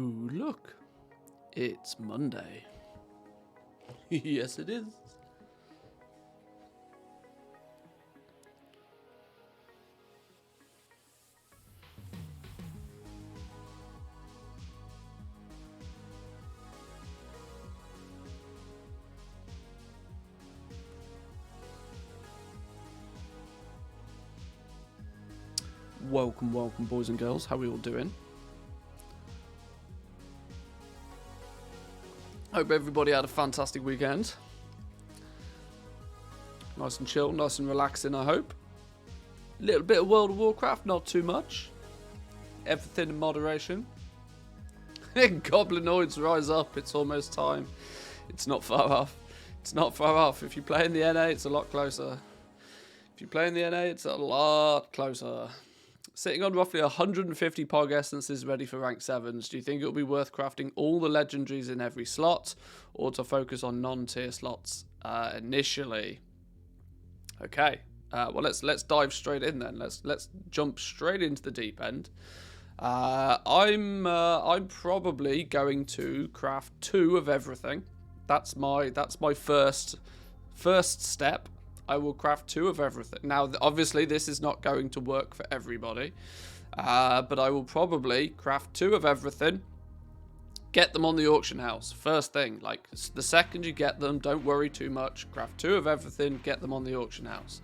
Ooh, look. It's Monday. Yes, it is. Welcome, boys and girls. How are we all doing? Hope everybody had a fantastic weekend. Nice and chill, nice and relaxing, I hope. A little bit of World of Warcraft, not too much. Everything in moderation. Goblinoids, rise up, it's almost time. It's not far off. It's not far off. If you play in the NA, it's a lot closer. If you play in the NA, it's a lot closer. Sitting on roughly 150 Pog Essences ready for rank 7s, do you think it will be worth crafting all the legendaries in every slot, or to focus on non-tier slots initially? Okay, well let's dive straight in then. Let's jump straight into the deep end. I'm probably going to craft 2 of everything. That's my first step. I will craft 2 of everything. Now, obviously, this is not going to work for everybody, but I will probably craft 2 of everything, get them on the auction house. First thing, like, the second you get them, don't worry too much. Craft 2 of everything, get them on the auction house.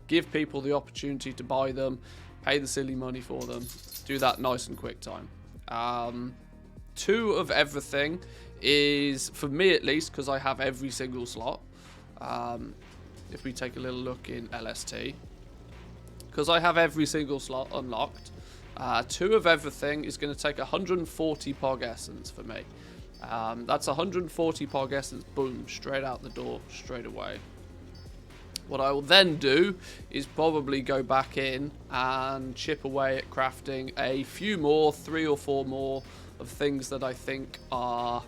Give people the opportunity to buy them, pay the silly money for them. Do that nice and quick time. 2 of everything is, for me at least, because I have every single slot. If we take a little look in LST, because I have every single slot unlocked, 2 of everything is going to take 140 Pog Essence for me. That's 140 Pog Essence, boom, straight out the door, straight away. What I will then do is probably go back in and chip away at crafting a few more, 3 or 4 more of things that I think are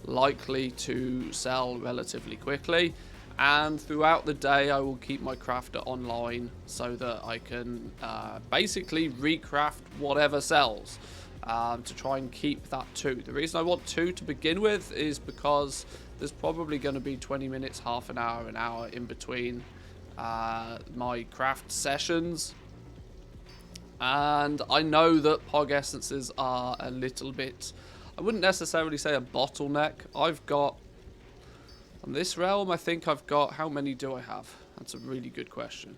likely to sell relatively quickly. And throughout the day, I will keep my crafter online so that I can basically recraft whatever sells to try and keep that 2. The reason I want 2 to begin with is because there's probably going to be 20 minutes, half an hour in between my craft sessions. And I know that Pog Essences are a little bit, I wouldn't necessarily say a bottleneck. I've got, on this realm, I think I've got, how many do I have? That's a really good question.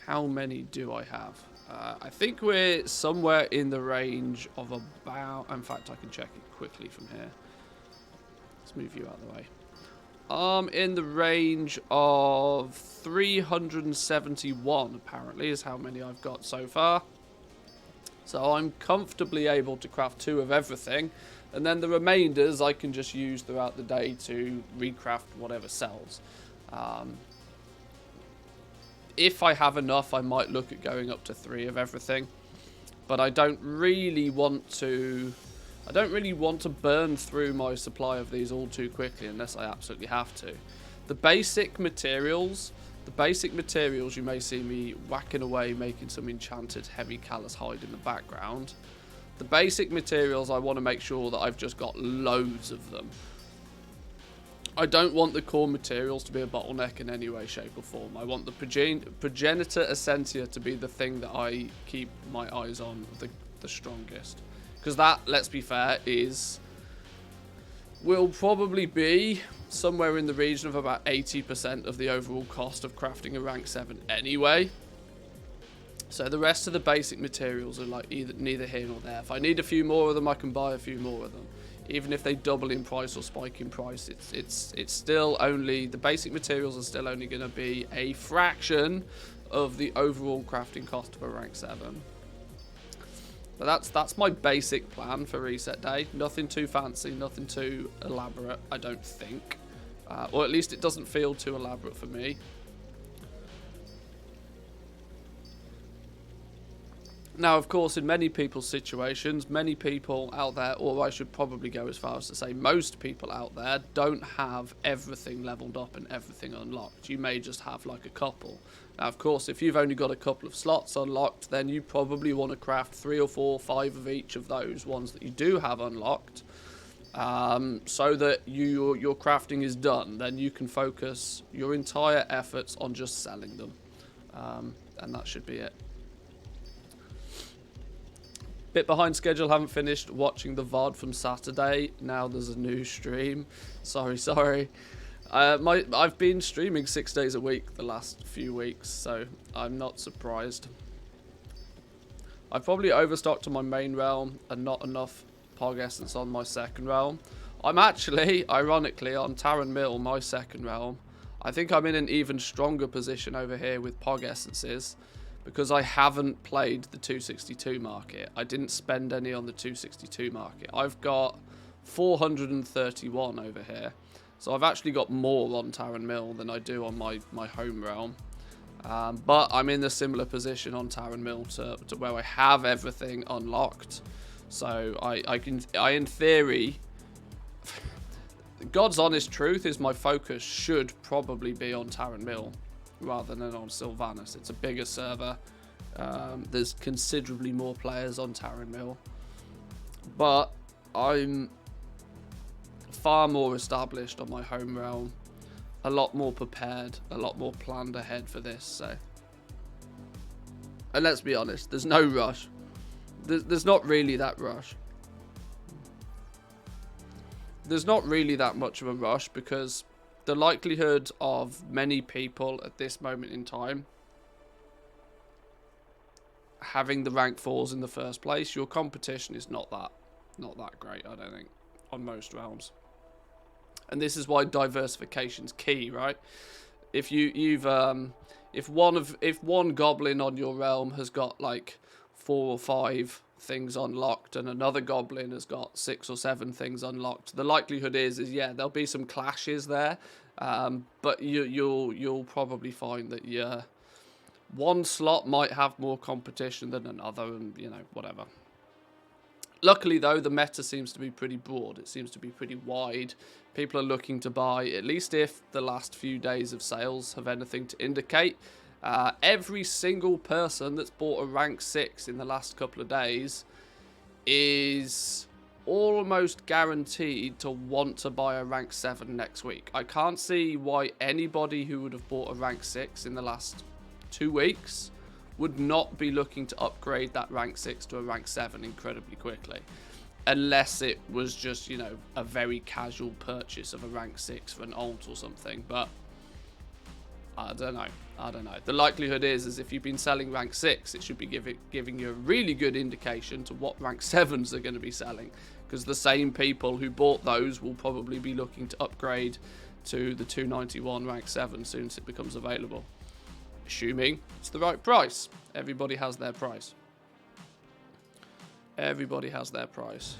How many do I have? I think we're somewhere in the range of about, in fact, I can check it quickly from here. Let's move you out of the way. In the range of 371, apparently, is how many I've got so far. So I'm comfortably able to craft 2 of everything. And then the remainders I can just use throughout the day to recraft whatever sells. If I have enough, I might look at going up to 3 of everything. But I don't really want to burn through my supply of these all too quickly unless I absolutely have to. The basic materials you may see me whacking away, making some enchanted heavy callous hide in the background. The basic materials, I want to make sure that I've just got loads of them. I don't want the core materials to be a bottleneck in any way, shape or form. I want the Progenitor Essentia to be the thing that I keep my eyes on the strongest. Because that, let's be fair, will probably be somewhere in the region of about 80% of the overall cost of crafting a rank 7 anyway. So the rest of the basic materials are like neither here nor there. If I need a few more of them, I can buy a few more of them. Even if they double in price or spike in price, it's still only, the basic materials are still only going to be a fraction of the overall crafting cost of a rank 7. But that's my basic plan for reset day. Nothing too fancy, nothing too elaborate, I don't think. Or at least it doesn't feel too elaborate for me. Now, of course, in many people's situations, many people out there, or I should probably go as far as to say most people out there, don't have everything leveled up and everything unlocked. You may just have like a couple. Now, of course, if you've only got a couple of slots unlocked, then you probably want to craft 3 or 4 or 5 of each of those ones that you do have unlocked, so that your crafting is done. Then you can focus your entire efforts on just selling them, and that should be it. Bit behind schedule, haven't finished watching the VOD from Saturday. Now there's a new stream. Sorry. I've been streaming 6 days a week the last few weeks, so I'm not surprised. I've probably overstocked on my main realm and not enough Pog Essence on my second realm. I'm actually, ironically, on Taran Mill, my second realm. I think I'm in an even stronger position over here with Pog Essences, because I haven't played the 262 market. I didn't spend any on the 262 market. I've got 431 over here. So I've actually got more on Taran Mill than I do on my home realm. But I'm in a similar position on Taran Mill to where I have everything unlocked. So I in theory, God's honest truth is my focus should probably be on Taran Mill rather than on Sylvanas. It's a bigger server. There's considerably more players on Taran Mill. But I'm far more established on my home realm. A lot more prepared, a lot more planned ahead for this. So, and let's be honest, there's no rush. There's not really that rush. There's not really that much of a rush, because the likelihood of many people at this moment in time having the rank 4s in the first place, your competition is not that great, I don't think, on most realms. And this is why diversification's key, right? If if one goblin on your realm has got like 4 or 5 things unlocked and another goblin has got 6 or 7 things unlocked, the likelihood is yeah, there'll be some clashes there, but you'll probably find that one slot might have more competition than another, and whatever. Luckily though, the meta seems to be pretty broad. It seems to be pretty wide. People are looking to buy, at least if the last few days of sales have anything to indicate. Every single person that's bought a rank 6 in the last couple of days is almost guaranteed to want to buy a rank 7 next week. I can't see why anybody who would have bought a rank 6 in the last 2 weeks would not be looking to upgrade that rank 6 to a rank 7 incredibly quickly. Unless it was just, a very casual purchase of a rank 6 for an alt or something. But I don't know. The likelihood is if you've been selling rank 6, it should be giving you a really good indication to what rank 7s are going to be selling. Because the same people who bought those will probably be looking to upgrade to the 291 rank 7 soon as it becomes available. Assuming it's the right price. Everybody has their price. Everybody has their price.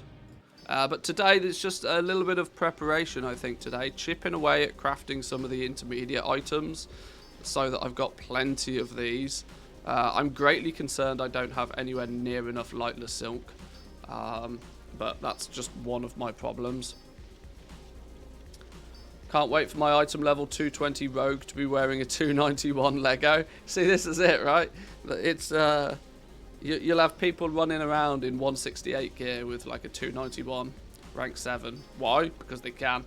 But today there's just a little bit of preparation, I think, today. Chipping away at crafting some of the intermediate items so that I've got plenty of these. I'm greatly concerned I don't have anywhere near enough lightless silk. But that's just one of my problems. Can't wait for my item level 220 rogue to be wearing a 291 Lego. See, this is it, right? It's you'll have people running around in 168 gear with like a 291 rank 7. Why? Because they can.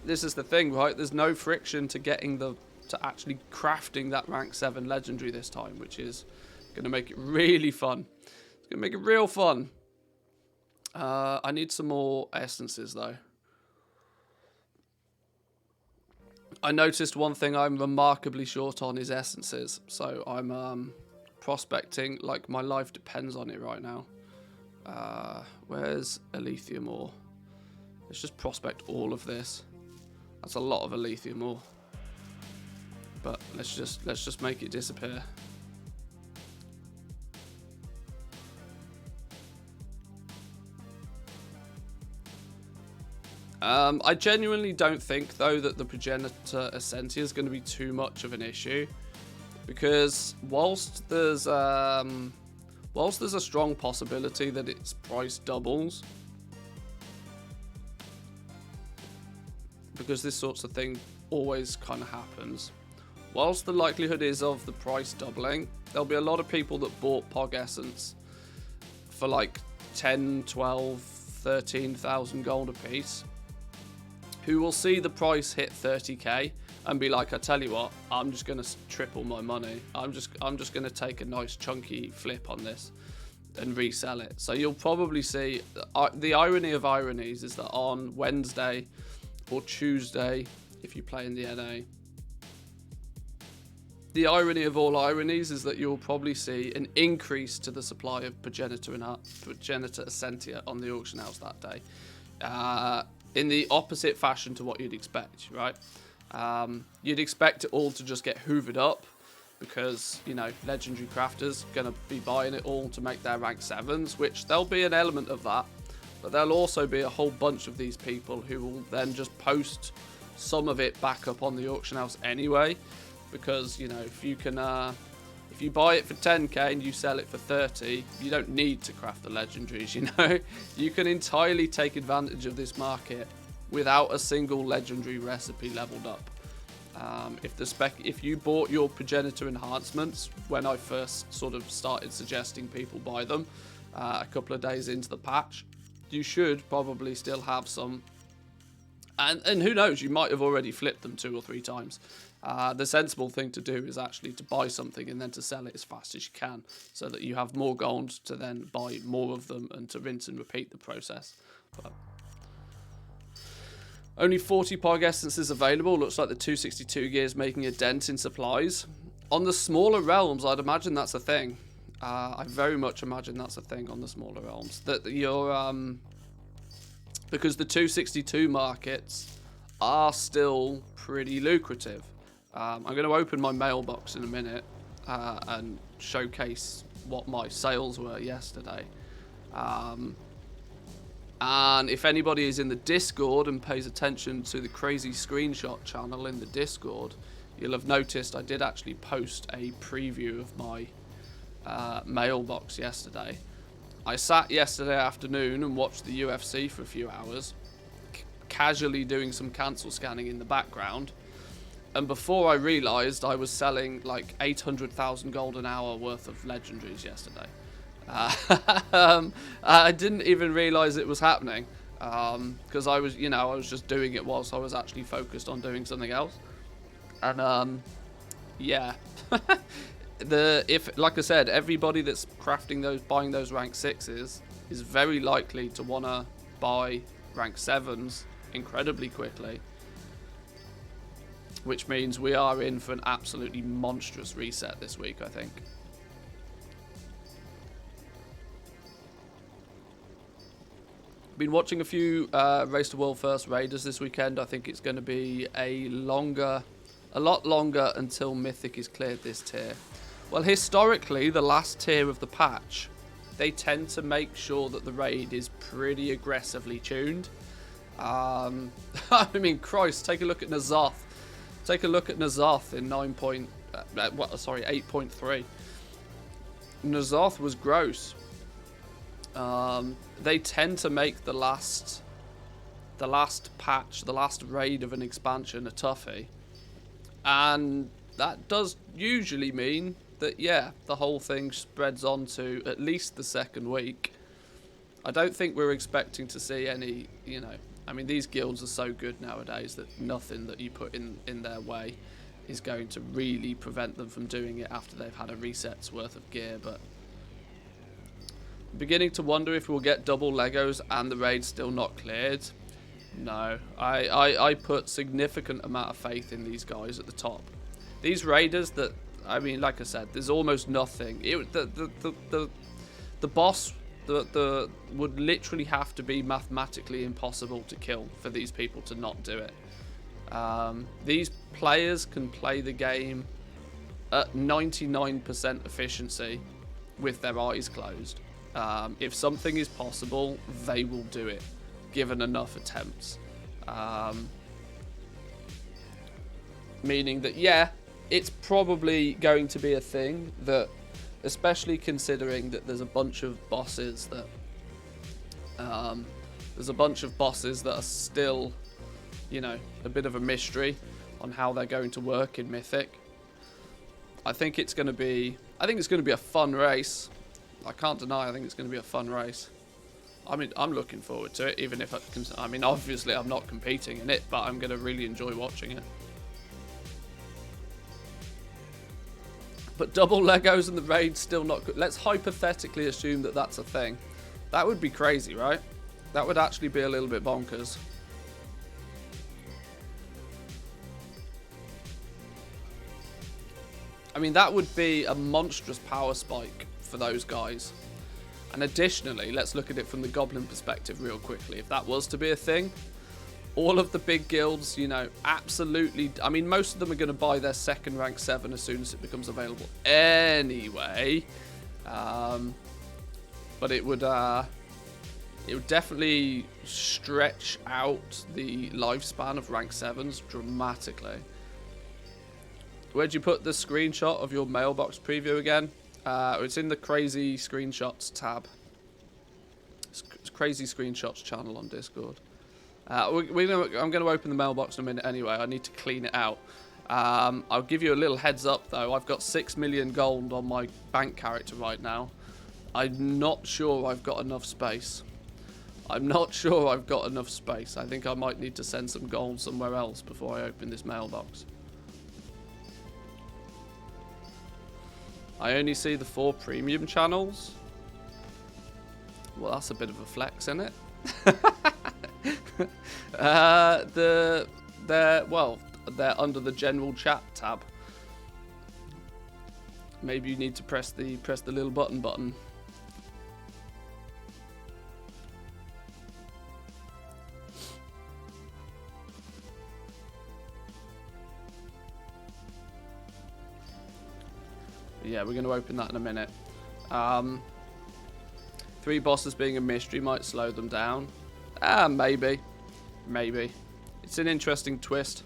This is the thing, right? There's no friction to getting to actually crafting that rank 7 legendary this time, which is going to make it really fun. It's going to make it real fun. I need some more essences though. I noticed one thing I'm remarkably short on is essences, so I'm prospecting like my life depends on it right now. Where's Alethea ore? Let's just prospect all of this. That's a lot of Alethea ore, but let's just make it disappear. I genuinely don't think, though, that the Progenitor Essentia is going to be too much of an issue. because whilst there's a strong possibility that its price doubles, because this sorts of thing always kind of happens, whilst the likelihood is of the price doubling, there'll be a lot of people that bought Pog Essence for like 10, 12, 13,000 gold a piece, who will see the price hit 30k and be like, I tell you what, I'm just going to triple my money. I'm just going to take a nice chunky flip on this and resell it. So you'll probably see, the irony of ironies is that on Wednesday or Tuesday, if you play in the NA, the irony of all ironies is that you'll probably see an increase to the supply of Progenitor Essentia on the auction house that day, in the opposite fashion to what you'd expect, right? You'd expect it all to just get hoovered up because, you know, legendary crafters going to be buying it all to make their rank 7s, which there'll be an element of that, but there'll also be a whole bunch of these people who will then just post some of it back up on the auction house anyway, because, you know, if you can, if you buy it for 10k and you sell it for 30, you don't need to craft the legendaries, you know. You can entirely take advantage of this market without a single legendary recipe leveled up. If you bought your Progenitor enhancements when I first sort of started suggesting people buy them, a couple of days into the patch, you should probably still have some. And who knows, you might have already flipped them 2 or 3 times. The sensible thing to do is actually to buy something and then to sell it as fast as you can, so that you have more gold to then buy more of them and to rinse and repeat the process. But only 40 Pog Essences available. Looks like the 262 gear is making a dent in supplies. On the smaller realms, I'd imagine that's a thing. I very much imagine that's a thing on the smaller realms. That you're, because the 262 markets are still pretty lucrative. I'm going to open my mailbox in a minute and showcase what my sales were yesterday. And if anybody is in the Discord and pays attention to the crazy screenshot channel in the Discord, you'll have noticed I did actually post a preview of my mailbox yesterday. I sat yesterday afternoon and watched the UFC for a few hours, casually doing some cancel scanning in the background. And before I realised, I was selling like 800,000 gold an hour worth of legendaries yesterday. I didn't even realise it was happening because I was just doing it whilst I was actually focused on doing something else. And yeah, like I said, everybody that's buying those rank 6s is very likely to want to buy rank 7s incredibly quickly. Which means we are in for an absolutely monstrous reset this week, I think. Been watching a few Race to World First Raiders this weekend. I think it's going to be a lot longer until Mythic is cleared this tier. Well, historically, the last tier of the patch, they tend to make sure that the raid is pretty aggressively tuned. I mean, Christ, take a look at Nazoth. Take a look at Nazoth in 8.3. Nazoth was gross. They tend to make the last patch, the last raid of an expansion a toughie. And that does usually mean that, yeah, the whole thing spreads on to at least the second week. I don't think we're expecting to see any, you know, I mean, these guilds are so good nowadays that nothing that you put in their way is going to really prevent them from doing it after they've had a reset's worth of gear. But I'm beginning to wonder if we'll get double Legos and the raid still not cleared. No, I put significant amount of faith in these guys at the top. These raiders that, I mean, like I said, there's almost nothing. The boss would literally have to be mathematically impossible to kill for these people to not do it. These players can play the game at 99% efficiency with their eyes closed. If something is possible, they will do it, given enough attempts. Meaning that, yeah, it's probably going to be a thing that, especially considering that there's a bunch of bosses that are still, you know, a bit of a mystery on how they're going to work in Mythic. I think it's going to be a fun race. I can't deny I think it's going to be a fun race. I mean, I'm looking forward to it, even if I mean, obviously I'm not competing in it, but I'm going to really enjoy watching it. But double Legos and the raid's still not good. Let's hypothetically assume that that's a thing. That would be crazy, right? That would actually be a little bit bonkers. I mean, that would be a monstrous power spike for those guys. And additionally, let's look at it from the Goblin perspective real quickly. If that was to be a thing, all of the big guilds, you know, absolutely... I mean, most of them are going to buy their second rank 7 as soon as it becomes available anyway. But it would definitely stretch out the lifespan of rank 7s dramatically. Where'd you put the screenshot of your mailbox preview again? It's in the crazy screenshots tab. It's crazy screenshots channel on Discord. I'm going to open the mailbox in a minute anyway. I need to clean it out. I'll give you a little heads up though. I've got 6 million gold on my bank character right now. I'm not sure I've got enough space. I think I might need to send some gold somewhere else before I open this mailbox. I only see the 4 premium channels. Well, that's a bit of a flex, isn't it? They're under the general chat tab. Maybe you need to press the little button. Yeah, we're going to open that in a minute. 3 bosses being a mystery might slow them down. Maybe. It's an interesting twist.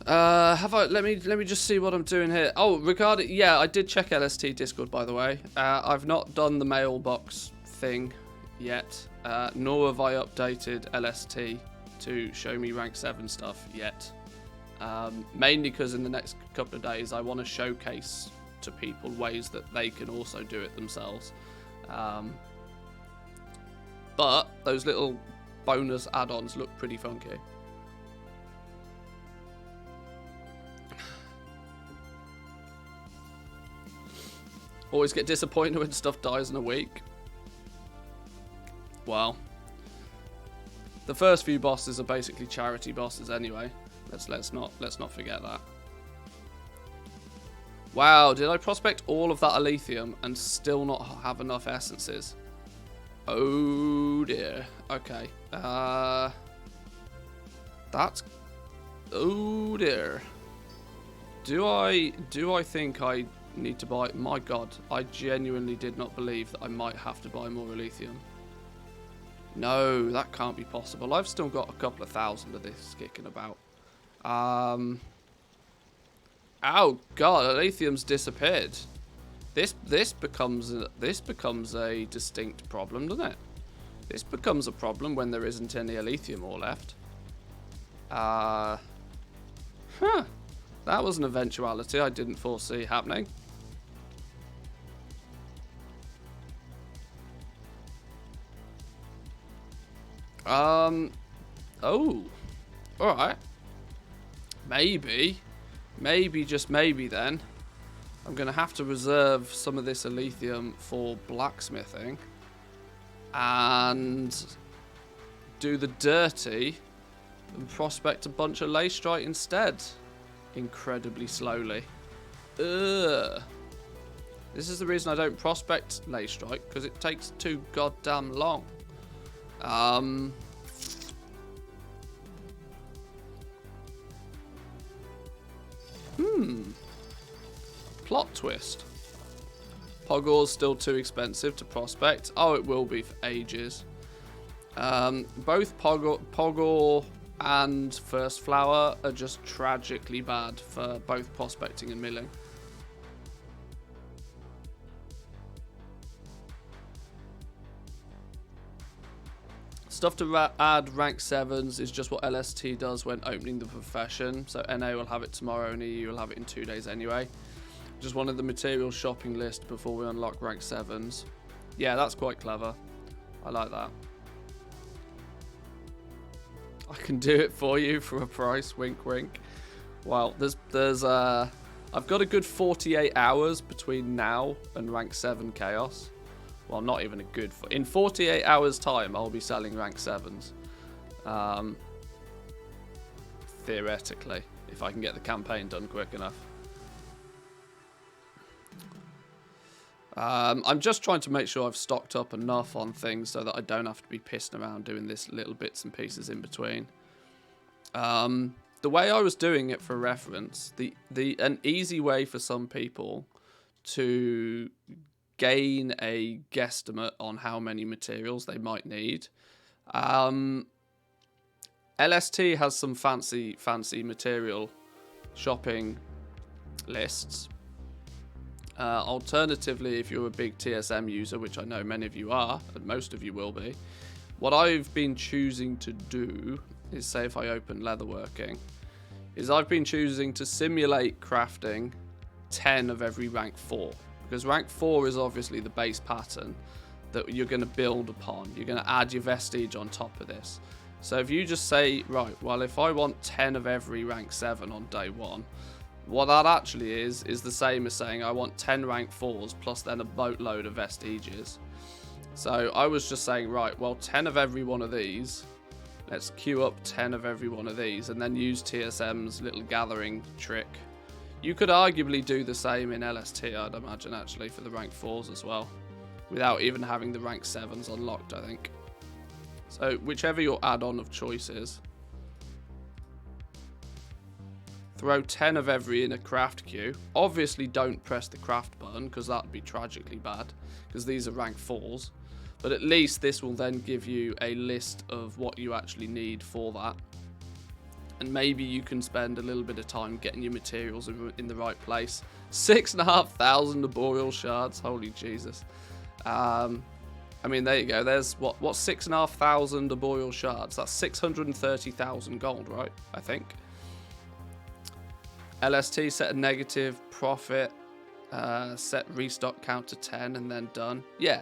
Let me just see what I'm doing here. Oh, regarding, yeah, I did check LST Discord, by the way. I've not done the mailbox thing yet, nor have I updated LST to show me rank 7 stuff yet. Mainly because in the next couple of days I want to showcase to people ways that they can also do it themselves. But those little bonus add-ons look pretty funky. Always get disappointed when stuff dies in a week. Well, the first few bosses are basically charity bosses anyway. Let's not forget that. Wow, did I prospect all of that Elysium and still not have enough essences? Oh dear. Okay. That's... Oh dear. Do I think I need to buy... My god, I genuinely did not believe that I might have to buy more Elysium. No, that can't be possible. I've still got a couple of thousand of this kicking about. Oh god, Elysium's disappeared. This becomes a distinct problem, doesn't it? This becomes a problem when there isn't any Elysium ore left. That was an eventuality I didn't foresee happening. Oh, alright. Maybe, just maybe then, I'm going to have to reserve some of this Elysium for blacksmithing and do the dirty and prospect a bunch of Leystrite instead, incredibly slowly. Ugh. This is the reason I don't prospect Leystrite, because it takes too goddamn long. Plot twist. Pogor's still too expensive to prospect. Oh, it will be for ages. Both Pogor and first flower are just tragically bad for both prospecting and milling. Stuff to add rank 7s is just what LST does when opening the profession. So NA will have it tomorrow and EU will have it in 2 days anyway. Just wanted the material shopping list before we unlock rank 7s. Yeah, that's quite clever. I like that. I can do it for you for a price, wink wink. Well, I've got a good 48 hours between now and rank 7 chaos. Well, not even a good... In 48 hours time, I'll be selling rank 7s. Theoretically, if I can get the campaign done quick enough. I'm just trying to make sure I've stocked up enough on things so that I don't have to be pissing around doing this little bits and pieces in between. The way I was doing it for reference, an easy way for some people to gain a guesstimate on how many materials they might need. LST has some fancy material shopping lists. Alternatively, if you're a big TSM user, which I know many of you are, and most of you will be, what I've been choosing to do is, say if I open leatherworking, is I've been choosing to simulate crafting 10 of every rank 4. Because rank 4 is obviously the base pattern that you're going to build upon. You're going to add your vestige on top of this. So if you just say, right, well, if I want 10 of every rank 7 on day 1, what that actually is the same as saying I want 10 rank 4s plus then a boatload of vestiges. So I was just saying, right, well, 10 of every one of these. Let's queue up 10 of every one of these and then use TSM's little gathering trick. You could arguably do the same in LST, I'd imagine, actually, for the rank 4s as well. Without even having the rank 7s unlocked, I think. So, whichever your add-on of choice is. Throw 10 of every in a craft queue. Obviously, don't press the craft button, because that would be tragically bad. Because these are rank 4s. But at least this will then give you a list of what you actually need for that. And maybe you can spend a little bit of time getting your materials in the right place. 6,500 arboreal shards. Holy Jesus. I mean, there you go. There's, what's 6,500 arboreal shards? That's 630,000 gold, right? I think. LST, set a negative profit. Set restock count to 10 and then done. Yeah.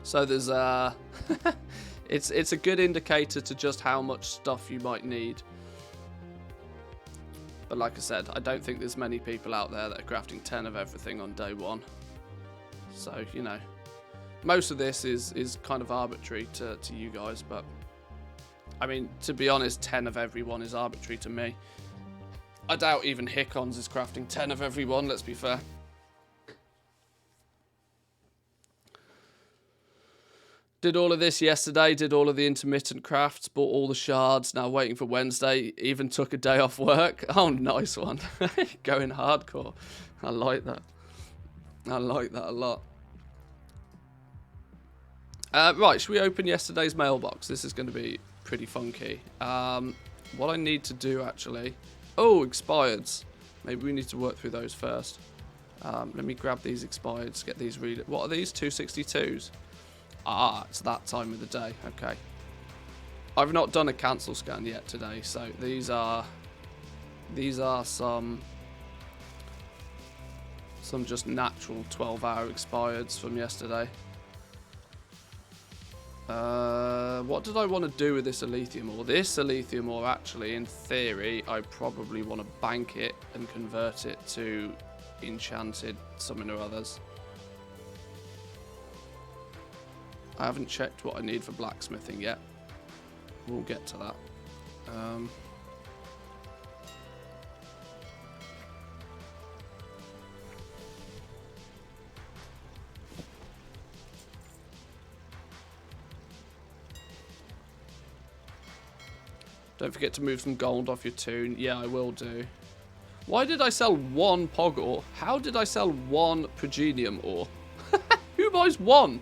So there's it's a good indicator to just how much stuff you might need. But like I said, I don't think there's many people out there that are crafting 10 of everything on day 1. So, you know, most of this is kind of arbitrary to you guys, but I mean, to be honest, 10 of every one is arbitrary to me. I doubt even Hickons is crafting 10 of every one, let's be fair. Did all of this yesterday, did all of the intermittent crafts, bought all the shards, now waiting for Wednesday, even took a day off work. Oh, nice one. Going hardcore. I like that. I like that a lot. Right, should we open yesterday's mailbox? This is going to be pretty funky. What I need to do, actually... Oh, expireds. Maybe we need to work through those first. Let me grab these expireds, get these read. What are these? 262s? Ah, it's that time of the day. Okay. I've not done a cancel scan yet today, so these are some just natural 12-hour expireds from yesterday. What did I want to do with this Alethium ore? This Alethium ore, actually, in theory, I probably want to bank it and convert it to enchanted something or others. I haven't checked what I need for blacksmithing yet. We'll get to that. Don't forget to move some gold off your toon. Yeah, I will do. Why did I sell 1 pog ore? How did I sell 1 progenium ore? Who buys 1?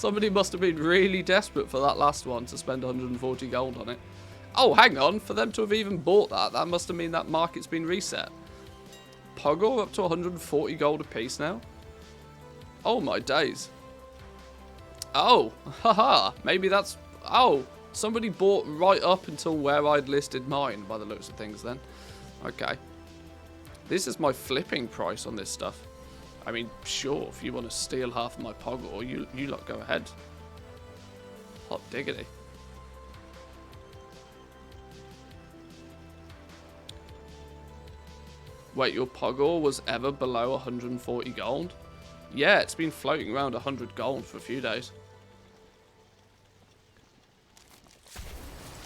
Somebody must have been really desperate for that last one to spend 140 gold on it. Oh, hang on. For them to have even bought that, that must have mean that market's been reset. Pogor up to 140 gold a piece now. Oh, my days. Oh, haha. Maybe that's... Oh, somebody bought right up until where I'd listed mine, by the looks of things then. Okay. This is my flipping price on this stuff. I mean, sure, if you want to steal half of my Pogor, you lot go ahead. Hot diggity. Wait, your Pogor was ever below 140 gold? Yeah, it's been floating around 100 gold for a few days.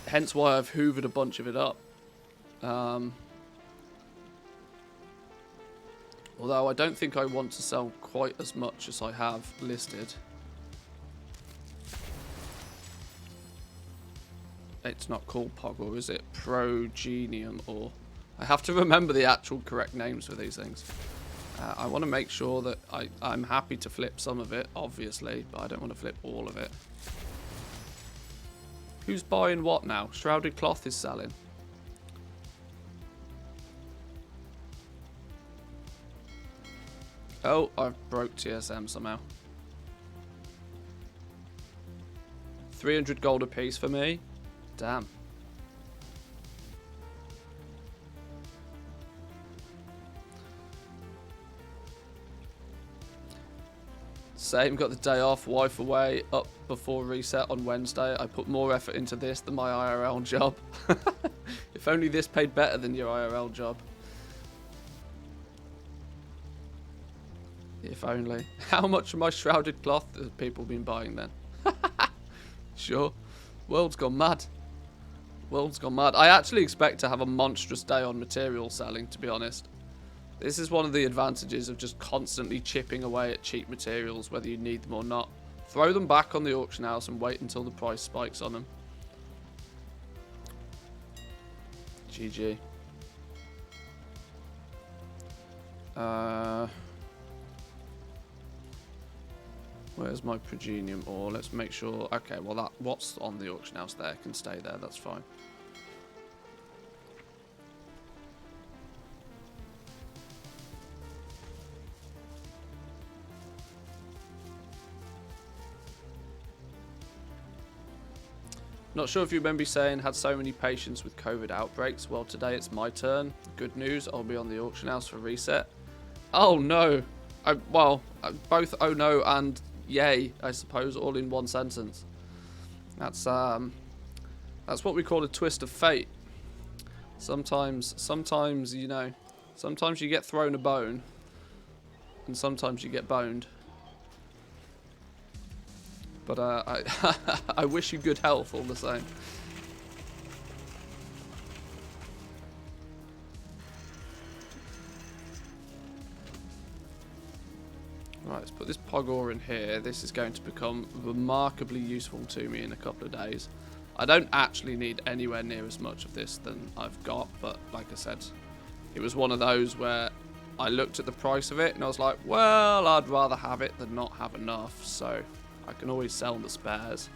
Hence why I've hoovered a bunch of it up. Although I don't think I want to sell quite as much as I have listed. It's not called Pogor, is it? Progenium ore. I have to remember the actual correct names for these things. I want to make sure that I'm happy to flip some of it, obviously, but I don't want to flip all of it. Who's buying what now? Shrouded Cloth is selling. Oh, I broke TSM somehow. 300 gold a piece for me. Damn. Same, got the day off, wife away, up before reset on Wednesday. I put more effort into this than my IRL job. If only this paid better than your IRL job. If only. How much of my shrouded cloth have people been buying then? Sure. World's gone mad. World's gone mad. I actually expect to have a monstrous day on material selling, to be honest. This is one of the advantages of just constantly chipping away at cheap materials, whether you need them or not. Throw them back on the auction house and wait until the price spikes on them. GG. Where's my Progenium ore? Let's make sure. Okay, well, that what's on the auction house there can stay there. That's fine. Not sure if you remember saying had so many patients with COVID outbreaks. Well, today it's my turn. Good news, I'll be on the auction house for reset. Oh no. Both oh no and yay, I suppose, all in one sentence. That's what we call a twist of fate. Sometimes you know, sometimes you get thrown a bone, and sometimes you get boned. But I wish you good health all the same. Right, let's put this Pogor in here. This is going to become remarkably useful to me in a couple of days. I don't actually need anywhere near as much of this than I've got, but like I said, it was one of those where I looked at the price of it and I was like, well, I'd rather have it than not have enough, so I can always sell the spares.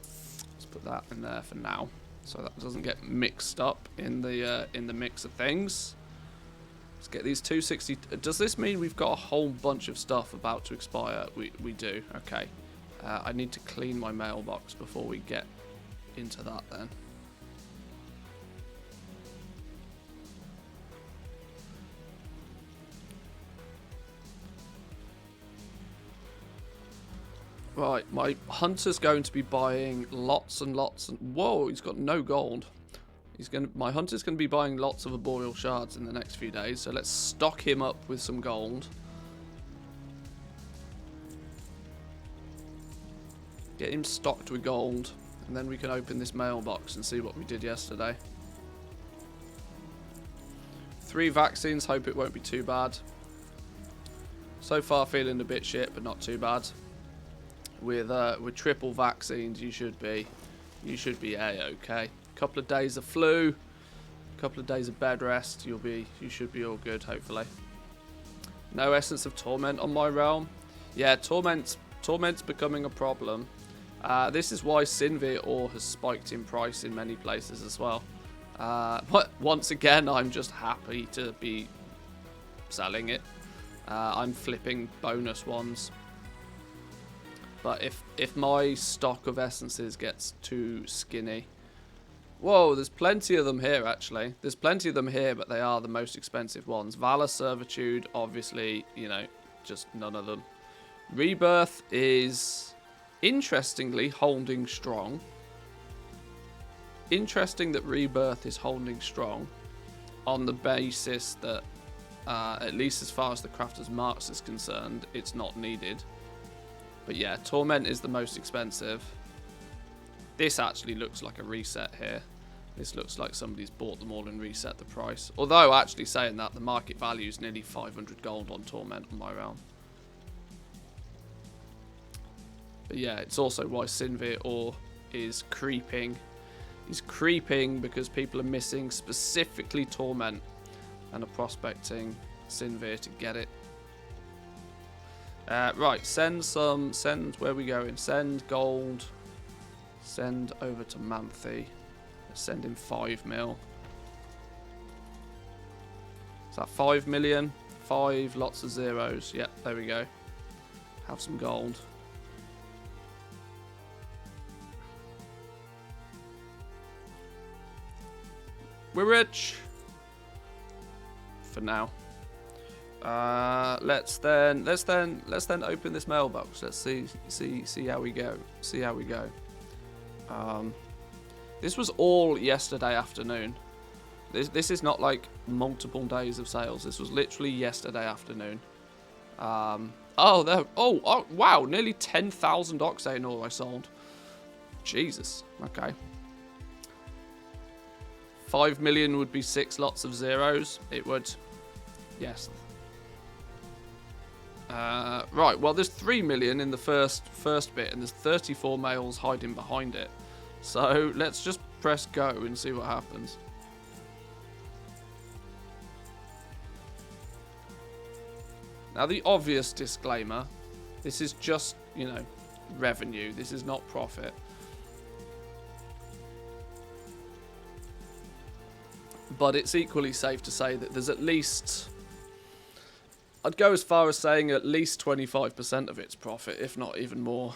Let's put that in there for now, so that doesn't get mixed up in the mix of things. Let's get these 260. Does this mean we've got a whole bunch of stuff about to expire? We do. Okay. I need to clean my mailbox before we get into that then. Right, my hunter's going to be buying lots and lots and whoa, he's got no gold. My hunter's going to be buying lots of arboreal shards in the next few days, so let's stock him up with some gold. Get him stocked with gold, and then we can open this mailbox and see what we did yesterday. 3 vaccines, hope it won't be too bad. So far feeling a bit shit, but not too bad. With triple vaccines, you should be A-okay. Couple of days of flu, couple of days of bed rest, you should be all good, hopefully. No Essence of Torment on my realm. Yeah, Torment's becoming a problem. This is why Sinvir ore has spiked in price in many places as well. But once again, I'm just happy to be selling it. I'm flipping bonus ones. But if my stock of essences gets too skinny... Whoa, there's plenty of them here, actually. There's plenty of them here, but they are the most expensive ones. Valor, Servitude, obviously, you know, just none of them. Rebirth is, interestingly, holding strong. Interesting that Rebirth is holding strong on the basis that, at least as far as the Crafter's Marks is concerned, it's not needed. But yeah, Torment is the most expensive. This actually looks like a reset here. This looks like somebody's bought them all and reset the price. Although, actually saying that, the market value is nearly 500 gold on Torment on my realm. But yeah, it's also why Sinvir ore is creeping. He's creeping because people are missing specifically Torment and are prospecting Sinvir to get it. Right, send, where are we going? Send gold. Send over to Manthe. Send him 5 mil. Is that 5 million? 5, lots of zeros. Yep, there we go. Have some gold. We're rich. For now. Let's then open this mailbox. Let's see how we go. See how we go. This was all yesterday afternoon. This is not like multiple days of sales. This was literally yesterday afternoon. Oh, wow, nearly 10,000 octane ore I sold. Jesus. Okay. 5 million would be 6 lots of zeros. It would. Yes. Right, well, there's 3 million in the first bit, and there's 34 males hiding behind it. So let's just press go and see what happens. Now, the obvious disclaimer, this is just, you know, revenue. This is not profit. But it's equally safe to say that there's at least... I'd go as far as saying at least 25% of it's profit, if not even more.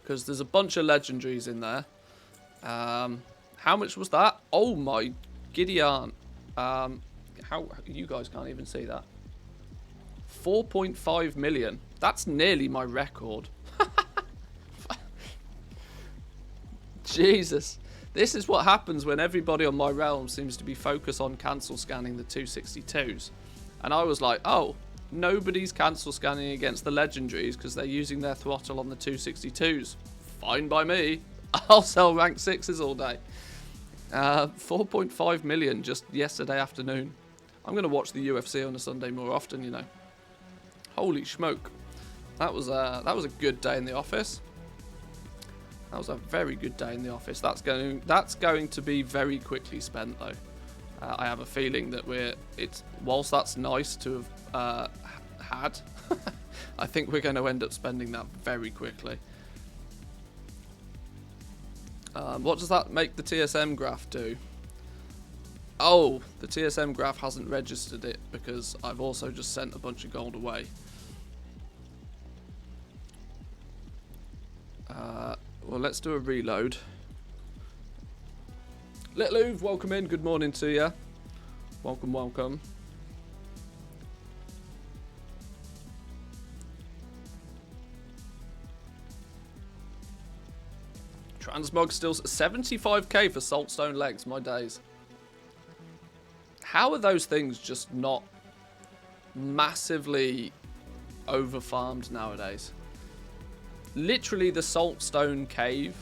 Because there's a bunch of legendaries in there. How much was that? Oh my giddy aunt. How you guys can't even see that. 4.5 million. That's nearly my record. Jesus. This is what happens when everybody on my realm seems to be focused on cancel scanning the 262s. And I was like, oh, nobody's cancel scanning against the legendaries because they're using their throttle on the 262s. Fine by me. I'll sell rank 6s all day. 4.5 million just yesterday afternoon. I'm going to watch the UFC on a Sunday more often, you know. Holy smoke. That was a good day in the office. That was a very good day in the office. That's going to be very quickly spent though. I have a feeling that whilst that's nice to have had, I think we're going to end up spending that very quickly. What does that make the TSM graph do? Oh, the TSM graph hasn't registered it because I've also just sent a bunch of gold away. Well, let's do a reload. Little Uve, welcome in. Good morning to you. Welcome, welcome. Transmog still 75k for Saltstone legs, my days. How are those things just not massively over-farmed nowadays? Literally, the Saltstone cave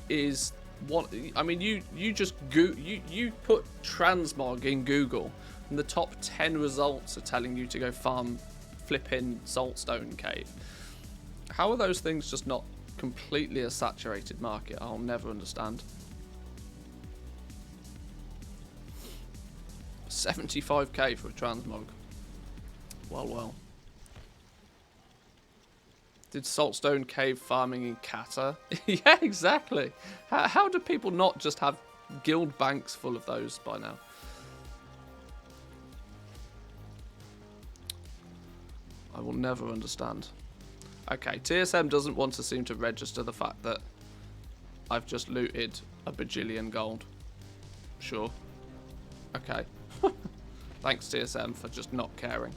is what I mean. You just you put transmog in Google, and the top 10 results are telling you to go farm flipping Saltstone cave. How are those things just not completely a saturated market? I'll never understand. 75k for a transmog. Well. Did Saltstone cave farming in Qatar? Yeah, exactly. How do people not just have guild banks full of those by now? I will never understand. Okay, TSM doesn't want to seem to register the fact that I've just looted a bajillion gold. Sure. Okay. Thanks, TSM, for just not caring.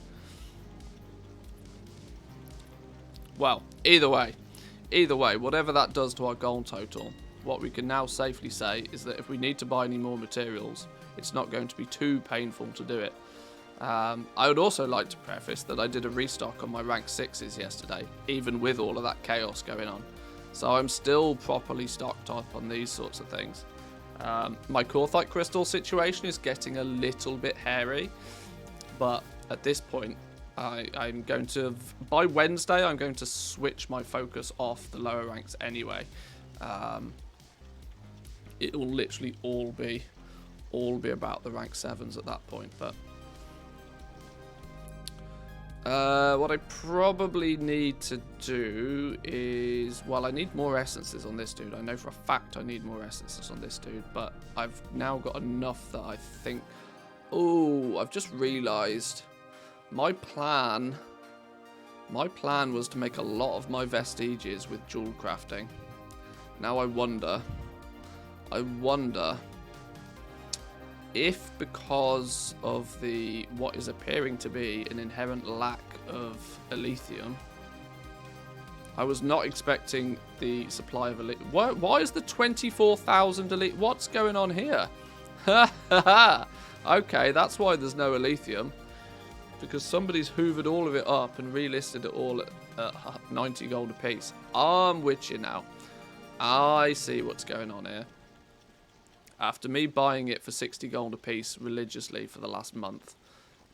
Well, either way, whatever that does to our gold total, what we can now safely say is that if we need to buy any more materials, it's not going to be too painful to do it. I would also like to preface that I did a restock on my rank 6s yesterday, even with all of that chaos going on. So I'm still properly stocked up on these sorts of things. My Corthite crystal situation is getting a little bit hairy, but at this point, I'm going to, by Wednesday, I'm going to switch my focus off the lower ranks anyway. It will literally all be about the rank 7s at that point, but what I probably need to do is, well, I need more essences on this dude. I know for a fact I need more essences on this dude, but I've now got enough that I think... Oh, I've just realised my plan was to make a lot of my vestiges with jewel crafting. Now I wonder if, because of the what is appearing to be an inherent lack of Elysium, I was not expecting the supply of Elysium. Why is the 24,000 Elysium? What's going on here? Okay, that's why there's no Elysium. Because somebody's hoovered all of it up and relisted it all at 90 gold a piece. I'm with you now. I see what's going on here. After me buying it for 60 gold a piece religiously for the last month,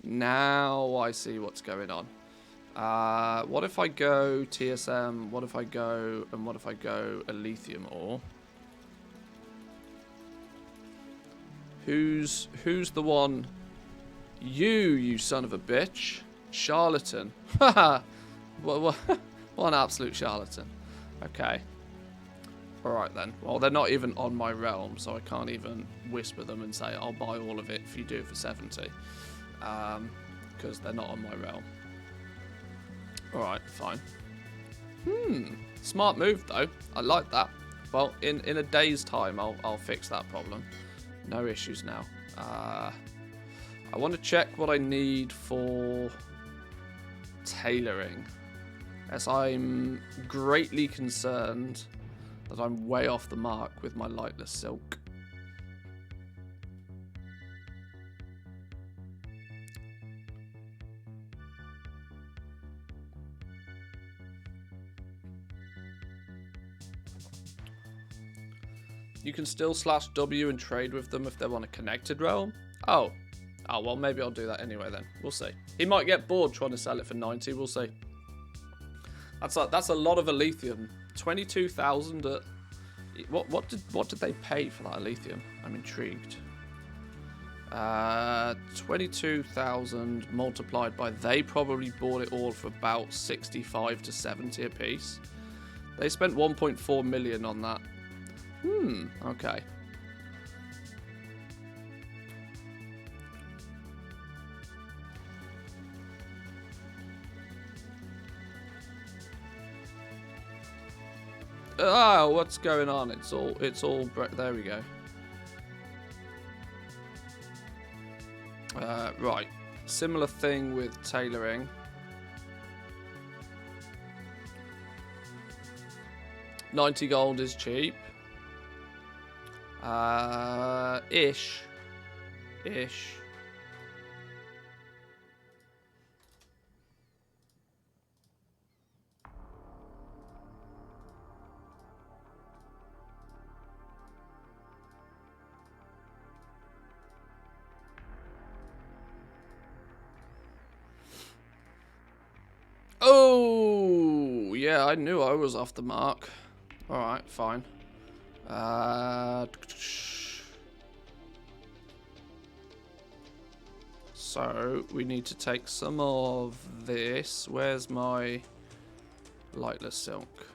now I see what's going on. What if I go TSM? What if I go Elysium ore? Who's the one? You son of a bitch. Charlatan. Haha. What an absolute charlatan. Okay. Alright then. Well, they're not even on my realm, so I can't even whisper them and say, I'll buy all of it if you do it for 70. Because they're not on my realm. Alright, fine. Smart move, though. I like that. Well, in a day's time, I'll fix that problem. No issues now. I want to check what I need for tailoring, as I'm greatly concerned that I'm way off the mark with my lightless silk. You can still /W and trade with them if they're on a connected realm. Oh, well, maybe I'll do that anyway then. We'll see. He might get bored trying to sell it for 90. We'll see. That's a lot of Elysium. 22,000 at... What did they pay for that Elysium? I'm intrigued. 22,000 multiplied by... They probably bought it all for about 65 to 70 a piece. They spent 1.4 million on that. Okay. Oh, what's going on? It's all, there we go. Right. Similar thing with tailoring. 90 gold is cheap. Ish. Oh, yeah, I knew I was off the mark. Alright, fine. So, we need to take some of this. Where's my lightless silk.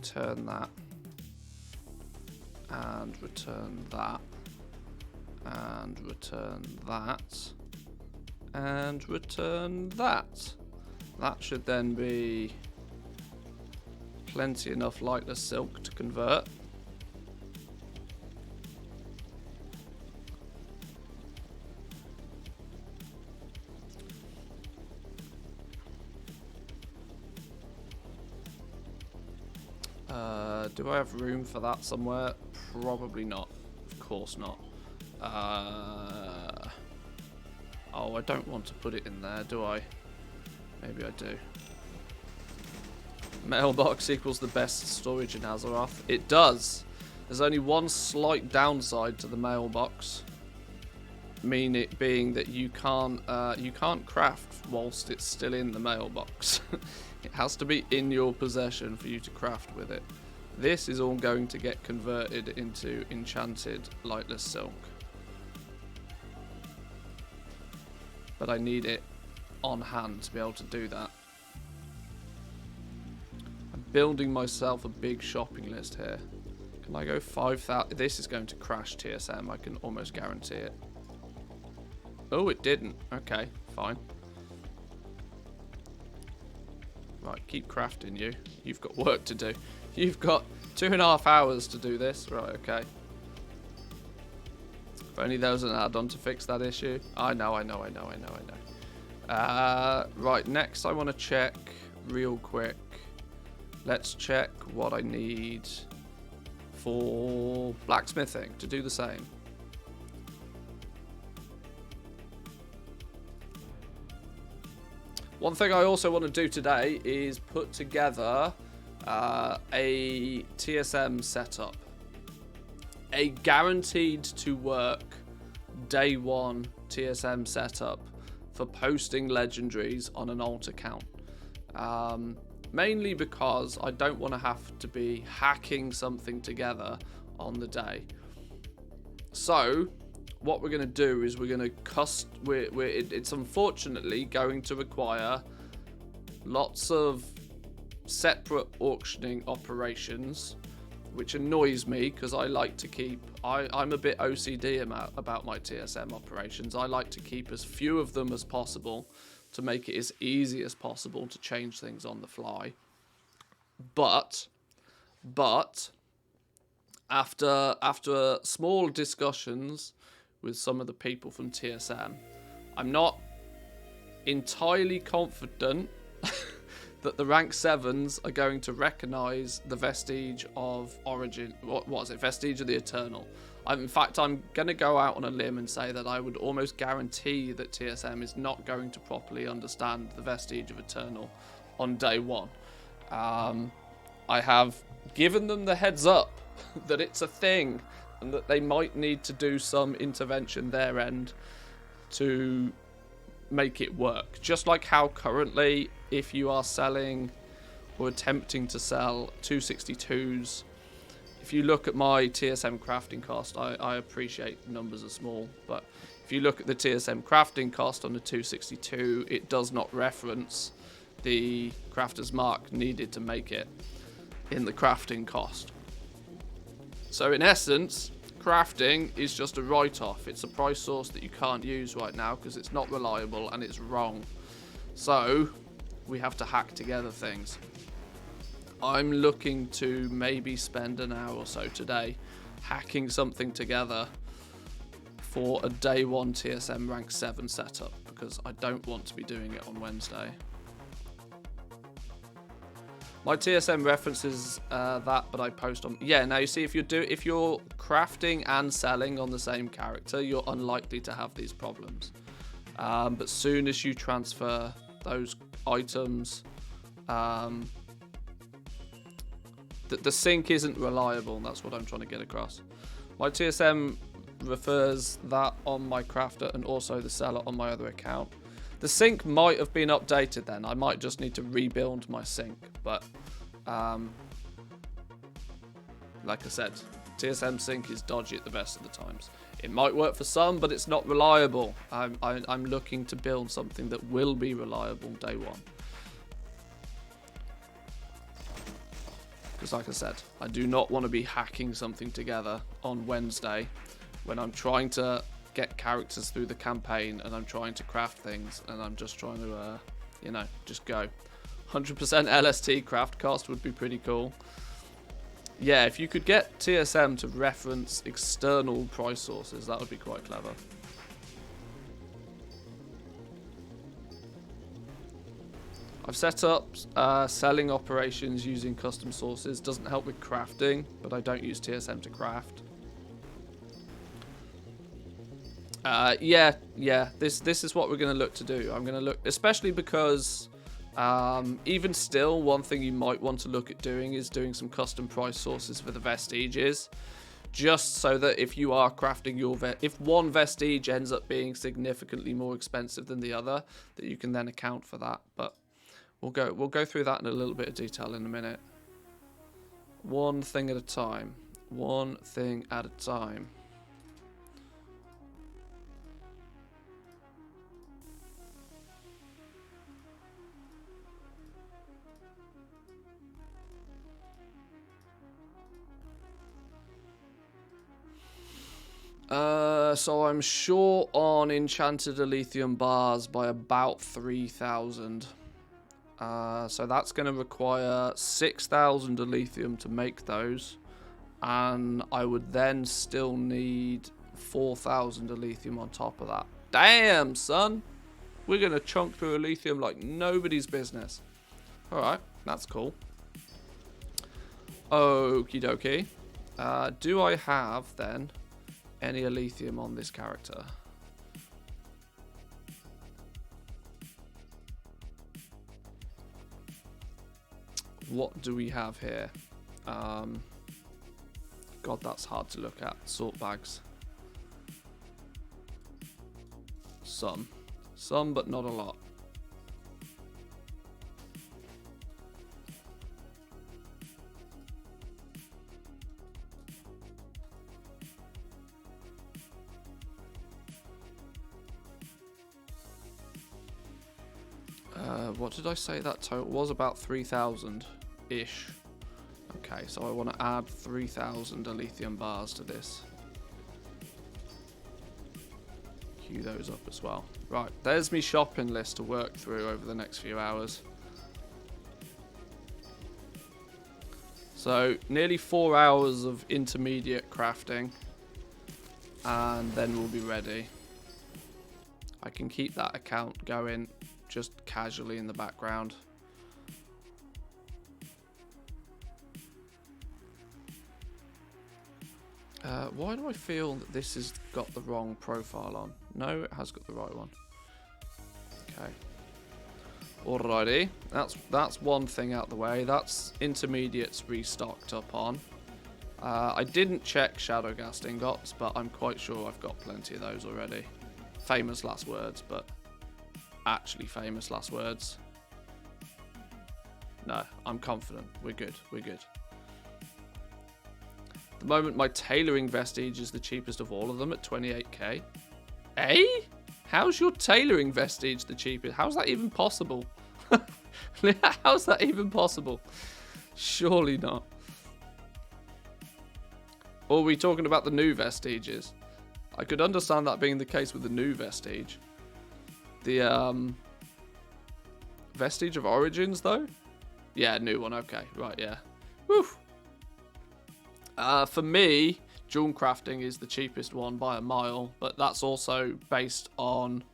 Turn that. And return that. And return that. And return that. That should then be plenty enough lightless silk to convert. Do I have room for that somewhere? Probably not. Of course not. Oh, I don't want to put it in there, do I? Maybe I do. Mailbox equals the best storage in Azeroth. It does. There's only one slight downside to the mailbox. It being that you can't craft whilst it's still in the mailbox. It has to be in your possession for you to craft with it. This is all going to get converted into enchanted lightless silk. But I need it on hand to be able to do that. I'm building myself a big shopping list here. Can I go 5,000? This is going to crash TSM, I can almost guarantee it. Oh, it didn't. Okay, fine. Right, keep crafting you. You've got work to do. You've got 2.5 hours to do this. Right, okay. If only there was an add-on to fix that issue. I know. Right, next I want to check real quick. Let's check what I need for blacksmithing to do the same. One thing I also want to do today is put together a TSM setup. A guaranteed to work day one TSM setup for posting legendaries on an alt account. Mainly because I don't want to have to be hacking something together on the day. So what we're going to do is we're going to it's unfortunately going to require lots of separate auctioning operations, which annoys me because I like to keep I'm a bit OCD about my TSM operations. I like to keep as few of them as possible to make it as easy as possible to change things on the fly. But after small discussions with some of the people from TSM, I'm not entirely confident that the rank 7s are going to recognize the vestige of Origin. What was it? Vestige of the Eternal. In fact, I'm going to go out on a limb and say that I would almost guarantee that TSM is not going to properly understand the vestige of Eternal on day one. I have given them the heads up that it's a thing and that they might need to do some intervention their end to make it work. Just like how currently, if you are selling or attempting to sell 262s, if you look at my TSM crafting cost, I appreciate numbers are small, but if you look at the TSM crafting cost on the 262, it does not reference the crafter's mark needed to make it in the crafting cost. So in essence, crafting is just a write-off. It's a price source that you can't use right now because it's not reliable and it's wrong. So we have to hack together things. I'm looking to maybe spend an hour or so today hacking something together for a day one TSM rank 7 setup because I don't want to be doing it on Wednesday. My TSM references that, but I post on. Yeah, now you see, if you're crafting and selling on the same character, you're unlikely to have these problems. But soon as you transfer those items, the sync isn't reliable, and that's what I'm trying to get across. My TSM refers that on my crafter and also the seller on my other account. The sync might have been updated then. I might just need to rebuild my sync, but like I said, TSM sync is dodgy at the best of the times. It might work for some, but it's not reliable. I'm looking to build something that will be reliable day one. Because like I said, I do not want to be hacking something together on Wednesday when I'm trying to get characters through the campaign and I'm trying to craft things and I'm just trying to, you know, just go. 100% LST craft cost would be pretty cool. Yeah, if you could get TSM to reference external price sources, that would be quite clever. I've set up selling operations using custom sources. Doesn't help with crafting, but I don't use TSM to craft. Yeah. This is what we're going to look to do. I'm going to look, especially because even still, one thing you might want to look at doing is doing some custom price sources for the vestiges, just so that if you are crafting your if one vestige ends up being significantly more expensive than the other, that you can then account for that. But we'll go through that in a little bit of detail in a minute. One thing at a time. One thing at a time. So I'm short on enchanted Elysium bars by about 3,000. So that's going to require 6,000 Elysium to make those. And I would then still need 4,000 Elysium on top of that. Damn, son! We're going to chunk through Elysium like nobody's business. Alright, that's cool. Okie dokie. Do I have, then, any Elysium on this character? What do we have here? God, that's hard to look at. Sort bags. Some, but not a lot. What did I say that total was? About 3,000-ish. Okay, so I want to add 3,000 Elysium bars to this. Queue those up as well. Right, there's my shopping list to work through over the next few hours. So, nearly 4 hours of intermediate crafting. And then we'll be ready. I can keep that account going just casually in the background. Why do I feel that this has got the wrong profile on? No, it has got the right one. Okay. Alrighty. That's one thing out the way. That's intermediates restocked up on. I didn't check Shadow Ghast ingots, but I'm quite sure I've got plenty of those already. Famous last words, but actually famous last words. No, I'm confident. We're good. We're good. At the moment, my tailoring vestige is the cheapest of all of them at 28k. Eh? How's your tailoring vestige the cheapest? How's that even possible? How's that even possible? Surely not. Or are we talking about the new vestiges? I could understand that being the case with the new vestige. The vestige of origins, though? Yeah, new one. Okay, right, yeah. Woo! For me, jewel crafting is the cheapest one by a mile, but that's also based on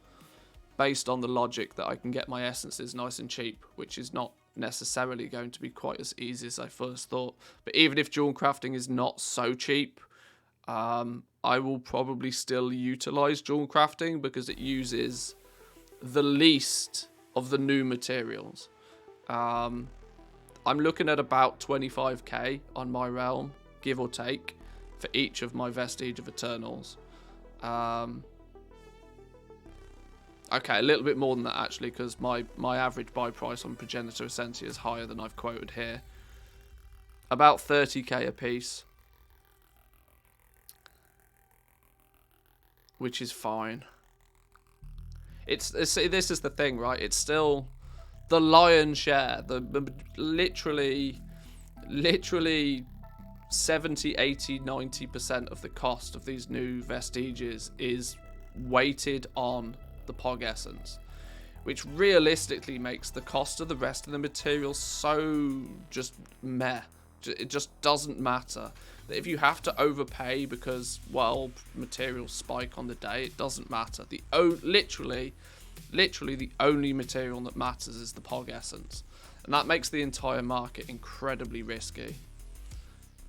the logic that I can get my essences nice and cheap, which is not necessarily going to be quite as easy as I first thought. But even if jewel crafting is not so cheap, I will probably still utilize jewel crafting because it uses the least of the new materials. I'm looking at about 25k on my realm, give or take, for each of my vestige of Eternals. Okay, a little bit more than that actually, because my average buy price on Progenitor Essentia is higher than I've quoted here. About 30k a piece. Which is fine. It's this is the thing, right? It's still the lion's share. The literally literally 70, 80, 90% of the cost of these new vestiges is weighted on the Pog Essence, which realistically makes the cost of the rest of the materials so just meh. It just doesn't matter. That if you have to overpay because, well, materials spike on the day, it doesn't matter. Literally the only material that matters is the Pog Essence. And that makes the entire market incredibly risky.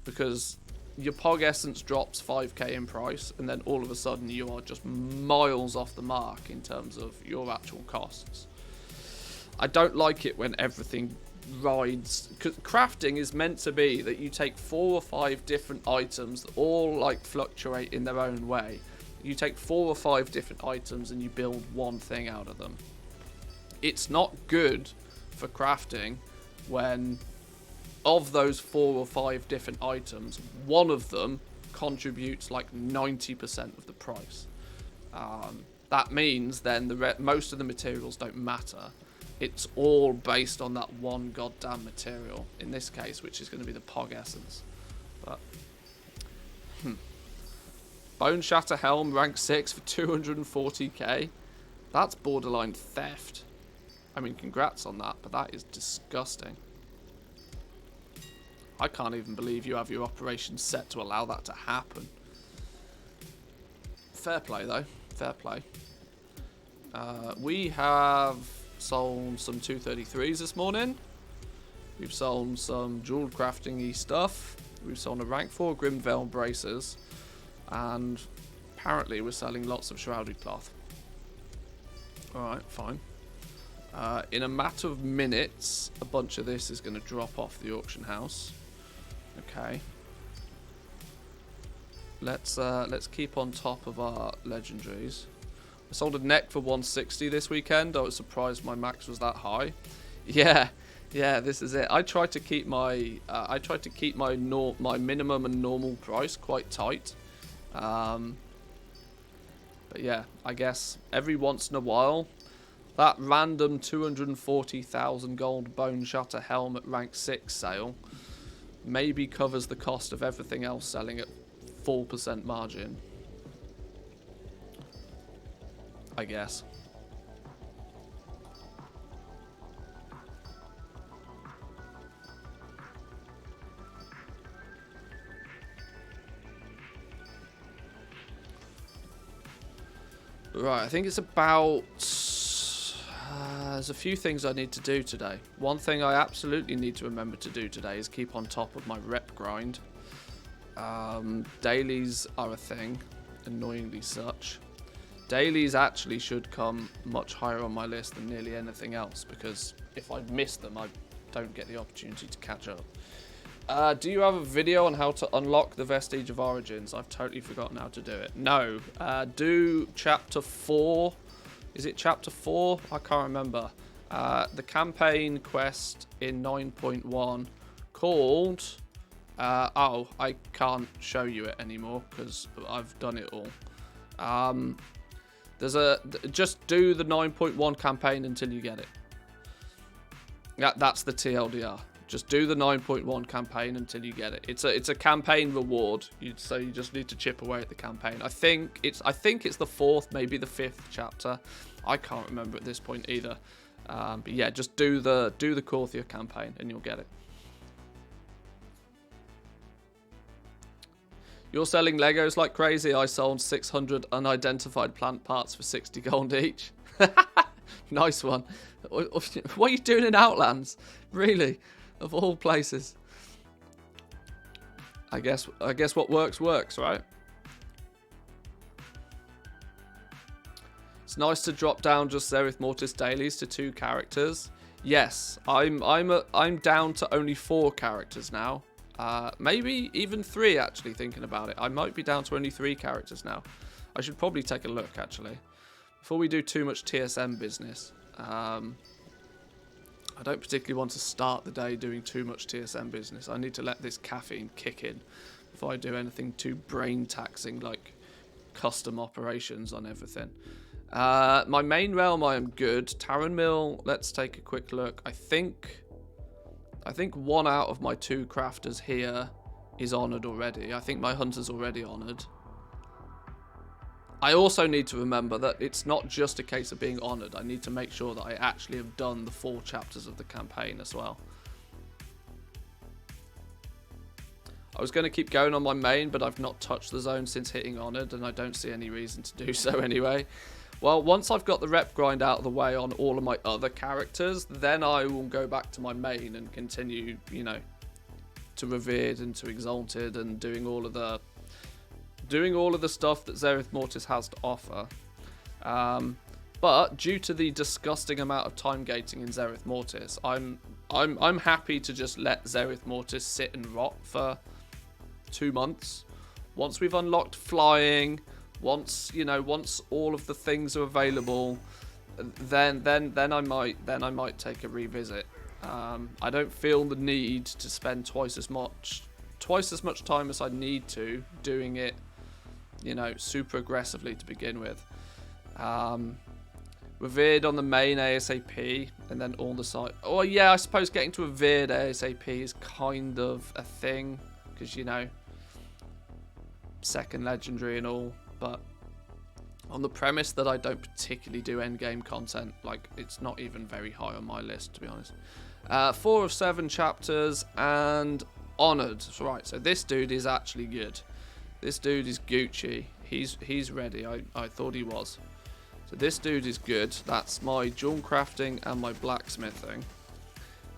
Because your Pog Essence drops 5k in price, and then all of a sudden you are just miles off the mark in terms of your actual costs. I don't like it when everything rides, because crafting is meant to be that you take 4 or 5 different items that all like fluctuate in their own way. You take 4 or 5 different items and you build one thing out of them. It's not good for crafting when of those 4 or 5 different items, one of them contributes like 90% of the price. That means then most of the materials don't matter. It's all based on that one goddamn material, in this case, which is going to be the Pog Essence. But Bone Shatter Helm, rank 6 for 240k. That's borderline theft. I mean, congrats on that, but that is disgusting. I can't even believe you have your operations set to allow that to happen. Fair play, though. Fair play. We have sold some 233s this morning. We've sold some jewel crafting-y stuff. We've sold a rank 4 Grimveil braces. And apparently we're selling lots of shrouded cloth. Alright, fine. In a matter of minutes, a bunch of this is going to drop off the auction house. Okay. Let's keep on top of our legendaries. I sold a neck for 160 this weekend. I was surprised my max was that high. Yeah, this is it. I tried to keep my my minimum and normal price quite tight. But yeah, I guess every once in a while, that random 240,000 gold Bone Shatter Helm at rank 6 sale maybe covers the cost of everything else selling at 4% margin. I guess. Right, I think it's about... there's a few things I need to do today. One thing I absolutely need to remember to do today is keep on top of my rep grind. Dailies are a thing, annoyingly such. Dailies actually should come much higher on my list than nearly anything else, because if I miss them, I don't get the opportunity to catch up. Do you have a video on how to unlock the Vestige of Origins? I've totally forgotten how to do it. No. Do chapter 4. Is it chapter 4? I can't remember. The campaign quest in 9.1 called... oh, I can't show you it anymore because I've done it all. Just do the 9.1 campaign until you get it. That's the TLDR. Just do the 9.1 campaign until you get it. It's a campaign reward. So you just need to chip away at the campaign. I think it's the 4th, maybe the 5th chapter. I can't remember at this point either. But yeah, just do the Korthia campaign and you'll get it. You're selling Legos like crazy. I sold 600 unidentified plant parts for 60 gold each. Nice one. What are you doing in Outlands? Really? Of all places. I guess what works, right? It's nice to drop down just Zereth Mortis dailies to 2 characters. Yes, I'm down to only 4 characters now. Maybe even 3 actually, thinking about it. I might be down to only 3 characters now. I should probably take a look actually. Before we do too much TSM business. I don't particularly want to start the day doing too much TSM business. I need to let this caffeine kick in before I do anything too brain taxing like custom operations on everything. My main realm I am good. Taran Mill, let's take a quick look. I think I think 1 out of my 2 crafters here is honoured already. I think my hunter's already honoured. I also need to remember that it's not just a case of being honoured. I need to make sure that I actually have done the 4 chapters of the campaign as well. I was going to keep going on my main, but I've not touched the zone since hitting honoured, and I don't see any reason to do so anyway. Well, once I've got the rep grind out of the way on all of my other characters, then I will go back to my main and continue, you know, to revered and to exalted and doing all of the stuff that Zereth Mortis has to offer. But due to the disgusting amount of time gating in Zereth Mortis, I'm happy to just let Zereth Mortis sit and rot for 2 months. Once we've unlocked flying, once all of the things are available, then I might take a revisit. I don't feel the need to spend twice as much time as I need to doing it, you know, super aggressively to begin with. Revered on the main ASAP, and then all the side. Oh yeah, I suppose getting to revered ASAP is kind of a thing, because, you know, second legendary and all, but on the premise that I don't particularly do endgame content, like, it's not even very high on my list, to be honest. 4 of 7 chapters and honoured. Right, so this dude is actually good. This dude is Gucci. He's ready. I thought he was. So this dude is good. That's my jewel crafting and my blacksmithing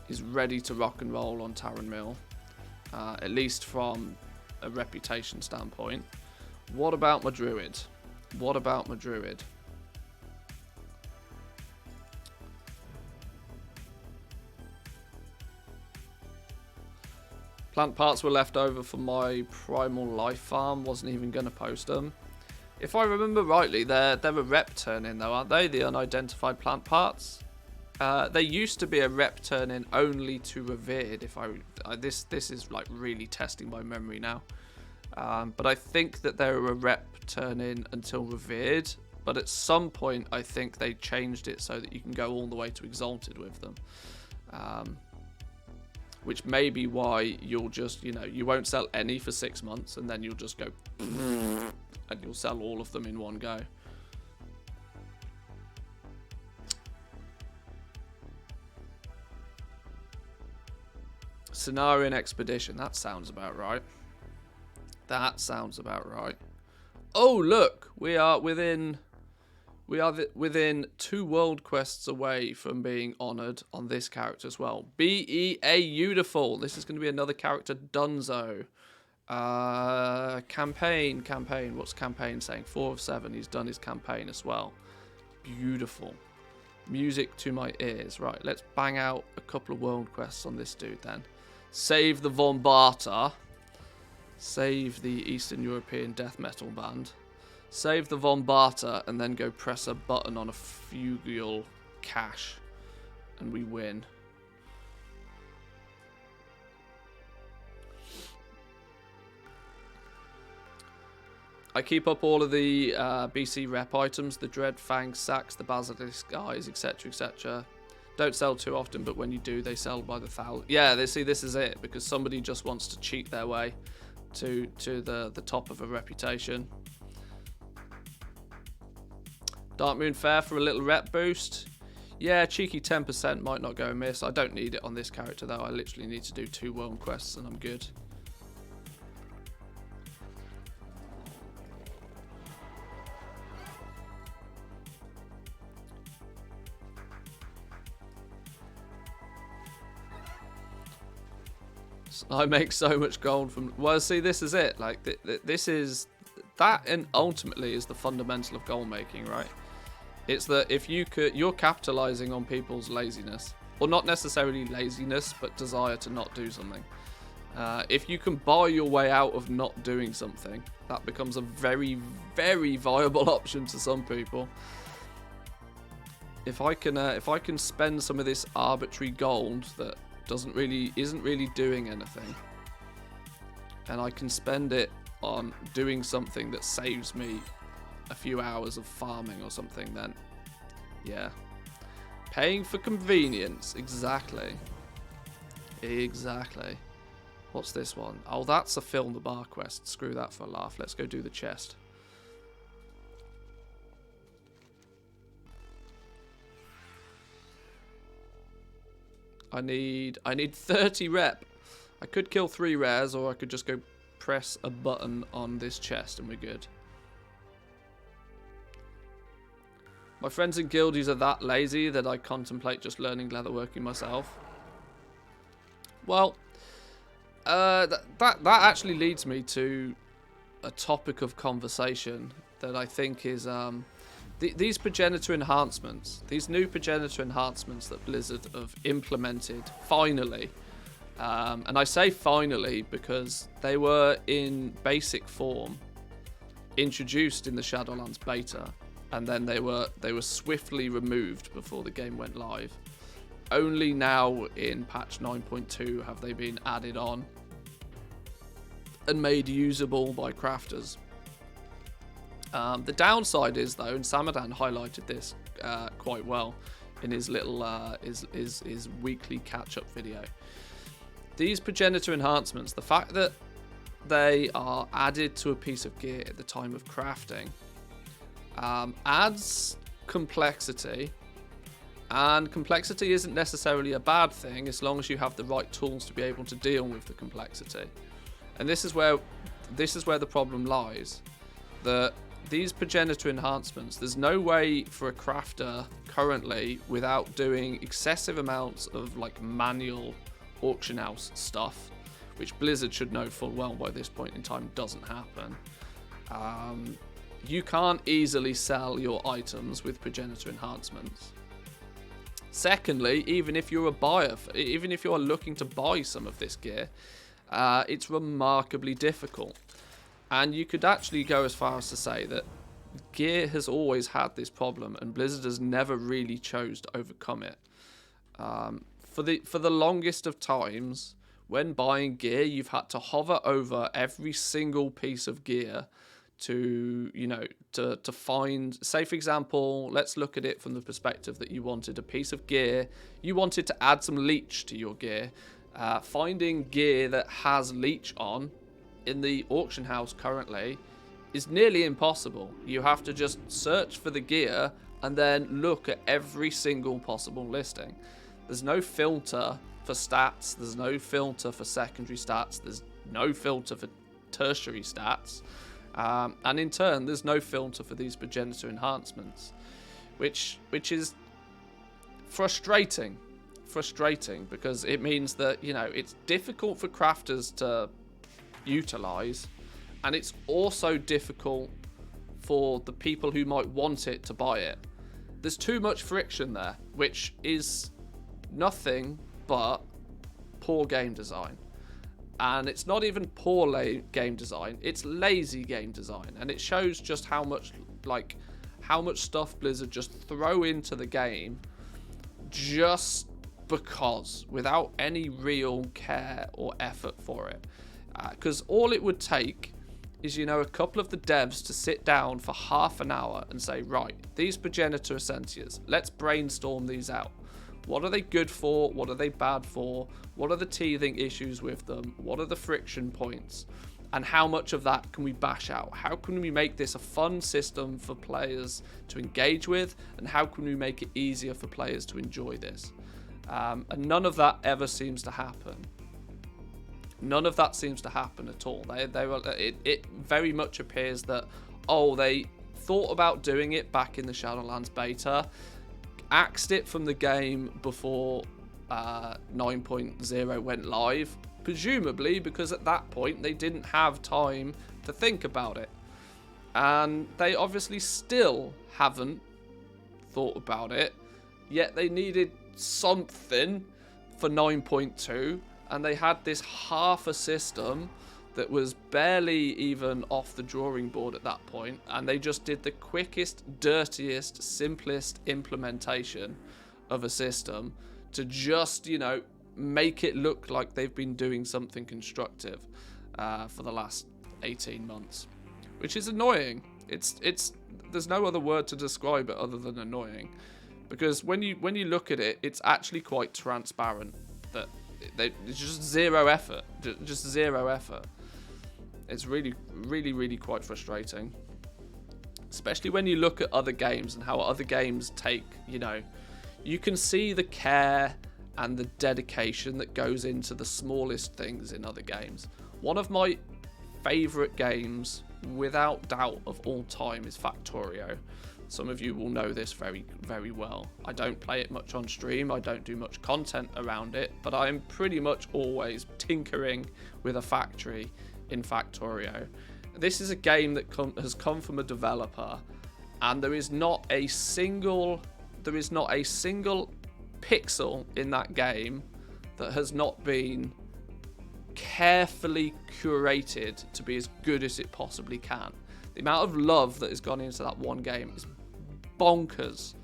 is ready to rock and roll on Taran Mill, at least from a reputation standpoint. What about my druid? What about my druid? Plant parts were left over for my primal life farm. Wasn't even going to post them. If I remember rightly, they're a rep turn in though, aren't they? The unidentified plant parts. They used to be a rep turn in only to revered. If this is like really testing my memory now. But I think that they were a rep turn in until revered. But at some point, I think they changed it so that you can go all the way to exalted with them. Which may be why you'll just, you know, you won't sell any for 6 months, and then you'll just go and you'll sell all of them in one go. Cenarian Expedition, that sounds about right. That sounds about right. Oh, look, we are within 2 world quests away from being honoured on this character as well. Beautiful. This is going to be another character, Dunzo. Campaign. What's campaign saying? 4 of 7. He's done his campaign as well. Beautiful. Music to my ears. Right, let's bang out a couple of world quests on this dude then. Save the Von Barter. Save the Eastern European death metal band. Save the Von Barter and then go press a button on a Fugal cache and we win. I keep up all of the BC rep items, the Dread Fang sacks, the Basilisk eyes, etc, etc. Don't sell too often, but when you do, they sell by the thousand. Yeah, they see this is it, because somebody just wants to cheat their way to the top of a reputation. Dark Moon Fair for a little rep boost. Yeah, cheeky 10% might not go amiss. I don't need it on this character though. I literally need to do 2 world quests and I'm good. I make so much gold from... Well, see, this is it. Like, this is... That, and ultimately, is the fundamental of gold making, right? It's that if you could... You're capitalizing on people's laziness. Or not necessarily laziness, but desire to not do something. If you can buy your way out of not doing something, that becomes a very, very viable option to some people. If I can spend some of this arbitrary gold that isn't really doing anything, and I can spend it on doing something that saves me a few hours of farming or something, then yeah, paying for convenience. Exactly. Exactly. What's this one? Oh, that's a fill the bar quest. Screw that for a laugh. Let's go do the chest. I need 30 rep. I could kill 3 rares, or I could just go press a button on this chest and we're good. My friends and guildies are that lazy that I contemplate just learning leatherworking myself. Well, that actually leads me to a topic of conversation that I think is these progenitor enhancements, these new progenitor enhancements that Blizzard have implemented finally. And I say finally because they were in basic form introduced in the Shadowlands beta, and then they were swiftly removed before the game went live. Only now in patch 9.2 have they been added on and made usable by crafters. The downside is, though, and Samadan highlighted this quite well in his little his weekly catch-up video. These progenitor enhancements, the fact that they are added to a piece of gear at the time of crafting, adds complexity. And complexity isn't necessarily a bad thing as long as you have the right tools to be able to deal with the complexity. And this is where the problem lies. That these progenitor enhancements, there's no way for a crafter currently, without doing excessive amounts of like manual auction house stuff, which Blizzard should know full well by this point in time doesn't happen. You can't easily sell your items with progenitor enhancements. Secondly, even if you're a buyer, even if you're looking to buy some of this gear, it's remarkably difficult. And you could actually go as far as to say that gear has always had this problem, and Blizzard has never really chose to overcome it. For the longest of times, when buying gear, you've had to hover over every single piece of gear to, you know, to find, say for example, let's look at it from the perspective that you wanted a piece of gear, you wanted to add some leech to your gear. Finding gear that has leech on in the auction house currently is nearly impossible. You have to just search for the gear and then look at every single possible listing. There's no filter for stats, there's no filter for secondary stats, there's no filter for tertiary stats. And in turn, there's no filter for these progenitor enhancements, which is frustrating because it means that, you know, it's difficult for crafters to utilize, and it's also difficult for the people who might want it to buy it. There's too much friction there, which is nothing but poor game design. And it's not even poor game design, it's lazy game design. And it shows just how much stuff Blizzard just throw into the game just because, without any real care or effort for it. Because all it would take is, you know, a couple of the devs to sit down for half an hour and say, right, these progenitor essentias, let's brainstorm these out. What are they good for? What are they bad for? What are the teething issues with them? What are the friction points? And how much of that can we bash out? How can we make this a fun system for players to engage with? And how can we make it easier for players to enjoy this? And none of that ever seems to happen. None of that seems to happen at all. It very much appears that, oh, they thought about doing it back in the Shadowlands beta, axed it from the game before 9.0 went live, presumably because at that point they didn't have time to think about it. And they obviously still haven't thought about it, yet they needed something for 9.2, and they had this half a system that was barely even off the drawing board at that point, and they just did the quickest, dirtiest, simplest implementation of a system to just, you know, make it look like they've been doing something constructive for the last 18 months, which is annoying. It's there's no other word to describe it other than annoying, because when you look at it, it's actually quite transparent that it's just zero effort. Just zero effort. It's really, really, really quite frustrating. Especially when you look at other games and how other games take, you know, you can see the care and the dedication that goes into the smallest things in other games. One of my favourite games, without doubt, of all time is Factorio. Some of you will know this very, very well. I don't play it much on stream, I don't do much content around it, but I'm pretty much always tinkering with a factory in Factorio. This is a game that has come from a developer, and there is not a single pixel in that game that has not been carefully curated to be as good as it possibly can. The amount of love that has gone into that one game is bonkers,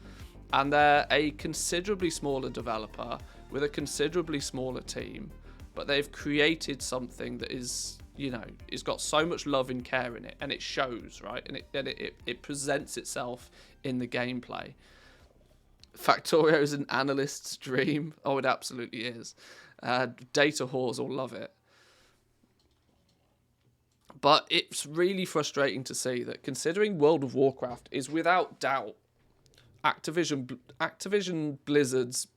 and they're a considerably smaller developer with a considerably smaller team, but they've created something that is, you know, it's got so much love and care in it, and it shows, right? And it presents itself in the gameplay. Factorio is an analyst's dream. Oh, it absolutely is. Data whores will love it. But it's really frustrating to see that, considering World of Warcraft is without doubt Activision Blizzard's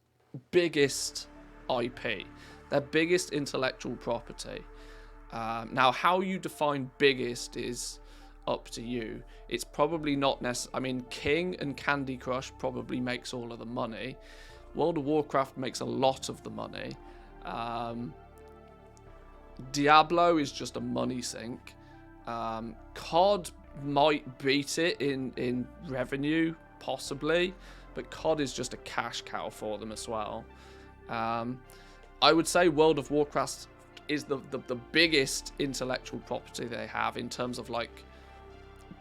biggest IP, their biggest intellectual property. Now, how you define biggest is up to you. It's probably not necessarily... I mean, King and Candy Crush probably makes all of the money. World of Warcraft makes a lot of the money. Diablo is just a money sink. COD might beat it in revenue, possibly, but COD is just a cash cow for them as well. I would say World of Warcraft is the biggest intellectual property they have in terms of like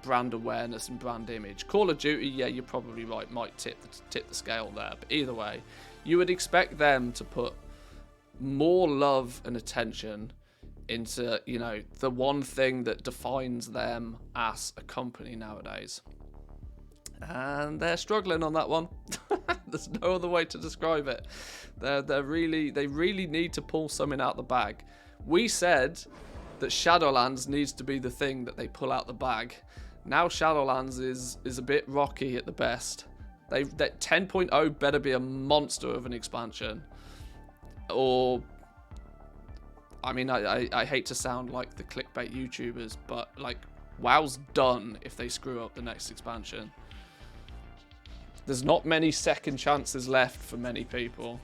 brand awareness and brand image. Call of Duty, yeah, you're probably right, might tip the scale there, but either way, you would expect them to put more love and attention into, you know, the one thing that defines them as a company nowadays. And they're struggling on that one. There's no other way to describe it. They really need to pull something out the bag. We said that Shadowlands needs to be the thing that they pull out the bag. Now Shadowlands is a bit rocky at the best. That 10.0 better be a monster of an expansion. Or, I mean, I hate to sound like the clickbait YouTubers, but like, WoW's done if they screw up the next expansion. There's not many second chances left for many people.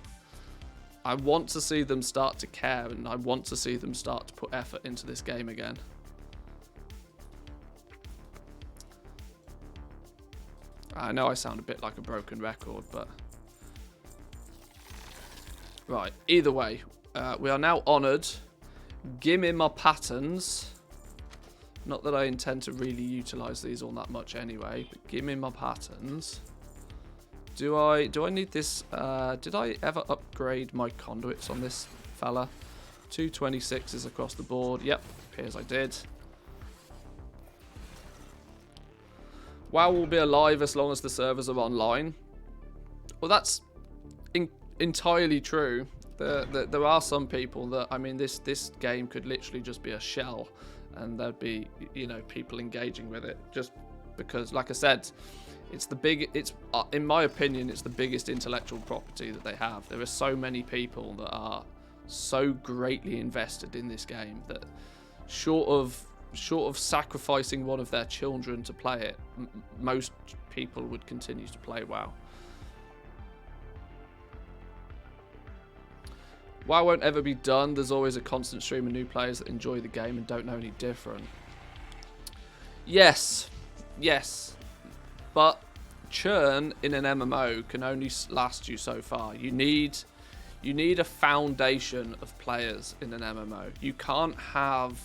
I want to see them start to care, and I want to see them start to put effort into this game again. I know I sound a bit like a broken record, but... Right, either way, we are now honoured. Gimme my patterns. Not that I intend to really utilise these all that much anyway, but gimme my patterns. Do I need this? Did I ever upgrade my conduits on this fella? 226s across the board. Yep, appears I did. WoW will be alive as long as the servers are online. Well, that's entirely true. There are some people that, I mean, this game could literally just be a shell, and there'd be, you know, people engaging with it just because, like I said, in my opinion, it's the biggest intellectual property that they have. There are so many people that are so greatly invested in this game that short of sacrificing one of their children to play it, most people would continue to play WoW. WoW won't ever be done. There's always a constant stream of new players that enjoy the game and don't know any different. Yes. But churn in an MMO can only last you so far. You need a foundation of players in an MMO. You can't have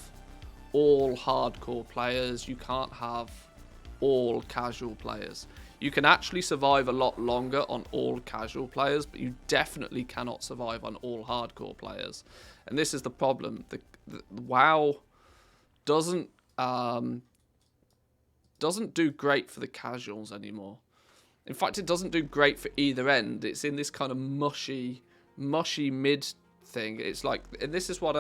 all hardcore players. You can't have all casual players. You can actually survive a lot longer on all casual players, but you definitely cannot survive on all hardcore players. And this is the problem. The WoW doesn't do great for the casuals anymore. In fact, it doesn't do great for either end. It's in this kind of mushy mid thing. It's like, and this is why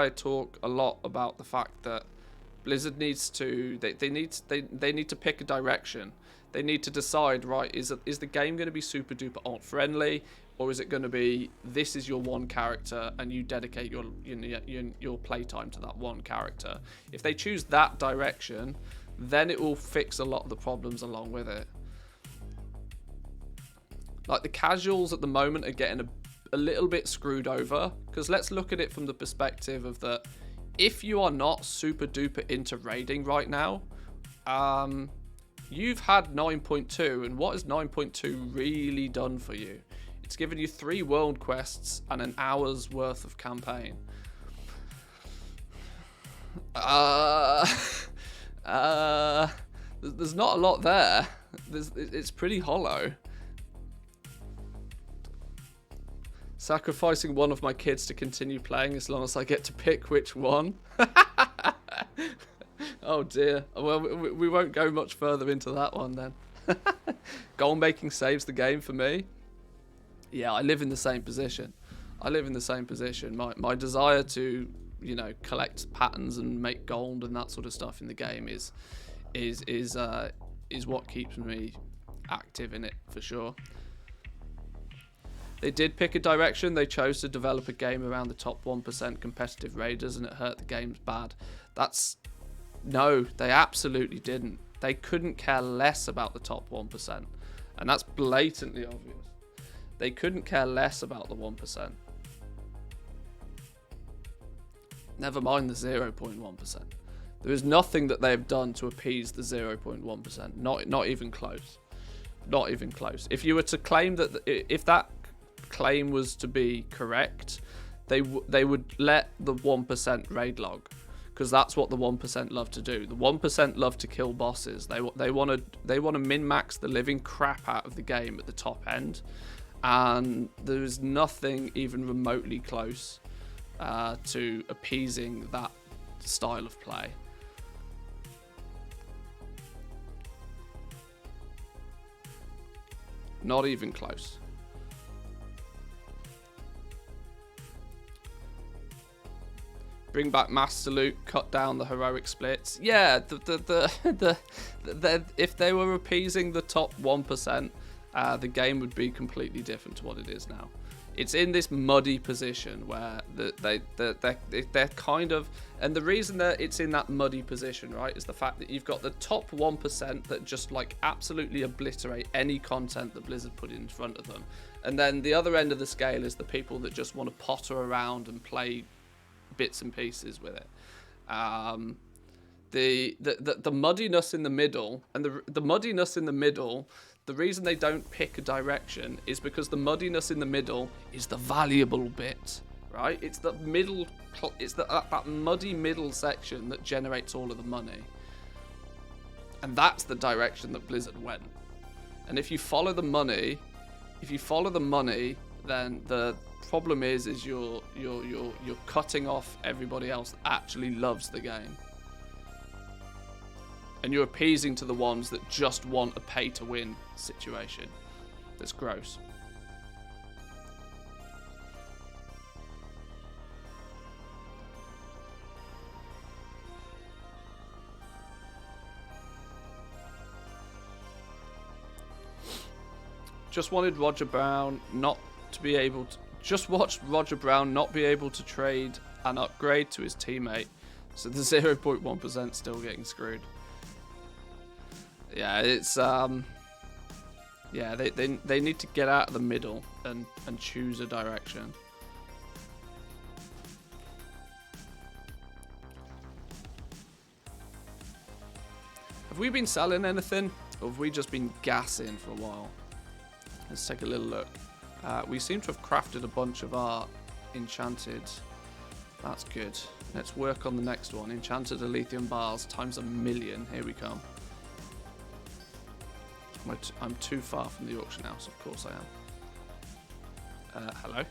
I talk a lot about the fact that Blizzard needs to, they need to pick a direction. They need to decide, right, is the game going to be super duper alt friendly, or is it going to be, this is your one character and you dedicate your playtime to that one character? If they choose that direction, then it will fix a lot of the problems along with it. Like, the casuals at the moment are getting a little bit screwed over, because let's look at it from the perspective of that if you are not super duper into raiding right now, you've had 9.2, and what has 9.2 really done for you? It's given you 3 world quests and an hour's worth of campaign. There's not a lot there. It's pretty hollow. Sacrificing one of my kids to continue playing as long as I get to pick which one. Oh dear. Well, we won't go much further into that one then. Goal making saves the game for me. Yeah, I live in the same position. My desire to, you know, collect patterns and make gold and that sort of stuff in the game is what keeps me active in it, for sure. They did pick a direction. They chose to develop a game around the top 1% competitive raiders, and it hurt the games bad. No, they absolutely didn't. They couldn't care less about the top 1%. And that's blatantly obvious. They couldn't care less about the 1%. Never mind the 0.1%. There is nothing that they've done to appease the 0.1%. Not even close. Not even close. If you were to claim that, if that claim was to be correct, they would let the 1% raid log, because that's what the 1% love to do. The 1% love to kill bosses. They want to min-max the living crap out of the game at the top end, and there's nothing even remotely close to appeasing that style of play. Not even close. Bring back Master Loot, cut down the heroic splits. Yeah, if they were appeasing the top 1%, the game would be completely different to what it is now. It's in this muddy position where they're kind of, and the reason that it's in that muddy position, right, is the fact that you've got the top 1% that just like absolutely obliterate any content that Blizzard put in front of them, and then the other end of the scale is the people that just want to potter around and play bits and pieces with it. The muddiness in the middle, and the muddiness in the middle, the reason they don't pick a direction is because the muddiness in the middle is the valuable bit, right? It's the middle, it's that muddy middle section that generates all of the money, and that's the direction that Blizzard went. And if you follow the money, then the problem is you're cutting off everybody else that actually loves the game, and you're appeasing to the ones that just want a pay to win situation. That's gross. Just wanted Roger Brown not to be able to, just watched Roger Brown not be able to trade an upgrade to his teammate, so the 0.1% still getting screwed. Yeah, it's yeah, they need to get out of the middle and choose a direction. Have we been selling anything, or have we just been gassing for a while? Let's take a little look. We seem to have crafted a bunch of our enchanted. That's good. Let's work on the next one. Enchanted Elysium bars times 1,000,000. Here we come. I'm too far from the auction house. Of course I am. Hello?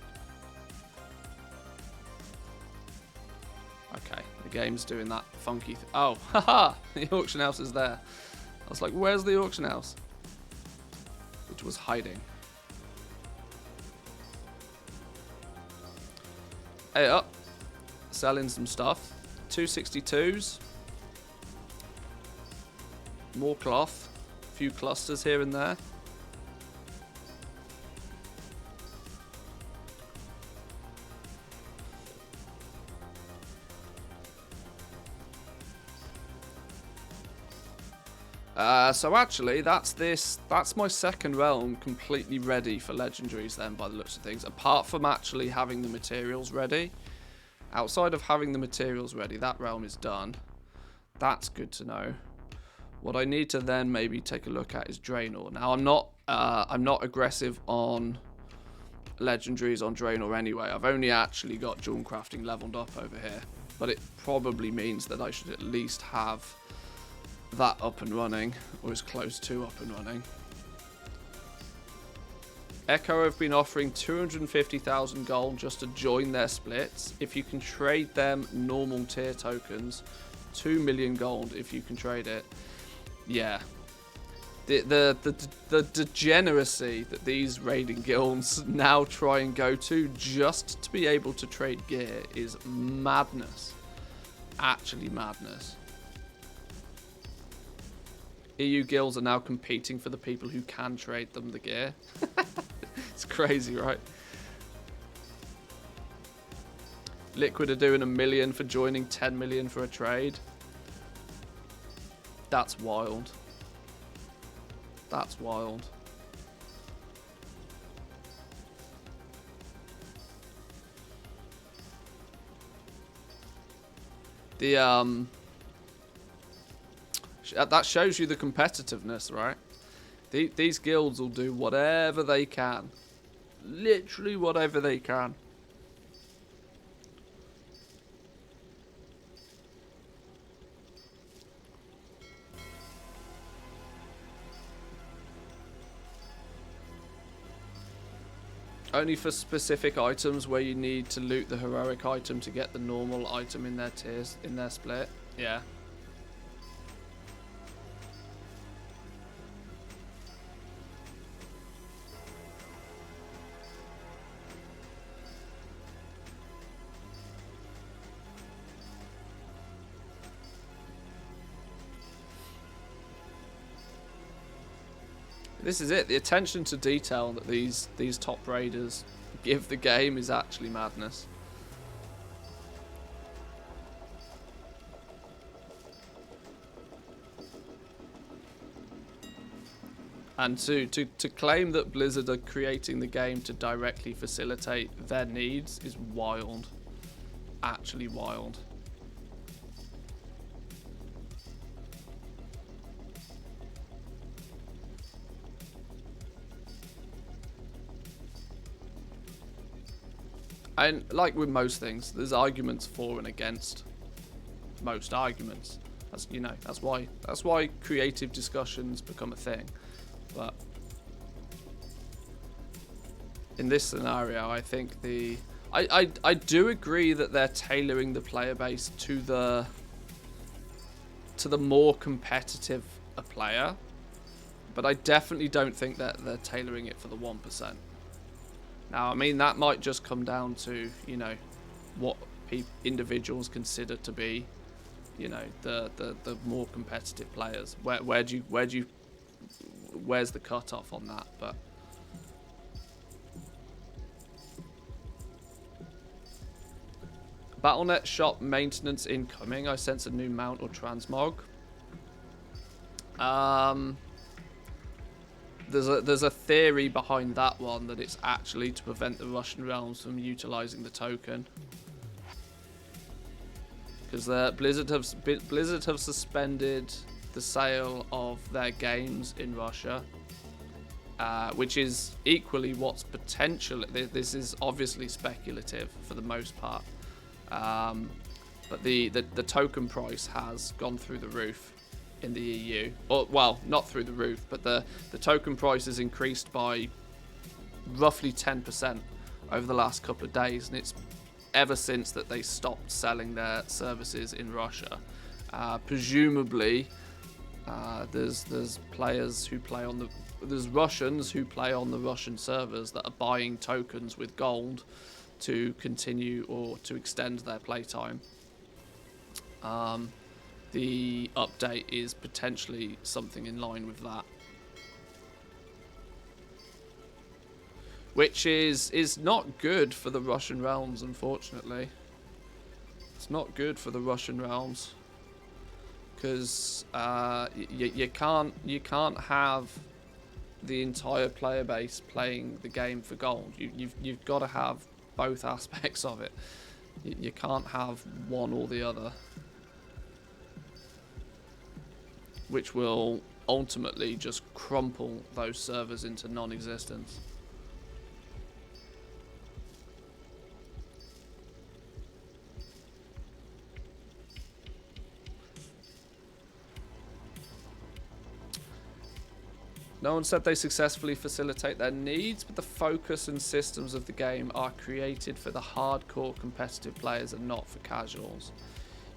Okay, the game's doing that funky oh, haha! The auction house is there. I was like, where's the auction house? Which was hiding. Hey up. Selling some stuff. 262s. More cloth. A few clusters here and there. So actually, that's my second realm completely ready for legendaries then, by the looks of things. Apart from actually having the materials ready. Outside of having the materials ready, that realm is done. That's good to know. What I need to then maybe take a look at is Draenor. Now, I'm not aggressive on legendaries on Draenor anyway. I've only actually got Jewel Crafting leveled up over here. But it probably means that I should at least have that up and running, or as close to up and running. Echo have been offering 250,000 gold just to join their splits. If you can trade them normal tier tokens, 2 million gold if you can trade it. Yeah. The degeneracy that these raiding guilds now try and go to just to be able to trade gear is madness. Actually madness. EU guilds are now competing for the people who can trade them the gear. It's crazy, right? Liquid are doing 1 million for joining, 10 million for a trade. That's wild. That's wild. That shows you the competitiveness, right? These guilds will do whatever they can. Literally whatever they can. Only for specific items where you need to loot the heroic item to get the normal item in their tiers, in their split. Yeah. This is it. The attention to detail that these top raiders give the game is actually madness. And to claim that Blizzard are creating the game to directly facilitate their needs is wild. Actually wild. And like with most things, there's arguments for and against most arguments. That's, you know, that's why creative discussions become a thing. But in this scenario, I think I do agree that they're tailoring the player base to the more competitive a player, but I definitely don't think that they're tailoring it for the 1%. Now, I mean, that might just come down to, you know, what individuals consider to be, you know, the more competitive players. Where's the cutoff on that? But Battle.net shop maintenance incoming. I sense a new mount or transmog. There's a theory behind that one that it's actually to prevent the Russian realms from utilizing the token, because Blizzard have suspended the sale of their games in Russia, which is equally what's potential. This is obviously speculative for the most part, but the token price has gone through the roof in the EU. Or, well, not through the roof, but the token price has increased by roughly 10% over the last couple of days, and it's ever since that they stopped selling their services in Russia. Presumably, there's players who play on there's Russians who play on the Russian servers that are buying tokens with gold to continue or to extend their playtime. The update is potentially something in line with that, which is not good for the Russian realms, unfortunately. It's not good for the Russian realms, because you can't have the entire player base playing the game for gold. You've got to have both aspects of it. You can't have one or the other, which will ultimately just crumple those servers into non-existence. No one said they successfully facilitate their needs, but the focus and systems of the game are created for the hardcore competitive players and not for casuals.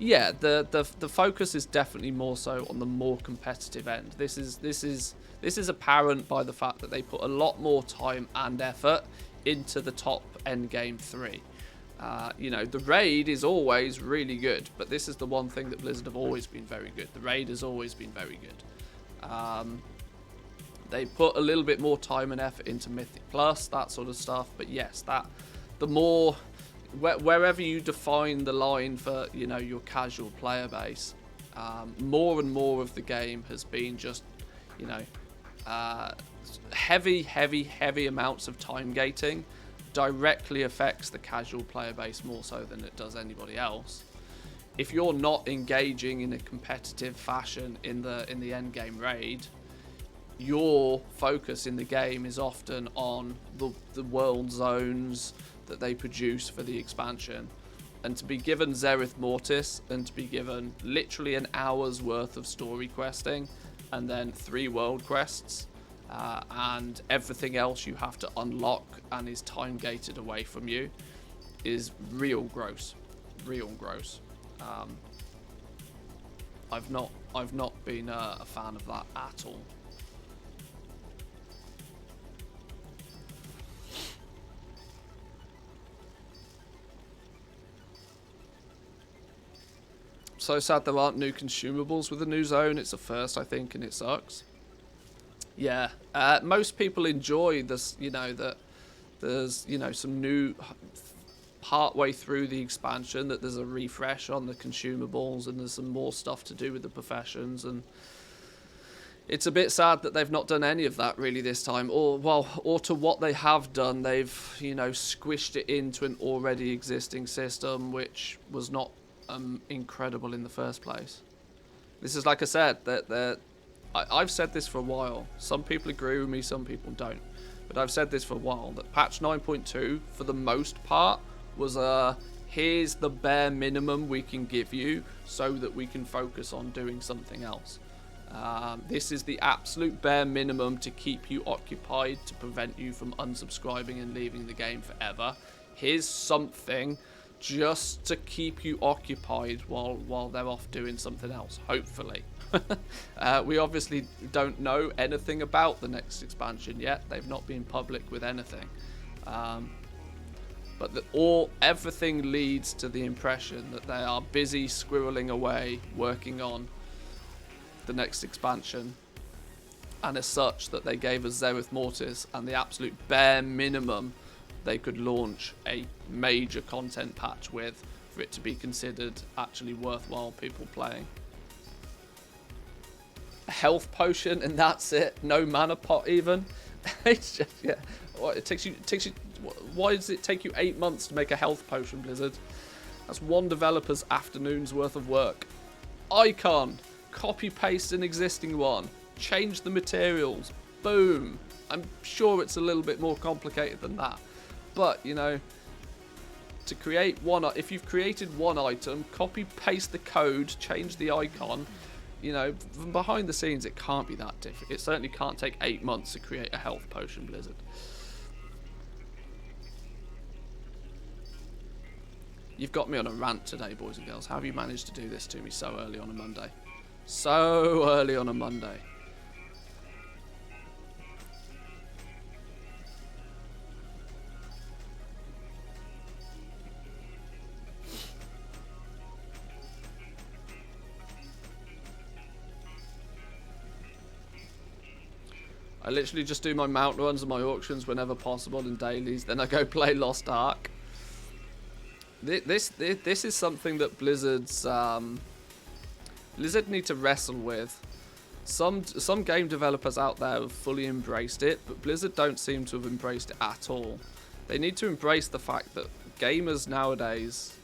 Yeah, the focus is definitely more so on the more competitive end. This is apparent by the fact that they put a lot more time and effort into the top end game 3. You know, the raid is always really good, but this is the one thing that Blizzard have always been very good. The raid has always been very good. They put a little bit more time and effort into Mythic Plus, that sort of stuff. But yes, the more, wherever you define the line for, you know, your casual player base, more and more of the game has been just, you know, heavy amounts of time gating directly affects the casual player base more so than it does anybody else. If you're not engaging in a competitive fashion in the end game raid, your focus in the game is often on the world zones that they produce for the expansion. And to be given Zereth Mortis and to be given literally an hour's worth of story questing and then 3 world quests and everything else you have to unlock and is time gated away from you is real gross. I've not been a fan of that at all. So sad there aren't new consumables with the new zone. It's a first, I think, and it sucks. Yeah, most people enjoy this, you know, that there's, you know, some new, partway through the expansion, that there's a refresh on the consumables and there's some more stuff to do with the professions. And it's a bit sad that they've not done any of that really this time. Or to what they have done, they've, you know, squished it into an already existing system, which was not incredible in the first place. This is, like I said, I've said this for a while. Some people agree with me, some people don't. But I've said this for a while, that patch 9.2, for the most part, was here's the bare minimum we can give you so that we can focus on doing something else. This is the absolute bare minimum to keep you occupied, to prevent you from unsubscribing and leaving the game forever. Here's something just to keep you occupied while they're off doing something else, hopefully. We obviously don't know anything about the next expansion yet. They've not been public with anything. But everything leads to the impression that they are busy squirreling away, working on the next expansion. And as such, that they gave us Zereth Mortis and the absolute bare minimum they could launch a major content patch with for it to be considered actually worthwhile people playing. A health potion and that's it. No mana pot even. It's just, yeah. It takes you. Why does it take you 8 months to make a health potion, Blizzard? That's one developer's afternoon's worth of work. Icon. Copy paste an existing one. Change the materials. Boom. I'm sure it's a little bit more complicated than that. But, you know, to create one, if you've created one item, copy paste the code, change the icon, you know, from behind the scenes, it can't be that difficult. It certainly can't take 8 months to create a health potion, Blizzard. You've got me on a rant today, boys and girls. How have you managed to do this to me so early on a Monday? So early on a Monday. I literally just do my mount runs and my auctions whenever possible in dailies. Then I go play Lost Ark. This is something that Blizzard need to wrestle with. Some game developers out there have fully embraced it, but Blizzard don't seem to have embraced it at all. They need to embrace the fact that gamers nowadays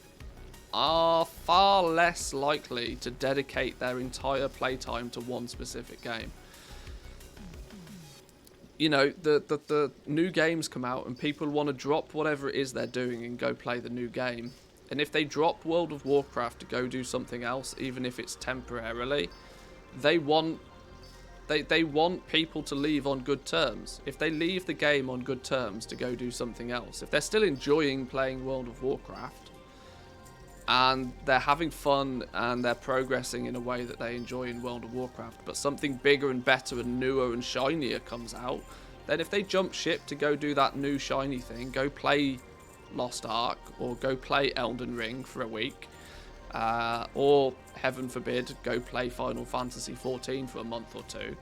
are far less likely to dedicate their entire playtime to one specific game. You know, the new games come out and people want to drop whatever it is they're doing and go play the new game. And if they drop World of Warcraft to go do something else, even if it's temporarily, they want people to leave on good terms. If they leave the game on good terms to go do something else, if they're still enjoying playing World of Warcraft and they're having fun and they're progressing in a way that they enjoy in World of Warcraft, but something bigger and better and newer and shinier comes out, then if they jump ship to go do that new shiny thing, go play Lost Ark or go play Elden Ring for a week, or heaven forbid go play Final Fantasy 14 for a month or two,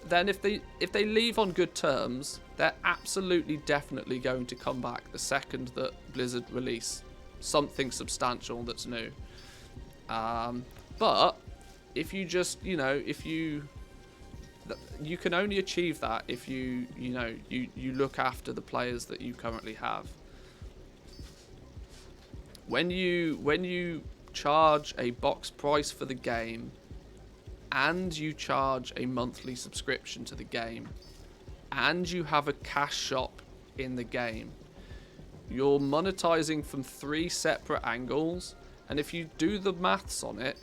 then if they leave on good terms, they're absolutely definitely going to come back the second that Blizzard release something substantial that's new. But if you just, you know, if you can only achieve that if you look after the players that you currently have. When you charge a box price for the game and you charge a monthly subscription to the game and you have a cash shop in the game, you're monetizing from 3 separate angles. And if you do the maths on it,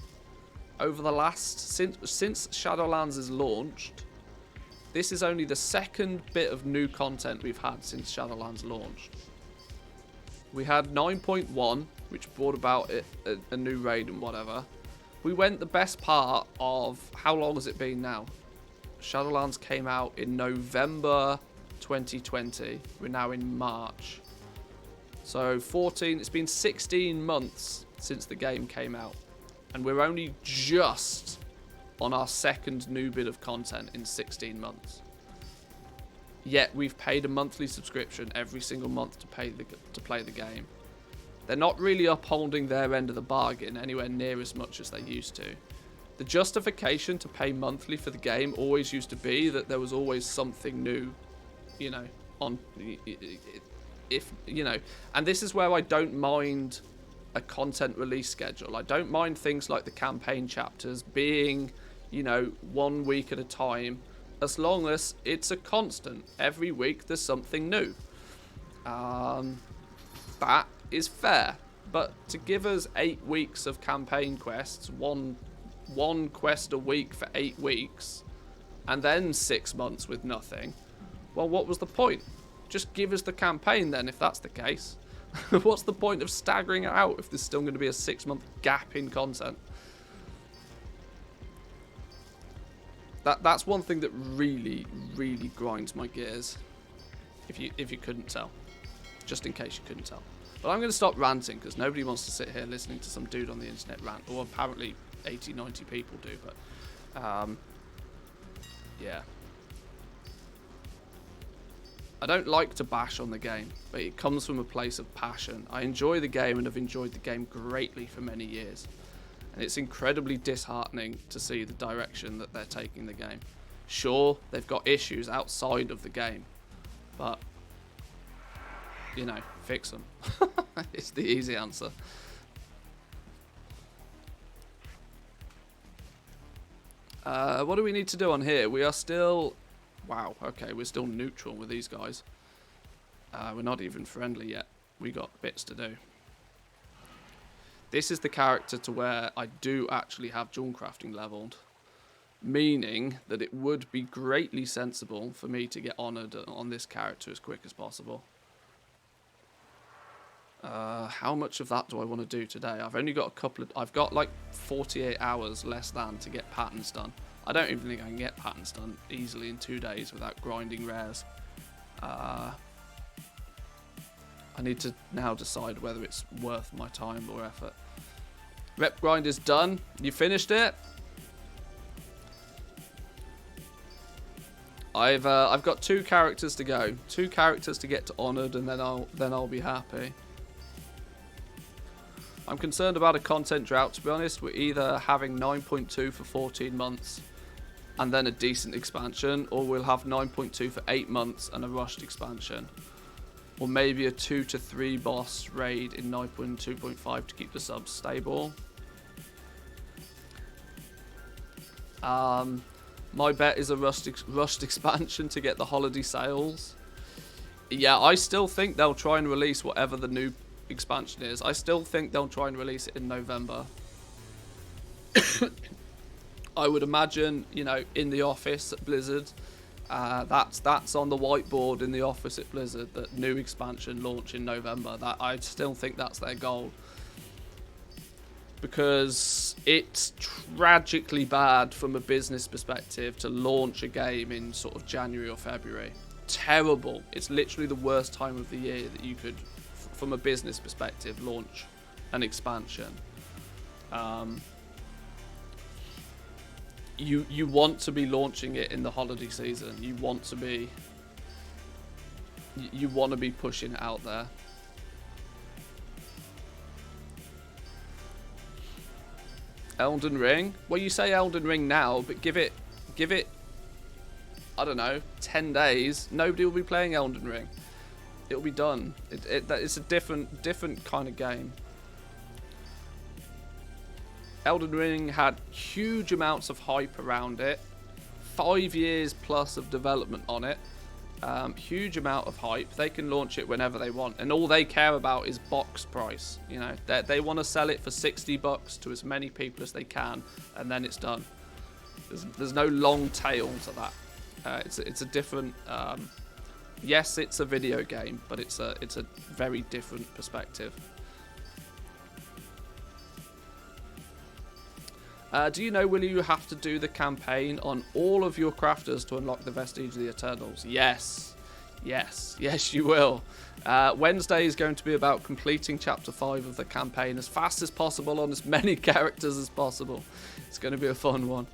over the last since Shadowlands is launched, this is only the second bit of new content we've had since Shadowlands launched. We had 9.1, which brought about a new raid and whatever. We went the best part of, how long has it been now? Shadowlands came out in November 2020. We're now in March. So it's been 16 months since the game came out. And we're only just on our second new bit of content in 16 months. Yet we've paid a monthly subscription every single month to play the game. They're not really upholding their end of the bargain anywhere near as much as they used to. The justification to pay monthly for the game always used to be that there was always something new, you know, on, if, you know, and this is where I don't mind a content release schedule. I don't mind things like the campaign chapters being, you know, 1 week at a time, as long as it's a constant. Every week there's something new. That is fair. But to give us 8 weeks of campaign quests, one quest a week for 8 weeks, and then 6 months with nothing, well, what was the point? Just give us the campaign then, if that's the case. What's the point of staggering it out if there's still going to be a 6-month gap in content? That's one thing that really, really grinds my gears. If you couldn't tell, just in case you couldn't tell. But I'm going to stop ranting because nobody wants to sit here listening to some dude on the internet rant. Or apparently 80, 90 people do. But yeah. I don't like to bash on the game, but it comes from a place of passion. I enjoy the game and have enjoyed the game greatly for many years. And it's incredibly disheartening to see the direction that they're taking the game. Sure, they've got issues outside of the game, but, you know, fix them. It's the easy answer. What do we need to do on here? We are still... Wow, okay, we're still neutral with these guys. We're not even friendly yet. We got bits to do. This is the character to where I do actually have jewel crafting leveled, meaning that it would be greatly sensible for me to get honoured on this character as quick as possible. How much of that do I want to do today? I've only got I've got like 48 hours less than to get patterns done. I don't even think I can get patterns done easily in 2 days without grinding rares. I need to now decide whether it's worth my time or effort. Rep grind is done. You finished it? I've got 2 characters to go. 2 characters to get to Honoured, and then I'll be happy. I'm concerned about a content drought, to be honest. We're either having 9.2 for 14 months and then a decent expansion, or we'll have 9.2 for 8 months and a rushed expansion. Or maybe a 2 to 3 boss raid in 9.2.5 to keep the subs stable. My bet is a rushed expansion to get the holiday sales. Yeah, I still think they'll try and release whatever the new expansion is. I still think they'll try and release it in November. I would imagine, you know, in the office at Blizzard, that's on the whiteboard in the office at Blizzard, that new expansion launch in November. That I still think that's their goal, because it's tragically bad from a business perspective to launch a game in sort of January or February. Terrible. It's literally the worst time of the year that you could, from a business perspective, launch an expansion. You want to be launching it in the holiday season. You want to be pushing it out there. Elden Ring. Well, you say Elden Ring now, but give it I don't know, 10 days. Nobody will be playing Elden Ring. It'll be done. It's a different kind of game. Elden Ring had huge amounts of hype around it. 5 years plus of development on it. Huge amount of hype. They can launch it whenever they want, and all they care about is box price. You know, they want to sell it for $60 to as many people as they can, and then it's done. There's no long tail to that. It's a different. Yes, it's a video game, but it's a very different perspective. Do you know, will you have to do the campaign on all of your crafters to unlock the Vestige of the Eternals? Yes. Yes, you will. Wednesday is going to be about completing Chapter 5 of the campaign as fast as possible on as many characters as possible. It's going to be a fun one.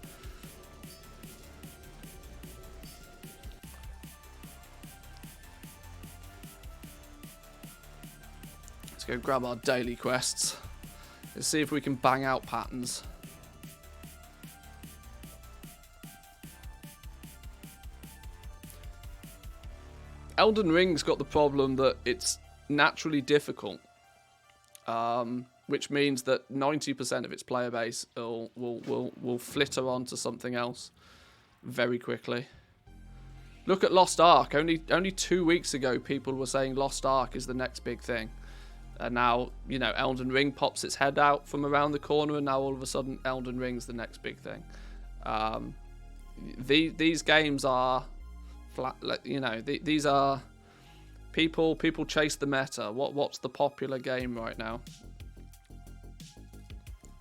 Let's go grab our daily quests. Let's see if we can bang out patterns. Elden Ring's got the problem that it's naturally difficult, which means that 90% of its player base will flitter onto something else very quickly. Look at Lost Ark. Only 2 weeks ago, people were saying Lost Ark is the next big thing, and now, you know, Elden Ring pops its head out from around the corner, and now all of a sudden Elden Ring's the next big thing. These games are flat, you know, these are people chase the meta. What's the popular game right now?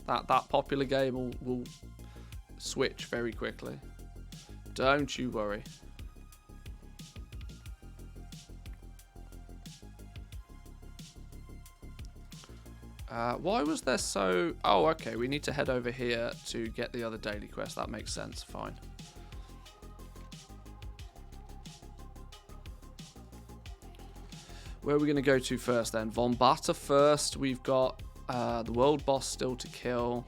That popular game will switch very quickly. Don't you worry. Why was there so... Oh, okay, we need to head over here to get the other daily quest. That makes sense, fine. Where are we going to go to first then? Vombata first. We've got the world boss still to kill.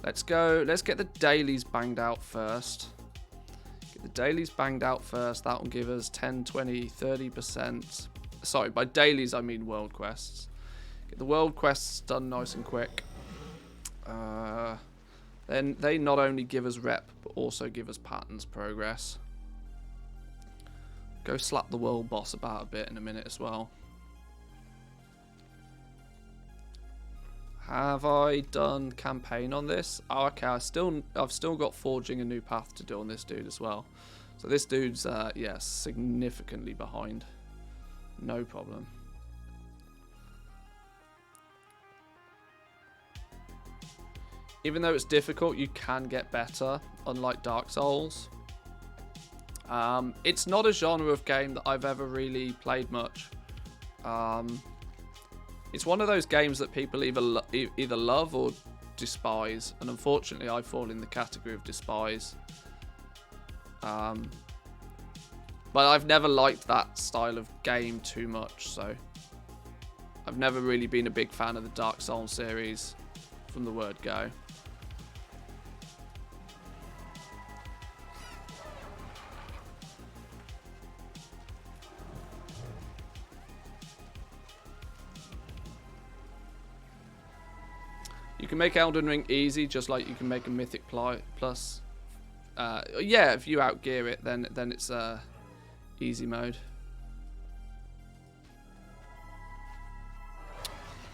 Let's go. Let's get the dailies banged out first. Get the dailies banged out first. That will give us 10, 20, 30%. Sorry, by dailies I mean world quests. Get the world quests done nice and quick. Then they not only give us rep, but also give us patterns progress. Go slap the world boss about a bit in a minute as well. Have I done campaign on this? Oh, okay. I've still got forging a new path to do on this dude as well. So this dude's yeah, significantly behind. No problem. Even though it's difficult, you can get better, unlike Dark Souls. It's not a genre of game that I've ever really played much. It's one of those games that people either love or despise, and unfortunately I fall in the category of despise. But I've never liked that style of game too much, so I've never really been a big fan of the Dark Souls series from the word go. You can make Elden Ring easy, just like you can make a Mythic Plus. Yeah, if you outgear it, then it's easy mode.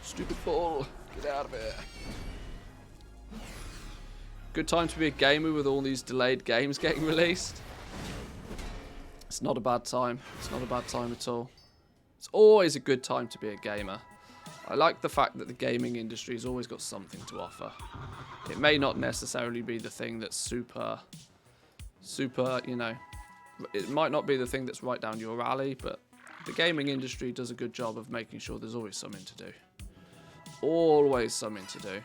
Stupid ball, get out of it. Good time to be a gamer with all these delayed games getting released. It's not a bad time. It's not a bad time at all. It's always a good time to be a gamer. I like the fact that the gaming industry has always got something to offer. It may not necessarily be the thing that's super, you know, it might not be the thing that's right down your alley, but the gaming industry does a good job of making sure there's always something to do. Always something to do.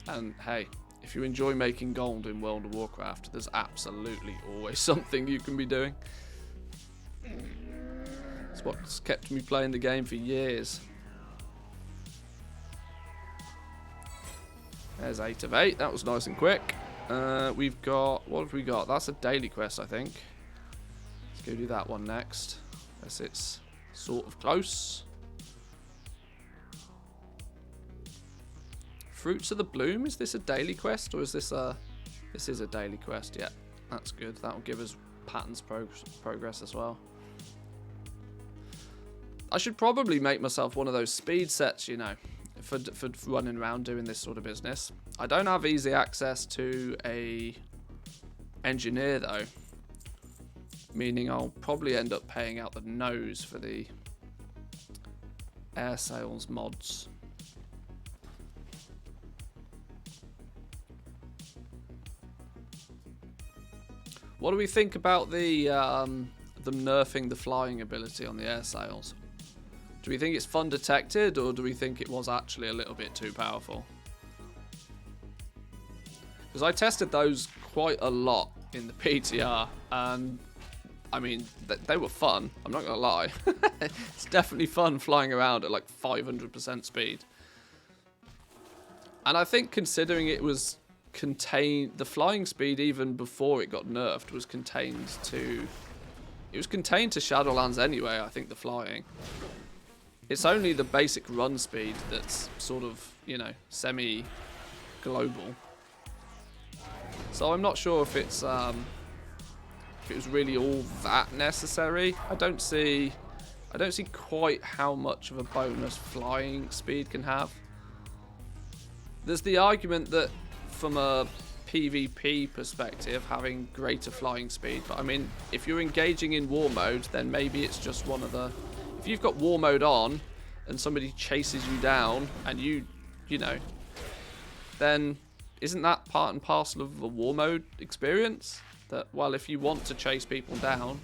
And hey, if you enjoy making gold in World of Warcraft, there's absolutely always something you can be doing. It's what's kept me playing the game for years. There's 8 of 8. That was nice and quick. We've got... what have we got? That's a daily quest, I think. Let's go do that one next. Guess it's sort of close. Fruits of the Bloom, is this a daily quest or is this a... this is a daily quest, yeah. That's good. That will give us patterns progress as well. I should probably make myself one of those speed sets, you know, for running around doing this sort of business. I don't have easy access to a engineer though, meaning I'll probably end up paying out the nose for the air sales mods. What do we think about the them nerfing the flying ability on the air sails? Do we think it's fun detected, or do we think it was actually a little bit too powerful? Because I tested those quite a lot in the PTR, and I mean, they were fun. I'm not gonna lie. It's definitely fun flying around at like 500% speed. And I think considering it was contained, the flying speed even before it got nerfed was contained to... it was contained to Shadowlands anyway, I think, the flying. It's only the basic run speed that's sort of, you know, semi-global. So I'm not sure if it's if it was really all that necessary. I don't see quite how much of a bonus flying speed can have. There's the argument that from a PvP perspective, having greater flying speed, but I mean, if you're engaging in war mode, then maybe it's just one of the... if you've got war mode on and somebody chases you down and you know, then isn't that part and parcel of the war mode experience? That, well, if you want to chase people down,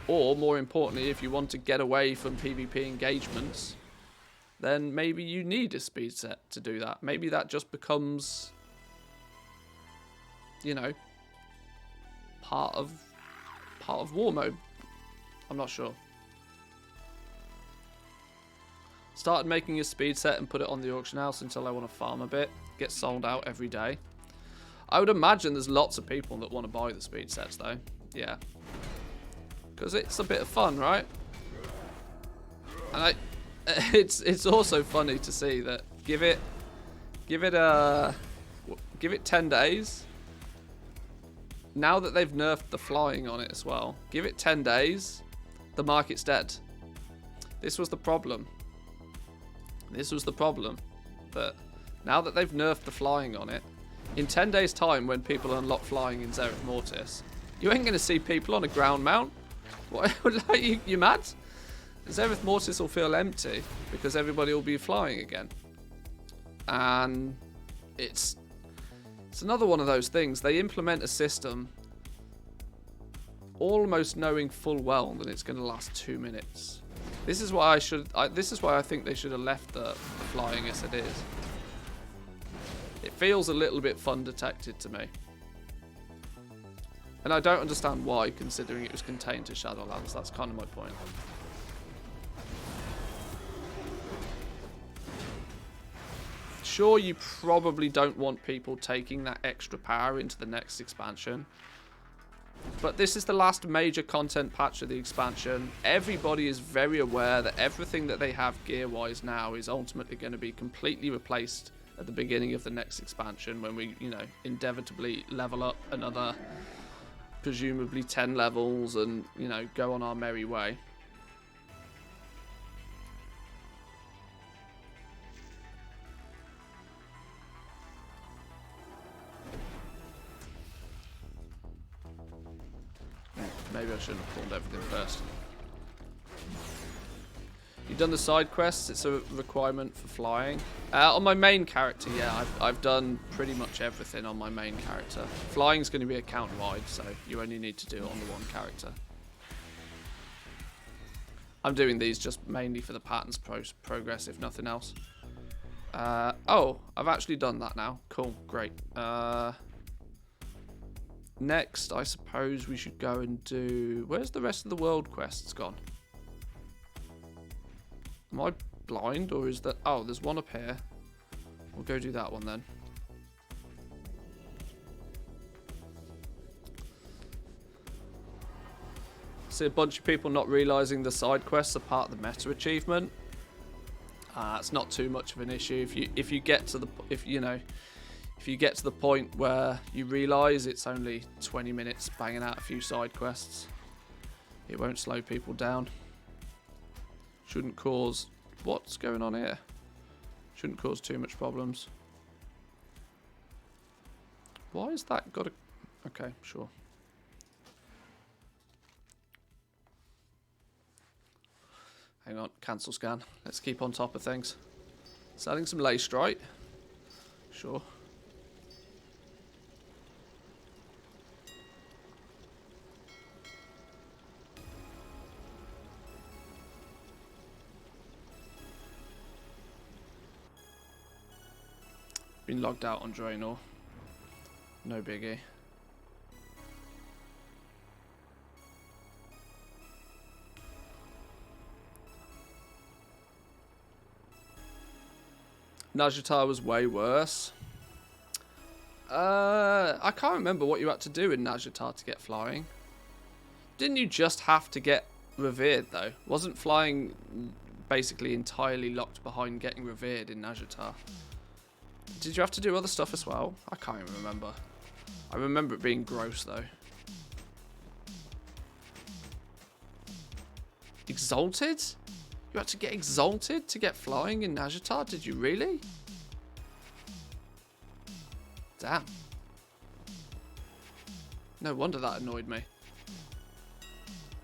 or more importantly, if you want to get away from PvP engagements, then maybe you need a speed set to do that. Maybe that just becomes, you know, part of war mode. I'm not sure. Started making a speed set and put it on the auction house until I want to farm a bit. Get sold out every day. I would imagine there's lots of people that want to buy the speed sets though. Yeah. Because it's a bit of fun, right? And it's also funny to see that give it 10 days. Now that they've nerfed the flying on it as well, give it 10 days, the market's dead. This was the problem. This was the problem. That now that they've nerfed the flying on it, in 10 days time when people unlock flying in Zereth Mortis, you ain't going to see people on a ground mount. What, like, you mad? Zereth Mortis will feel empty because everybody will be flying again. And it's another one of those things. They implement a system almost knowing full well that it's going to last 2 minutes. This is why this is why I think they should have left the flying as it is. It feels a little bit fun detected to me. And I don't understand why, considering it was contained to Shadowlands. That's kind of my point. Sure, you probably don't want people taking that extra power into the next expansion. But this is the last major content patch of the expansion. Everybody is very aware that everything that they have gear-wise now is ultimately going to be completely replaced at the beginning of the next expansion when we, you know, inevitably level up another, presumably 10 levels and, you know, go on our merry way. Maybe I shouldn't have pulled everything first. You've done the side quests. It's a requirement for flying. On my main character, yeah, I've done pretty much everything on my main character. Flying's going to be account-wide, so you only need to do it on the one character. I'm doing these just mainly for the patterns progress, if nothing else. Oh, I've actually done that now. Cool, great. Next, I suppose we should go and do... Where's the rest of the world quests gone? Am I blind, or is that... Oh, there's one up here. We'll go do that one then. See a bunch of people not realising the side quests are part of the meta achievement. It's not too much of an issue. If you get to the point where you realise it's only 20 minutes banging out a few side quests, it won't slow people down. Shouldn't cause... What's going on here? Shouldn't cause too much problems. Why is that got a... Okay, sure. Hang on, cancel scan. Let's keep on top of things. Selling some lace strike. Sure. Been logged out on Draenor. No biggie. Najatar was way worse. I can't remember what you had to do in Najatar to get flying. Didn't you just have to get revered though? Wasn't flying basically entirely locked behind getting revered in Najatar? Did you have to do other stuff as well? I can't even remember. I remember it being gross though. Exalted? You had to get exalted to get flying in Najatar? Did you really? Damn. No wonder that annoyed me.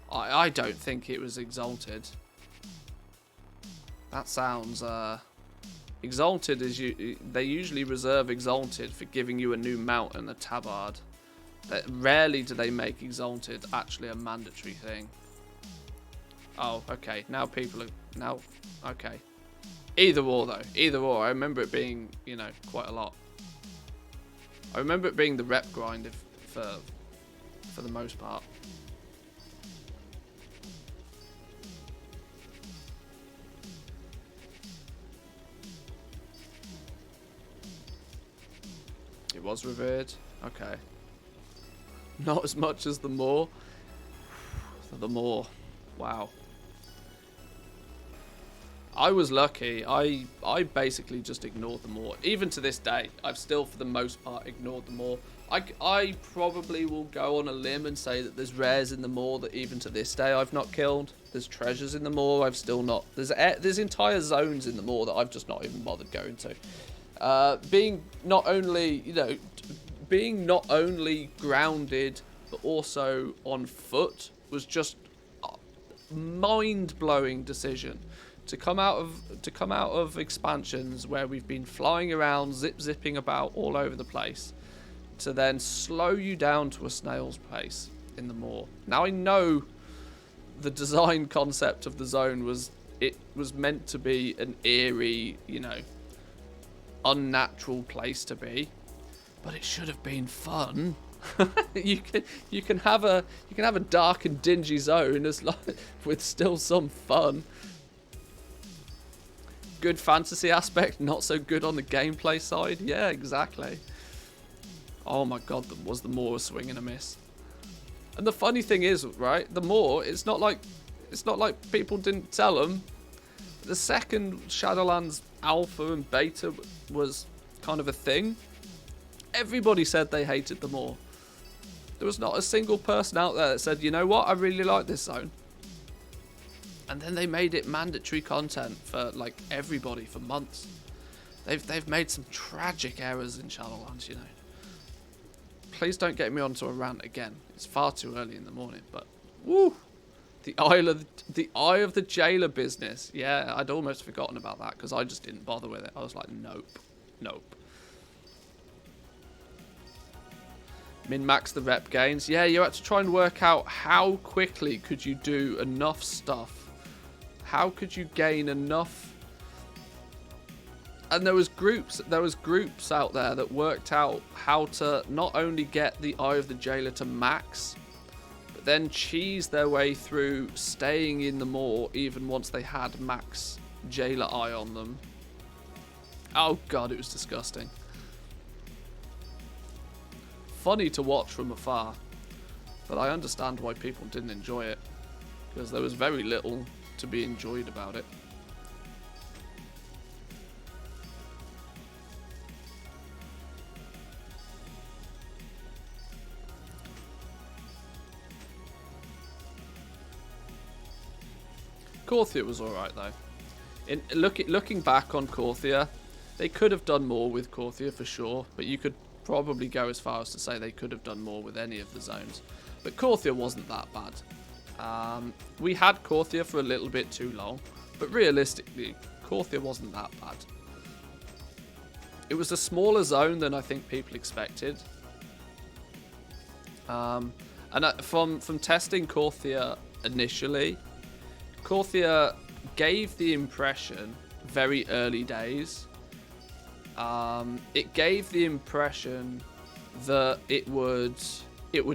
I don't think it was exalted. That sounds... Exalted is they usually reserve Exalted for giving you a new mount and a tabard. Rarely do they make Exalted actually a mandatory thing. Oh, okay. Now people are... Okay. Either or, though. Either or. I remember it being, you know, quite a lot. I remember it being the rep grind for the most part. It was revered. Okay. Not as much as the Maw. The Maw. Wow. I was lucky. I basically just ignored the Maw. Even to this day, I've still, for the most part, ignored the Maw. I probably will go on a limb and say that there's rares in the Maw that even to this day I've not killed. There's treasures in the Maw I've still not... There's entire zones in the Maw that I've just not even bothered going to. Being not only, you know, being not only grounded but also on foot was just a mind-blowing decision. To come out of expansions where we've been flying around, zipping about all over the place, to then slow you down to a snail's pace in the Maw. Now I know the design concept of the zone was meant to be an eerie, you know, unnatural place to be, but it should have been fun. you can have a dark and dingy zone as long with still some fun. Good fantasy aspect, not so good on the gameplay side. Yeah, exactly. Oh my god, was the Maw a swing and a miss? And the funny thing is, right, the Maw, it's not like people didn't tell them. The second Shadowlands alpha and beta was kind of a thing, everybody said they hated the Maw. There was not a single person out there that said, you know what, I really like this zone. And then they made it mandatory content for like everybody for months. They've made some tragic errors in Shadowlands, you know. Please don't get me onto a rant again. It's far too early in the morning, but woo, the eye of the jailer business. Yeah, I'd almost forgotten about that because I just didn't bother with it. I was like, nope. Min-max the rep gains. Yeah, you had to try and work out how quickly could you do enough stuff. How could you gain enough? And there was groups out there that worked out how to not only get the Eye of the Jailer to max, but then cheese their way through staying in the Maw even once they had max Jailer Eye on them. Oh god, it was disgusting. Funny to watch from afar, but I understand why people didn't enjoy it, because there was very little to be enjoyed about it. Korthia was alright though. Looking back on Korthia, they could have done more with Korthia for sure, but you could probably go as far as to say they could have done more with any of the zones. But Korthia wasn't that bad. We had Korthia for a little bit too long, but realistically, Korthia wasn't that bad. It was a smaller zone than I think people expected. And from testing Korthia initially, Korthia gave the impression, very early days, it gave the impression that it would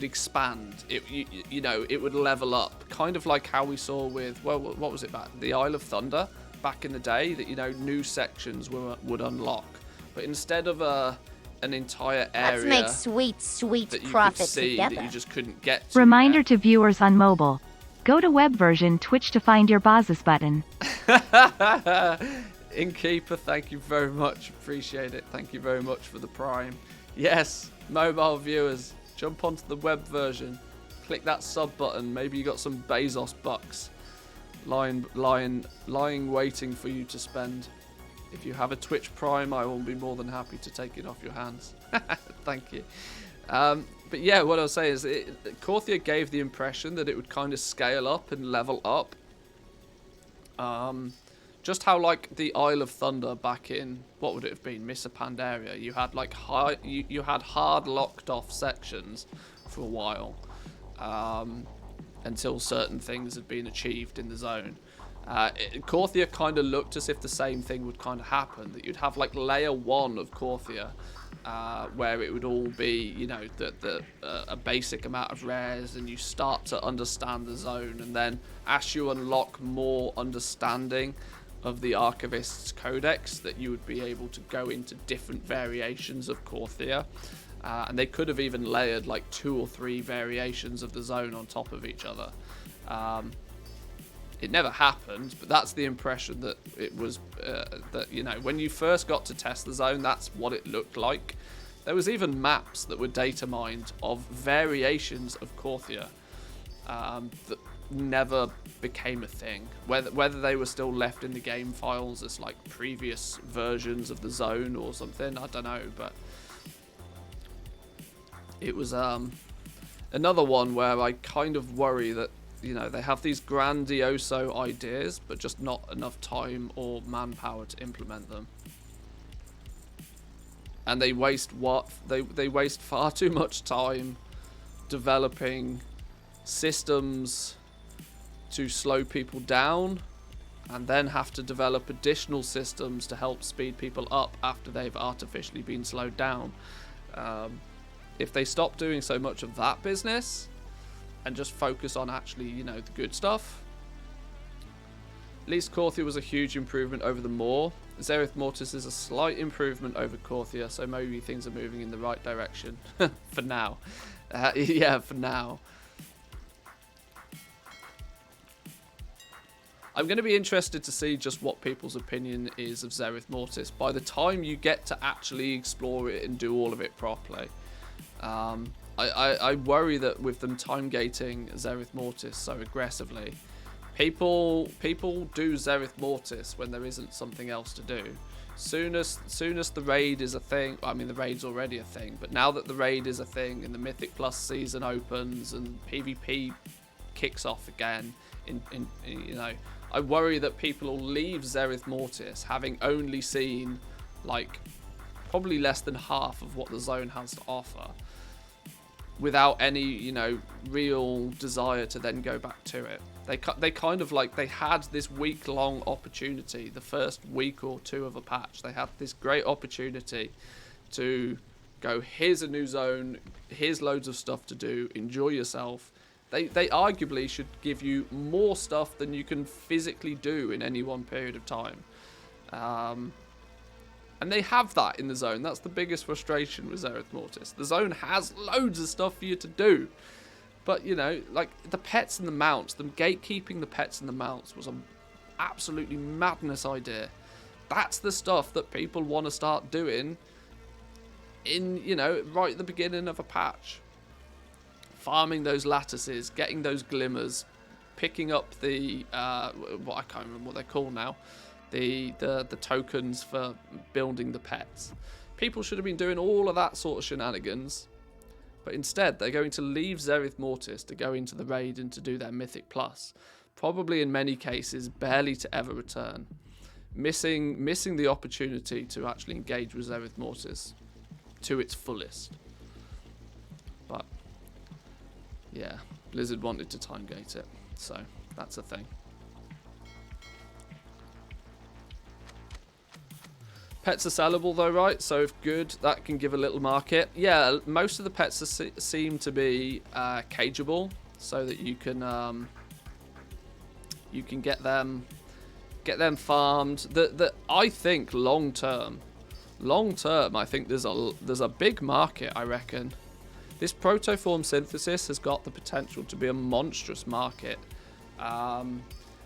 expand. You know, it would level up, kind of like how we saw with, well, what was it back? The Isle of Thunder back in the day, that, you know, new sections would unlock, but instead of an entire area, let's make sweet profit together. That you just couldn't get to. Reminder yet. To viewers on mobile. Go to web version Twitch to find your bosses button. Innkeeper, thank you very much. Appreciate it. Thank you very much for the prime. Yes, mobile viewers, jump onto the web version. Click that sub button. Maybe you got some Bezos bucks lying waiting for you to spend. If you have a Twitch Prime, I will be more than happy to take it off your hands. Thank you. But yeah, what I was saying is Korthia gave the impression that it would kind of scale up and level up. Just how like the Isle of Thunder back in, what would it have been, Missa Pandaria, you had like you had hard locked off sections for a while, until certain things had been achieved in the zone. Korthia kind of looked as if the same thing would kind of happen, that you'd have like layer 1 of Korthia, where it would all be, you know, a basic amount of rares, and you start to understand the zone, and then as you unlock more understanding of the Archivist's Codex, that you would be able to go into different variations of Korthia, and they could have even layered like 2 or 3 variations of the zone on top of each other. It never happened, but that's the impression that it was, that, you know, when you first got to test the zone, that's what it looked like. There was even maps that were data mined of variations of Korthia that never became a thing. Whether they were still left in the game files as like previous versions of the zone or something, I don't know, but it was another one where I kind of worry that, you know, they have these grandioso ideas, but just not enough time or manpower to implement them. And they waste they waste far too much time developing systems to slow people down, and then have to develop additional systems to help speed people up after they've artificially been slowed down. If they stop doing so much of that business and just focus on actually, you know, the good stuff. At least Korthia was a huge improvement over the Maw. Zereth Mortis is a slight improvement over Korthia, so maybe things are moving in the right direction. For now. Yeah, for now. I'm going to be interested to see just what people's opinion is of Zereth Mortis by the time you get to actually explore it and do all of it properly. I worry that with them time gating Zereth Mortis so aggressively, people do Zereth Mortis when there isn't something else to do. Soon as the raid is a thing, I mean the raid's already a thing, but now that the raid is a thing and the Mythic Plus season opens and PvP kicks off again, you know, I worry that people will leave Zereth Mortis having only seen like probably less than half of what the zone has to offer, without any, you know, real desire to then go back to it. They kind of like, they had this week-long opportunity, the first week or two of a patch. They had this great opportunity to go, here's a new zone, here's loads of stuff to do, enjoy yourself. They arguably should give you more stuff than you can physically do in any one period of time. And they have that in the zone. That's the biggest frustration with Zereth Mortis. The zone has loads of stuff for you to do. But, you know, like the pets and the mounts, them gatekeeping the pets and the mounts was an absolutely madness idea. That's the stuff that people want to start doing in, you know, right at the beginning of a patch. Farming those lattices, getting those glimmers, picking up the, what I can't remember what they're called now, the tokens for building the pets. People should have been doing all of that sort of shenanigans, but instead they're going to leave Zereth Mortis to go into the raid and to do their Mythic Plus, probably in many cases barely to ever return, missing the opportunity to actually engage with Zereth Mortis to its fullest. But yeah, Blizzard wanted to time gate it, so that's a thing. Pets are sellable though, right? So if good, that can give a little market. Yeah, most of the pets seem to be cageable, so that you can get them farmed. I think long term, I think there's a big market. I reckon this protoform synthesis has got the potential to be a monstrous market.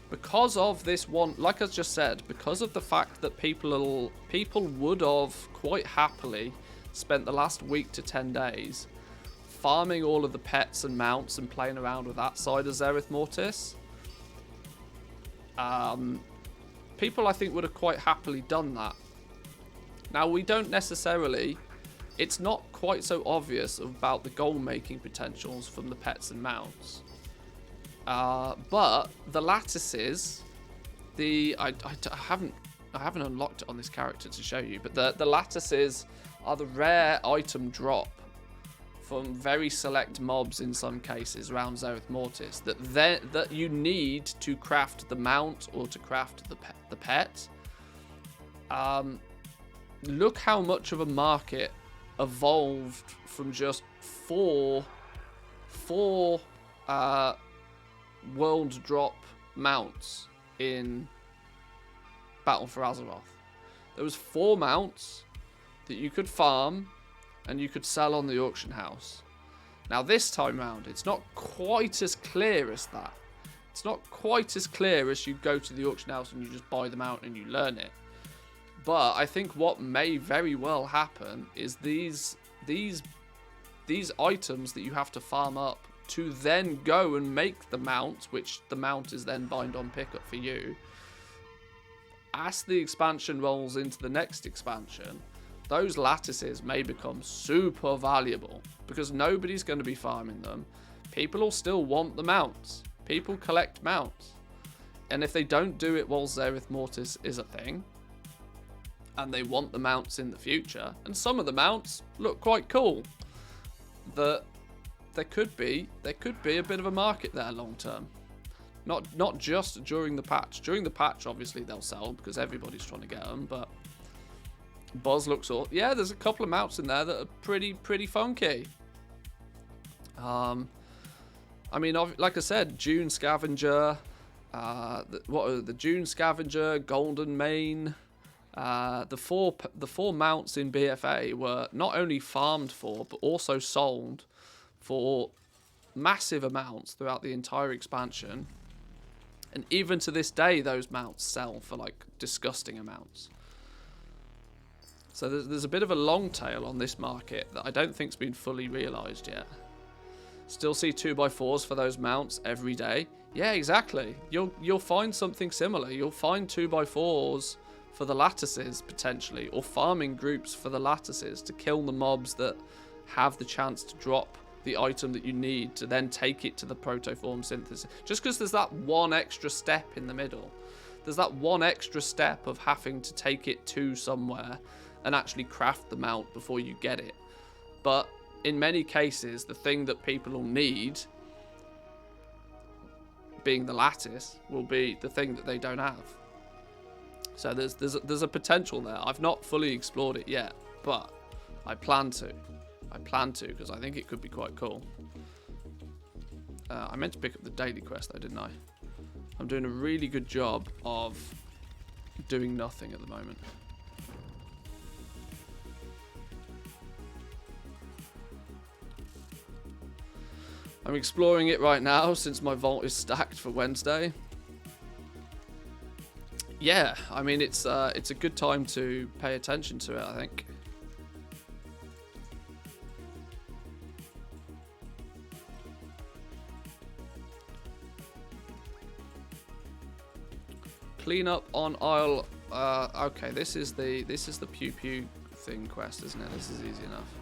Because of this one, like I just said, because of the fact that people would have quite happily spent the last week to 10 days farming all of the pets and mounts and playing around with that side of Zereth Mortis. People, I think, would have quite happily done that. Now, we don't necessarily, it's not quite so obvious about the gold making potentials from the pets and mounts. But the lattices, I haven't unlocked it on this character to show you, but the lattices are the rare item drop from very select mobs in some cases around Zereth Mortis that you need to craft the mount or to craft the pet. Look how much of a market evolved from just four world drop mounts in Battle for Azeroth. There was 4 mounts that you could farm and you could sell on the auction house. Now this time round, it's not quite as clear as that. It's not quite as clear as you go to the auction house and you just buy them out and you learn it. But I think what may very well happen is these items that you have to farm up to then go and make the mount, which the mount is then bind on pickup for you. As the expansion rolls into the next expansion, those lattices may become super valuable because nobody's going to be farming them. People will still want the mounts. People collect mounts. And if they don't do it while Zereth Mortis is a thing, and they want the mounts in the future, and some of the mounts look quite cool, that there could be a bit of a market there long term. Not just during the patch. During the patch, obviously they'll sell because everybody's trying to get them. But Boz looks all, yeah. There's a couple of mounts in there that are pretty funky. I mean, like I said, June Scavenger. What are the June Scavenger, Golden Mane? The four mounts in BFA were not only farmed for, but also sold for massive amounts throughout the entire expansion. And even to this day, those mounts sell for like disgusting amounts. So there's a bit of a long tail on this market that I don't think's been fully realised yet. Still see 2x4s for those mounts every day. Yeah, exactly. You'll find something similar. You'll find 2x4s for the lattices potentially, or farming groups for the lattices to kill the mobs that have the chance to drop the item that you need to then take it to the protoform synthesis. Just because there's that one extra step in the middle. There's that one extra step of having to take it to somewhere and actually craft the mount before you get it. But in many cases, the thing that people will need, being the lattice, will be the thing that they don't have. So there's a potential there. I've not fully explored it yet, but I plan to. I plan to because I think it could be quite cool. I meant to pick up the daily quest though, didn't I? I'm doing a really good job of doing nothing at the moment. I'm exploring it right now since my vault is stacked for Wednesday. Yeah, I mean it's a good time to pay attention to it, I think. Clean up on aisle. Okay, this is the pew pew thing quest, isn't it? This is easy enough.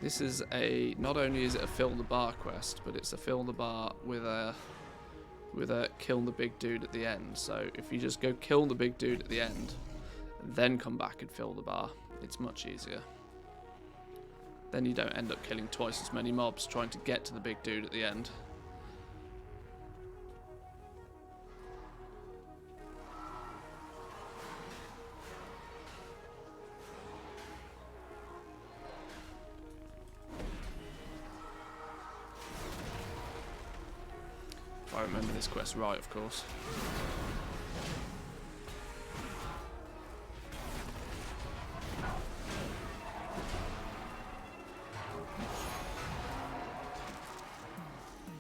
This is a, not only is it a fill the bar quest, but it's a fill the bar with a kill the big dude at the end. So if you just go kill the big dude at the end, and then come back and fill the bar, it's much easier. Then you don't end up killing twice as many mobs trying to get to the big dude at the end. If I remember this quest right, of course.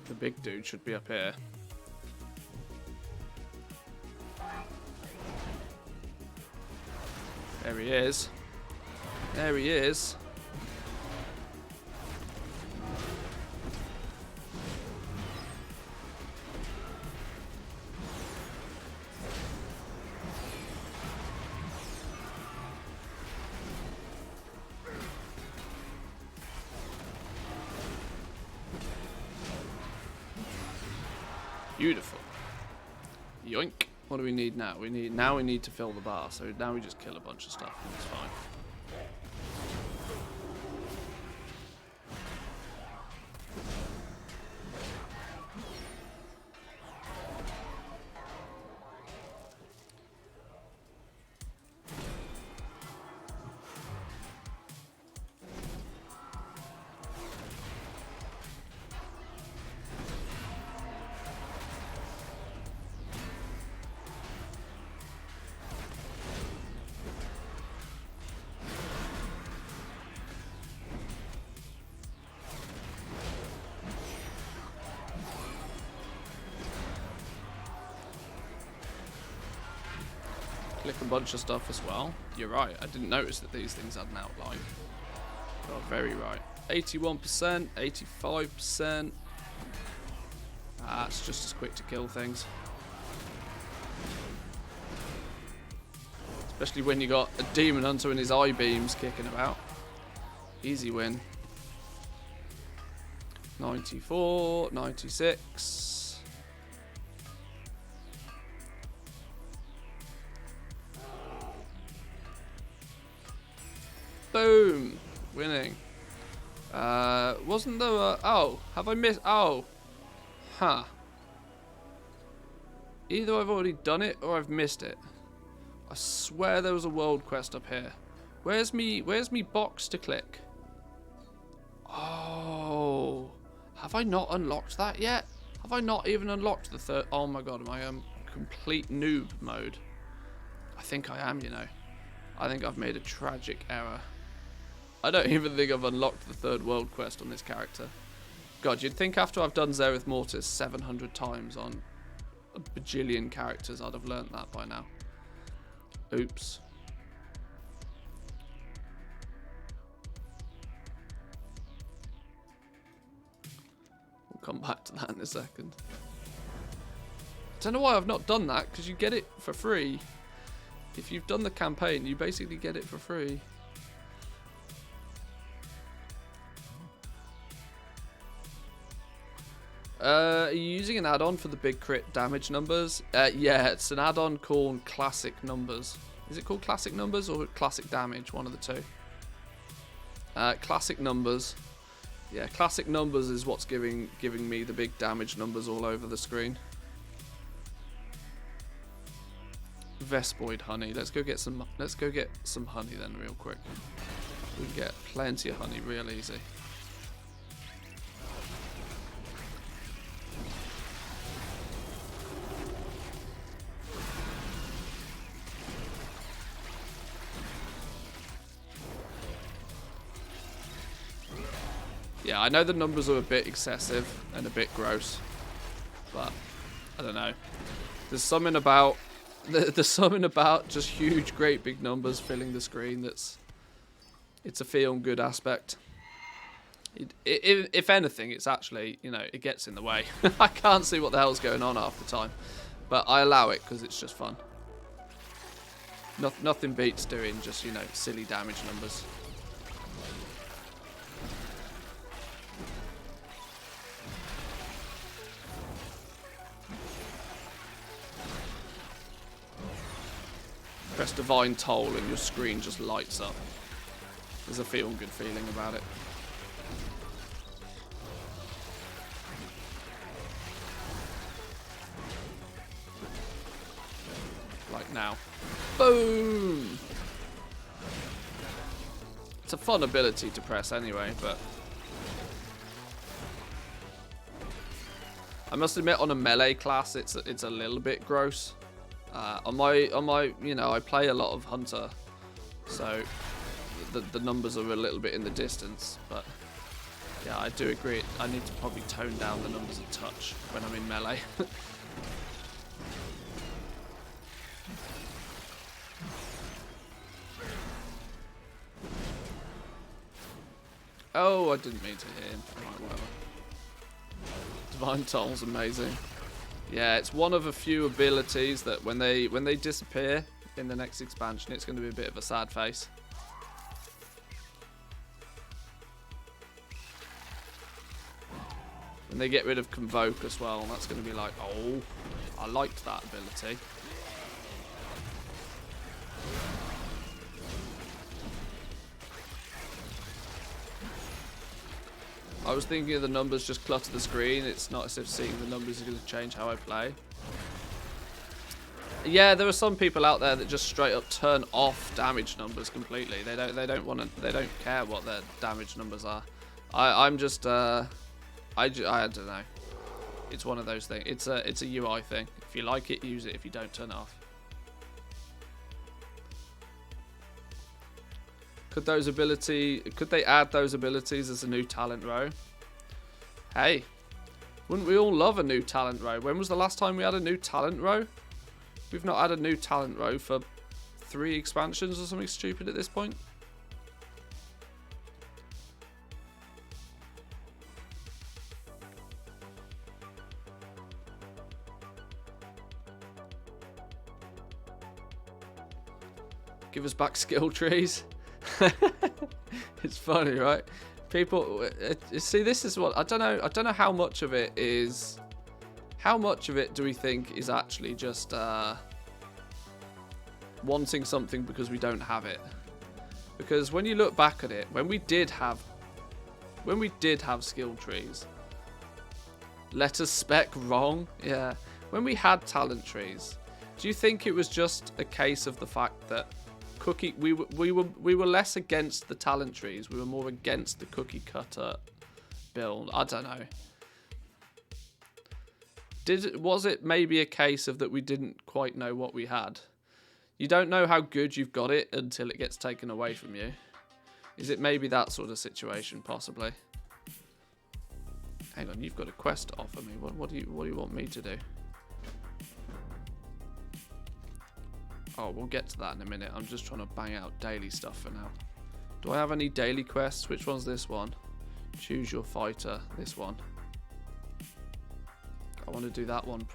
The big dude should be up here. There he is. There he is. Beautiful. Yoink. What do we need now? We need to fill the bar. So now we just kill a bunch of stuff and it's fine. Click a bunch of stuff as well. You're right, I didn't notice that these things had an outline. You are very right. 81%, 85%. It's just as quick to kill things. Especially when you got a demon hunter and his eye beams kicking about. Easy win. 94, 96. Oh, have I missed? Oh. Huh. Either I've already done it or I've missed it. I swear there was a world quest up here. Where's me box to click? Oh. Have I not unlocked that yet? Have I not even unlocked the third? Oh my god, am I complete noob mode? I think I am, you know. I think I've made a tragic error. I don't even think I've unlocked the third world quest on this character. God, you'd think after I've done Zereth Mortis 700 times on a bajillion characters, I'd have learnt that by now. Oops. We'll come back to that in a second. I don't know why I've not done that, because you get it for free. If you've done the campaign, you basically get it for free. Are you using an add-on for the big crit damage numbers? Yeah, it's an add-on called Classic Numbers. Is it called Classic Numbers or Classic Damage? One of the two. Classic Numbers. Yeah, Classic Numbers is what's giving me the big damage numbers all over the screen. Vespoid honey. Let's go get some honey then real quick. We can get plenty of honey real easy. Yeah, I know the numbers are a bit excessive and a bit gross, but I don't know. There's something about just huge, great big numbers filling the screen it's a feeling good aspect. If anything, it's actually, you know, it gets in the way. I can't see what the hell's going on half the time, but I allow it because it's just fun. Nothing beats doing just, you know, silly damage numbers. Press Divine Toll and your screen just lights up. There's a feel good feeling about it. Like now. Boom! It's a fun ability to press anyway, but I must admit on a melee class it's a little bit gross. On my, you know, I play a lot of Hunter, so the numbers are a little bit in the distance, but yeah, I do agree. I need to probably tone down the numbers a touch when I'm in melee. Oh, I didn't mean to hit him. Right, whatever. Divine Toll's amazing. Yeah, it's one of a few abilities that when they disappear in the next expansion, it's going to be a bit of a sad face. When they get rid of Convoke as well, that's going to be like, oh, I liked that ability. I was thinking of the numbers just clutter the screen. It's not as if seeing the numbers is going to change how I play. Yeah, there are some people out there that just straight up turn off damage numbers completely. They don't care what their damage numbers are. I'm just I don't know. It's one of those things. It's a UI thing. If you like it, use it. If you don't, turn it off. Could they add those abilities as a new talent row? Hey, wouldn't we all love a new talent row? When was the last time we had a new talent row? We've not had a new talent row for 3 expansions or something stupid at this point. Give us back skill trees. It's funny, right? People see, this is what I don't know how much of it is, how much of it do we think is actually just wanting something because we don't have it? Because when you look back at it, when we did have When we did have skill trees. Let us spec wrong. Yeah. When we had talent trees, do you think it was just a case of the fact that we were less against the talent trees, we were more against the cookie cutter build? I don't know. Was it maybe a case of that we didn't quite know what we had? You don't know how good you've got it until it gets taken away from you. Is it maybe that sort of situation, possibly? Hang on, you've got a quest to offer me. What do you want me to do? Oh, we'll get to that in a minute. I'm just trying to bang out daily stuff for now. Do I have any daily quests? Which one's this one? Choose your fighter. This one. I want to do that one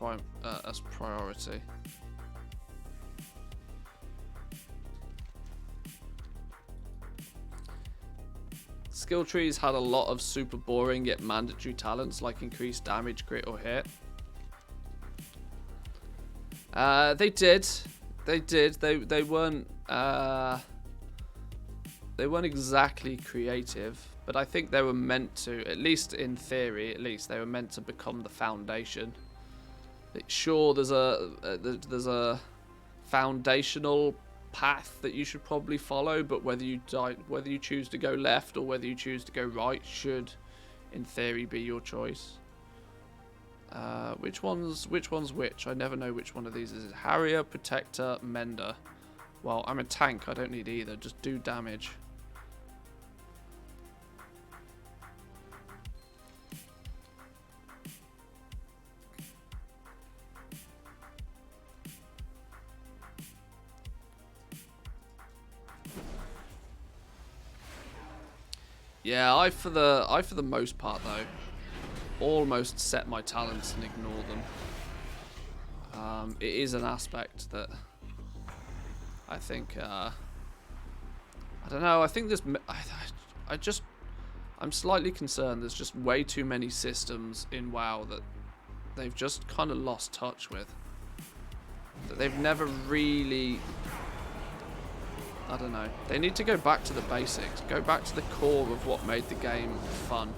as priority. Skill trees had a lot of super boring yet mandatory talents like increased damage, crit, or hit. They did. They weren't exactly creative, but I think they were meant to, at least in theory, they were meant to become the foundation. Sure, there's a foundational path that you should probably follow, but whether you choose to go left or whether you choose to go right should, in theory, be your choice. Which one's which? I never know which one of these is. Harrier, Protector, Mender. Well, I'm a tank. I don't need either. Just do damage. Yeah, I for the most part though, almost set my talents and ignore them. It is an aspect that I think I don't know. I think there's I'm slightly concerned. There's just way too many systems in WoW that they've just kind of lost touch with. That they've never really. I don't know. They need to go back to the basics. Go back to the core of what made the game fun.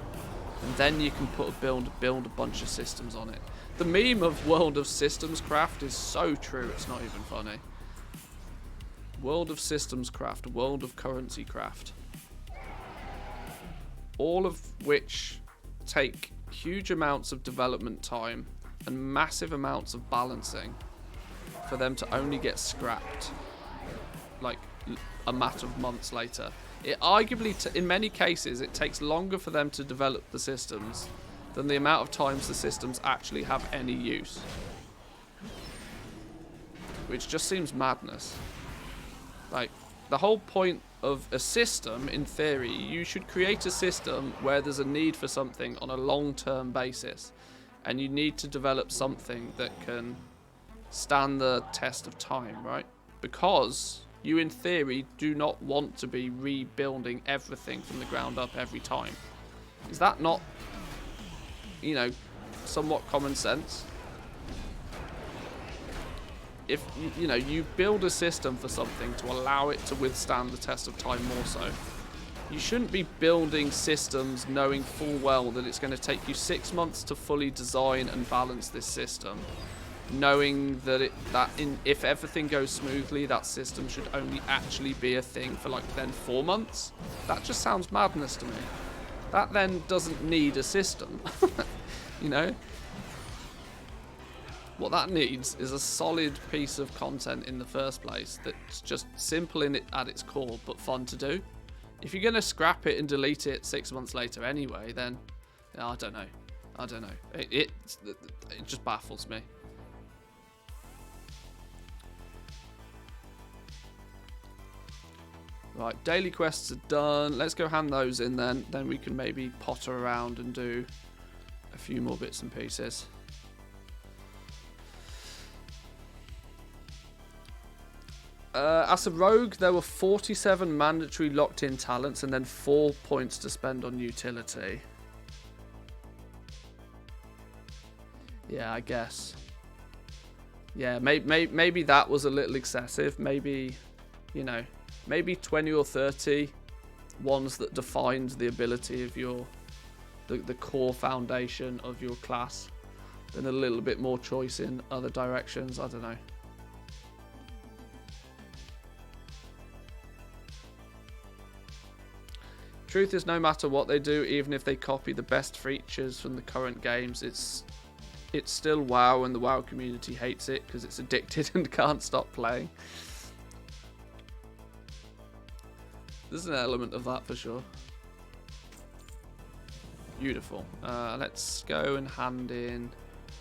And then you can build a bunch of systems on it. The meme of World of Systems Craft is so true, it's not even funny. World of Systems Craft, World of Currency Craft. All of which take huge amounts of development time and massive amounts of balancing for them to only get scrapped like a matter of months later. It arguably, in many cases, it takes longer for them to develop the systems than the amount of times the systems actually have any use. Which just seems madness. Like, the whole point of a system, in theory, you should create a system where there's a need for something on a long-term basis. And you need to develop something that can stand the test of time, right? Because you, in theory, do not want to be rebuilding everything from the ground up every time. Is that not, you know, somewhat common sense? If, you know, you build a system for something to allow it to withstand the test of time more so, you shouldn't be building systems knowing full well that it's going to take you 6 months to fully design and balance this system. Knowing that if everything goes smoothly, that system should only actually be a thing for like then 4 months. That just sounds madness to me. That then doesn't need a system. You know? What that needs is a solid piece of content in the first place that's just simple at its core but fun to do. If you're going to scrap it and delete it 6 months later anyway, then I don't know. It just baffles me. Right, daily quests are done. Let's go hand those in then. Then we can maybe potter around and do a few more bits and pieces. As a rogue, there were 47 mandatory locked-in talents and then 4 points to spend on utility. Yeah, I guess. Yeah, maybe that was a little excessive. Maybe, you know, maybe 20 or 30 ones that defined the ability of your the core foundation of your class, then a little bit more choice in other directions. I don't know. Truth is, no matter what they do, even if they copy the best features from the current games, it's still WoW, and the WoW community hates it because it's addicted and can't stop playing. There's an element of that for sure. Beautiful. Let's go and hand in... In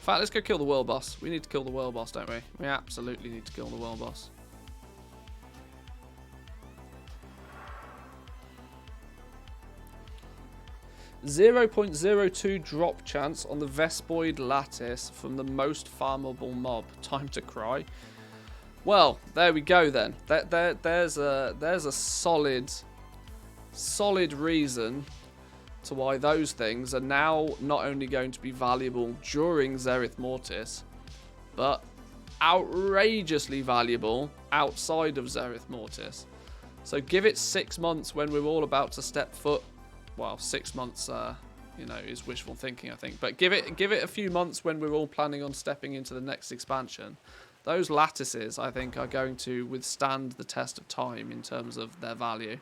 fact, let's go kill the world boss. We need to kill the world boss, don't we? We absolutely need to kill the world boss. .02 drop chance on the Vespoid Lattice from the most farmable mob. Time to cry. Well, there we go then. There's a solid reason to why those things are now not only going to be valuable during Zereth Mortis, but outrageously valuable outside of Zereth Mortis. So give it 6 months when we're all about to step foot. Well, 6 months, you know, is wishful thinking, I think. But give it a few months when we're all planning on stepping into the next expansion. Those lattices, I think, are going to withstand the test of time in terms of their value.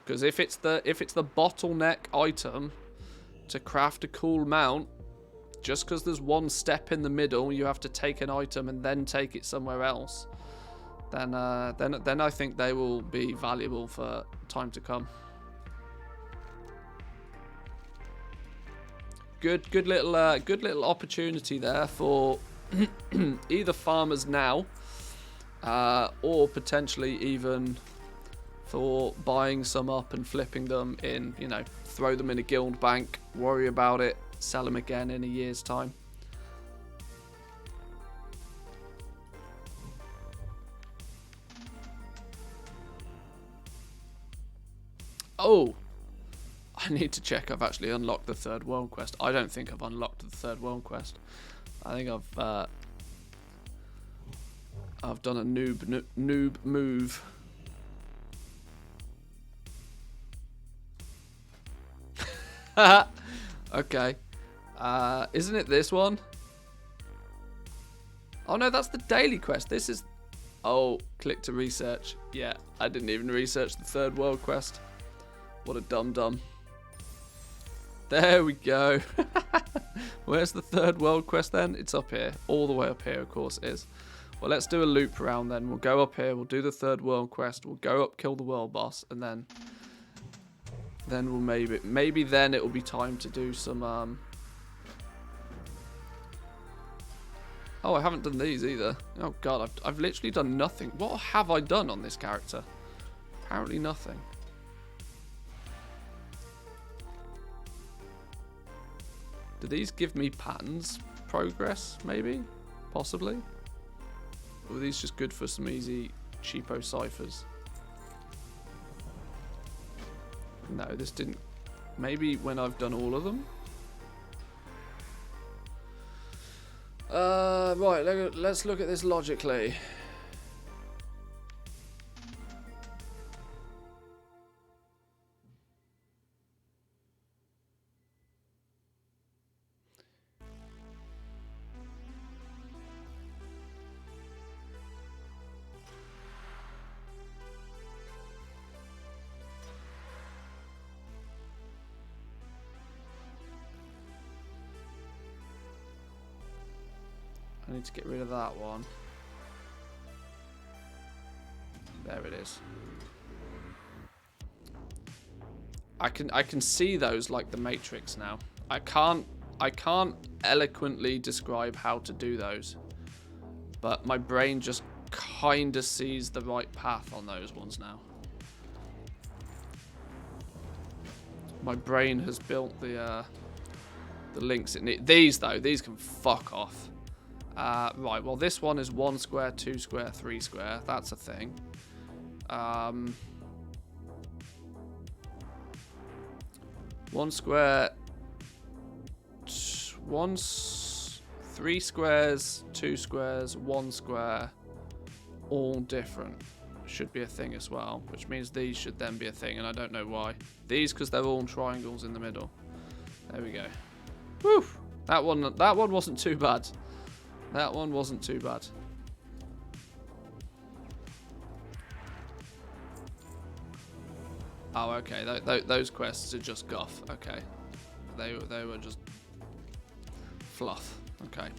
Because if it's the bottleneck item to craft a cool mount, just because there's one step in the middle, you have to take an item and then take it somewhere else. Then I think they will be valuable for time to come. Good little opportunity there for either farmers now, or potentially even for buying some up and flipping them in. You know, throw them in a guild bank, worry about it, sell them again in a year's time. Oh. I need to check I've actually unlocked the third world quest. I don't think I've unlocked the third world quest. I think I've done a noob move. Okay. Isn't it this one? Oh no, that's the daily quest. This is... Oh, click to research. Yeah, I didn't even research the third world quest. What a dum-dum. There we go. Where's the third world quest then? It's up here. All the way up here, of course, it is. Well, let's do a loop around then. We'll go up here. We'll do the third world quest. We'll go up, kill the world boss, and then we'll maybe then it will be time to do some... Oh, I haven't done these either. Oh, God, I've literally done nothing. What have I done on this character? Apparently nothing. Do these give me patterns progress, maybe? Possibly? Or are these just good for some easy, cheapo ciphers? No, this didn't... Maybe when I've done all of them? Right, let's look at this logically. I need to get rid of that one. There it is. I can see those like the Matrix now. I can't eloquently describe how to do those, but my brain just kind of sees the right path on those ones now. My brain has built the links it needs. These though, these can fuck off. Right, well this one is 1 square, 2 square, 3 square. That's a thing. 1 square, 3 squares, 2 squares, 1 square, all different. Should be a thing as well, which means these should then be a thing, and I don't know why. These because they're all triangles in the middle. There we go. Whew. That one wasn't too bad. That one wasn't too bad. Oh, okay. Those quests are just guff. Okay. They were just fluff. Okay.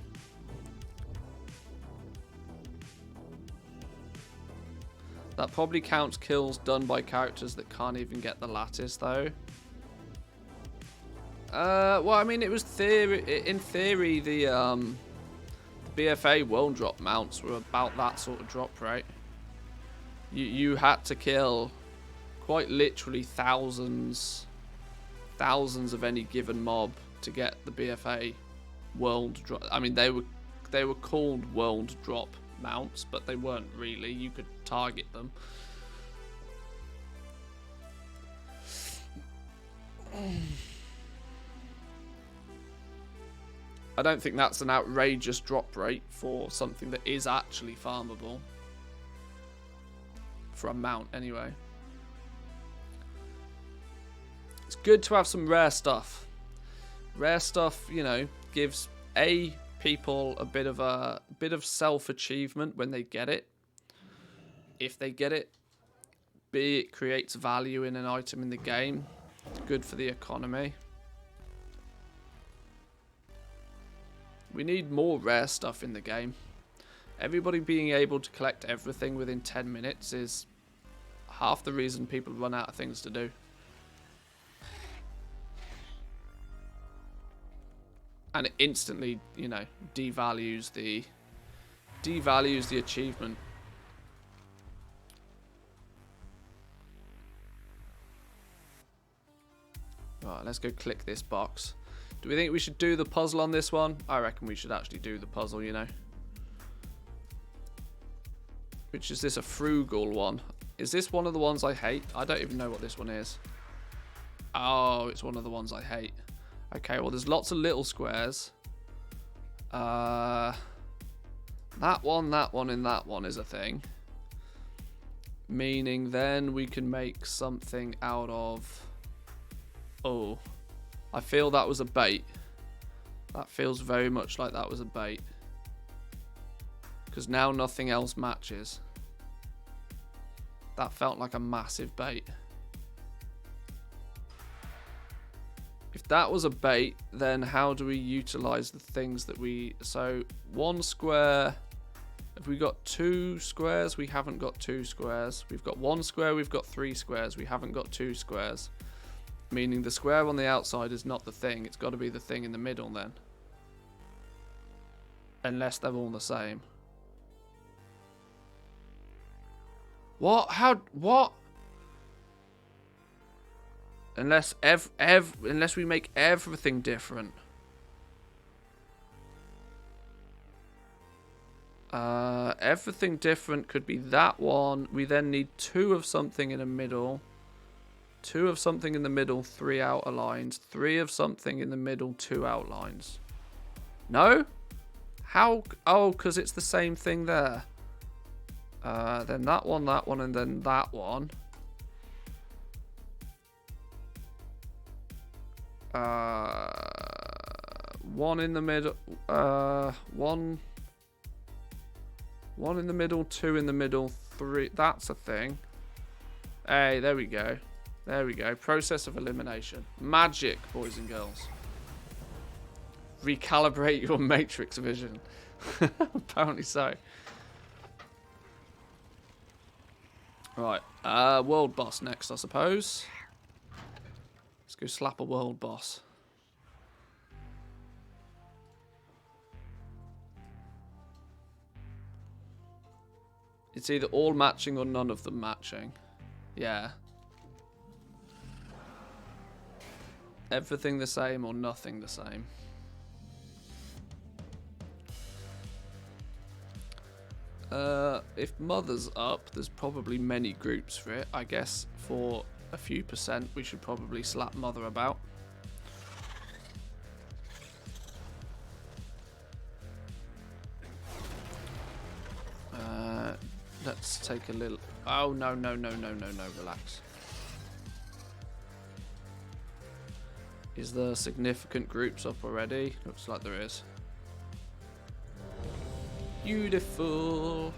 That probably counts kills done by characters that can't even get the lattice, though. Well, I mean, it was in theory, the BFA world drop mounts were about that sort of drop rate. You had to kill quite literally thousands of any given mob to get the BFA world drop. I mean, they were called world drop mounts, but they weren't really. You could target them. I don't think that's an outrageous drop rate for something that is actually farmable. For a mount, anyway. It's good to have some rare stuff. Rare stuff, you know, gives people a bit of self-achievement when they get it. If they get it. B, it creates value in an item in the game. It's good for the economy. We need more rare stuff in the game. Everybody being able to collect everything within 10 minutes is half the reason people run out of things to do. And it instantly, you know, devalues the achievement. Right, let's go click this box. Do we think we should do the puzzle on this one? I reckon we should actually do the puzzle, you know. Which is this, a frugal one? Is this one of the ones I hate? I don't even know what this one is. Oh, it's one of the ones I hate. Okay, well, there's lots of little squares. That one, and that one is a thing. Meaning then we can make something out of... Oh, I feel that was a bait. That feels very much like that was a bait. Because now nothing else matches. That felt like a massive bait. If that was a bait, then how do we utilize the things that we... So, one square... Have we got 2 squares? We haven't got 2 squares. We've got 1 square, we've got 3 squares. We haven't got 2 squares. Meaning the square on the outside is not the thing. It's got to be the thing in the middle then. Unless they're all the same. What? How? What? Unless unless we make everything different. Everything different could be that one. We then need 2 of something in the middle. 2 of something in the middle, 3 outer lines. 3 of something in the middle, 2 outlines. No? How? Oh, because it's the same thing there. Then that one, and then that one. One in the middle. One in the middle, 2 in the middle, 3. That's a thing. Hey, there we go. There we go. Process of elimination. Magic, boys and girls. Recalibrate your matrix vision. Apparently so. Right. World boss next, I suppose. Let's go slap a world boss. It's either all matching or none of them matching. Yeah. Everything the same or nothing the same. If Mother's up, there's probably many groups for it. I guess for a few percent, we should probably slap Mother about. Let's take a little... Oh, no, relax. Is there significant groups up already? Looks like there is. Beautiful.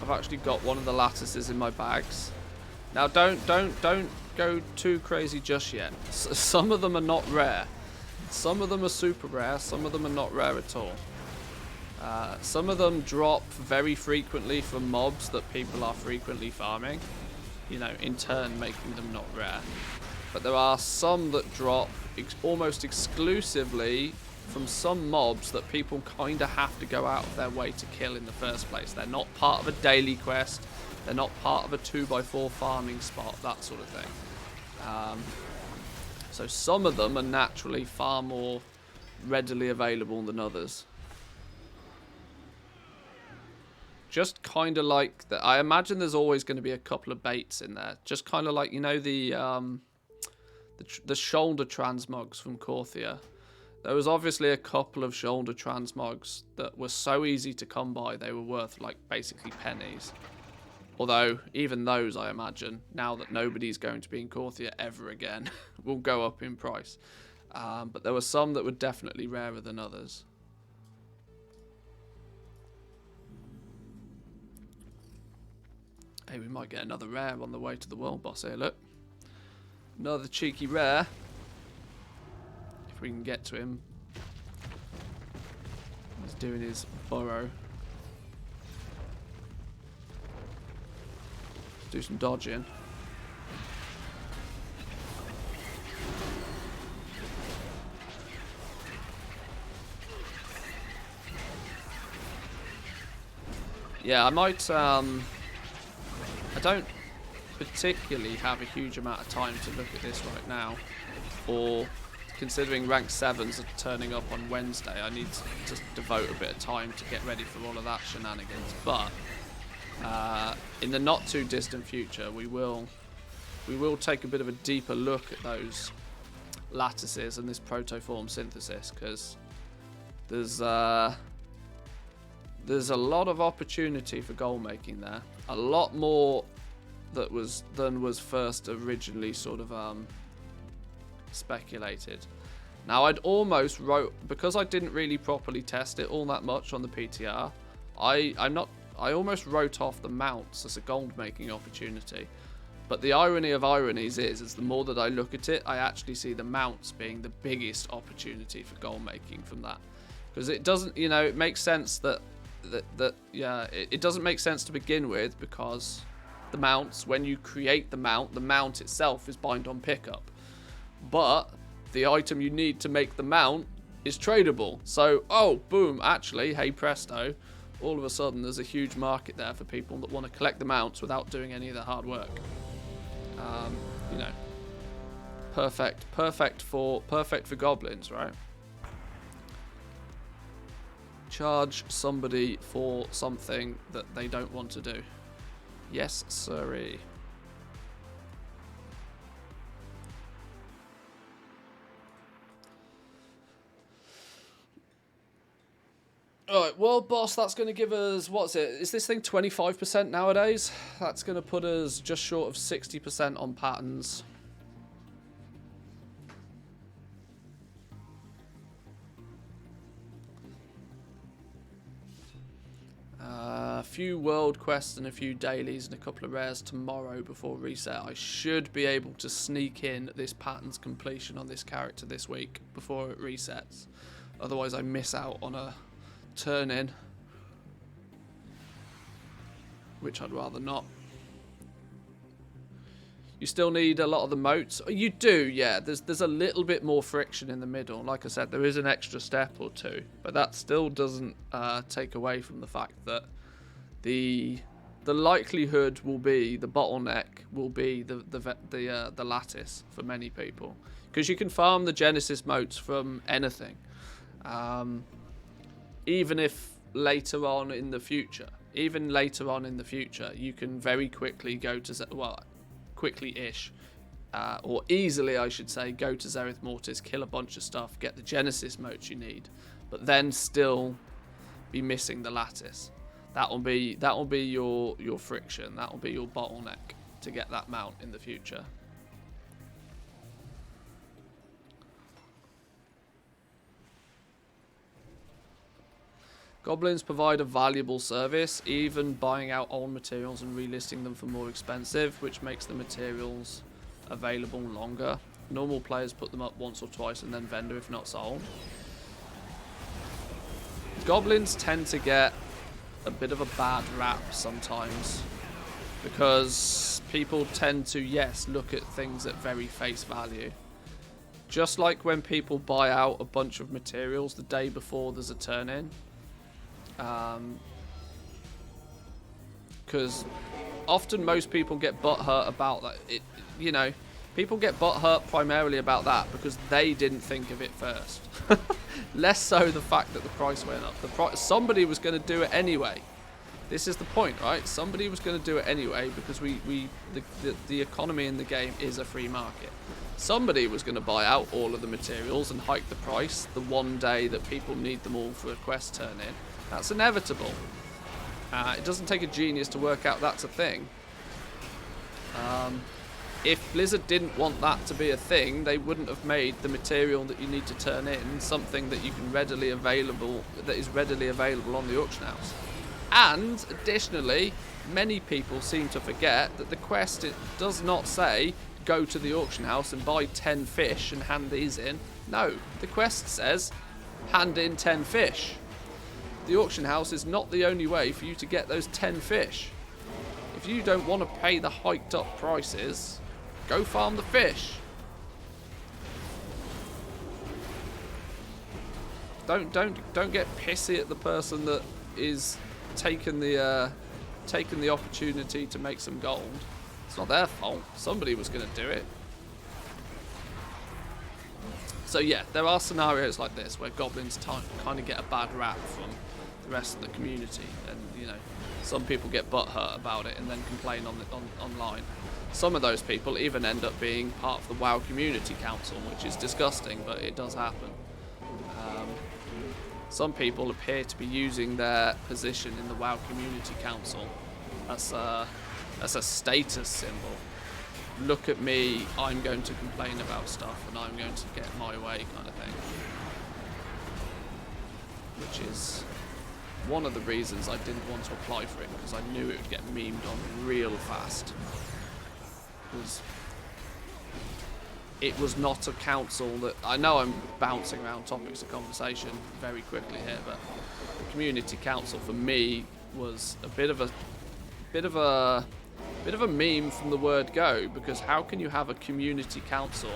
I've actually got one of the lattices in my bags. Now don't go too crazy just yet. Some of them are not rare. Some of them are super rare. Some of them are not rare at all. Some of them drop very frequently from mobs that people are frequently farming. You know, in turn making them not rare. But there are some that drop almost exclusively from some mobs that people kind of have to go out of their way to kill in the first place. They're not part of a daily quest. They're not part of a 2x4 farming spot, that sort of thing. So some of them are naturally far more readily available than others. Just kind of like that. I imagine there's always going to be a couple of baits in there. Just kind of like, you know, the shoulder transmogs from Corthia. There was obviously a couple of shoulder transmogs that were so easy to come by, they were worth like basically pennies. Although even those, I imagine, now that nobody's going to be in Corthia ever again, will go up in price. But there were some that were definitely rarer than others. Hey, we might get another rare on the way to the world boss here, look. Another cheeky rare. If we can get to him. He's doing his burrow. Let's do some dodging. Yeah, I might, I don't particularly have a huge amount of time to look at this right now, or considering rank 7s are turning up on Wednesday, I need to devote a bit of time to get ready for all of that shenanigans. But in the not too distant future, we will take a bit of a deeper look at those lattices and this protoform synthesis, because there's a lot of opportunity for gold making there. A lot more than was first originally sort of speculated. Now I'd almost because I didn't really properly test it all that much on the PTR, I almost wrote off the mounts as a gold making opportunity. But the irony of ironies is the more that I look at it, I actually see the mounts being the biggest opportunity for gold making from that. Because it doesn't, you know, it makes sense it doesn't make sense to begin with, because the mounts, when you create the mount itself is bind on pickup. But the item you need to make the mount is tradable. So, oh, boom, actually, hey presto, all of a sudden there's a huge market there for people that want to collect the mounts without doing any of the hard work. You know, perfect for goblins, right? Charge somebody for something that they don't want to do. Yes, sirree. Alright, world boss, that's going to give us, what's it? Is this thing 25% nowadays? That's going to put us just short of 60% on patterns. A few world quests and a few dailies and a couple of rares tomorrow before reset. I should be able to sneak in this pattern's completion on this character this week before it resets. Otherwise I miss out on a turn in, which I'd rather not. You still need a lot of the moats. You do, yeah. There's a little bit more friction in the middle. Like I said, there is an extra step or two, but that still doesn't take away from the fact that the likelihood will be, the bottleneck will be the lattice for many people, because you can farm the Genesis moats from anything. Even if later on in the future, even later on in the future, you can very quickly go to, well, quickly-ish, or easily, I should say, go to Zereth Mortis, kill a bunch of stuff, get the Genesis motes you need, but then still be missing the lattice. That'll be your friction. That'll be your bottleneck to get that mount in the future. Goblins provide a valuable service, even buying out old materials and relisting them for more expensive, which makes the materials available longer. Normal players put them up once or twice and then vendor if not sold. Goblins tend to get a bit of a bad rap sometimes because people tend to, yes, look at things at very face value. Just like when people buy out a bunch of materials the day before there's a turn-in. Because often most people get butthurt about that. You know, people get butthurt primarily about that because they didn't think of it first. Less so the fact that the price went up. Somebody was going to do it anyway. This is the point, right? Somebody was going to do it anyway because the economy in the game is a free market. Somebody was going to buy out all of the materials and hike the price the one day that people need them all for a quest turn-in. That's inevitable. It doesn't take a genius to work out that's a thing. If Blizzard didn't want that to be a thing, they wouldn't have made the material that you need to turn in something that you can that is readily available on the auction house. And additionally, many people seem to forget that the quest does not say go to the auction house and buy 10 fish and hand these in. No, the quest says hand in 10 fish. The auction house is not the only way for you to get those 10 fish. If you don't want to pay the hiked up prices, go farm the fish. Don't get pissy at the person that is taking the opportunity to make some gold. It's not their fault. Somebody was going to do it. So yeah, there are scenarios like this where goblins kind of get a bad rap from the rest of the community, and you know, some people get butthurt about it and then complain online. Some of those people even end up being part of the WoW Community Council, which is disgusting, but it does happen. Some people appear to be using their position in the WoW Community Council as a status symbol. Look at me, I'm going to complain about stuff and I'm going to get my way kind of thing. Which is one of the reasons I didn't want to apply for it, because I knew it would get memed on real fast. It was not a council that... I know I'm bouncing around topics of conversation very quickly here, but the community council for me was a bit of a meme from the word go, because how can you have a community council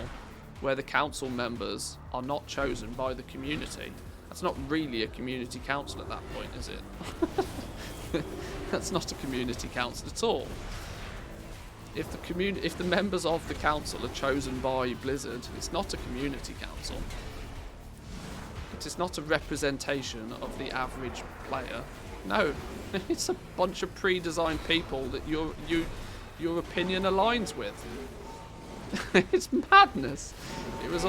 where the council members are not chosen by the community? That's not really a community council at that point, is it? That's not a community council at all. If the members of the council are chosen by Blizzard, it's not a community council. It is not a representation of the average player. No, it's a bunch of pre-designed people that your opinion aligns with. It's madness. It was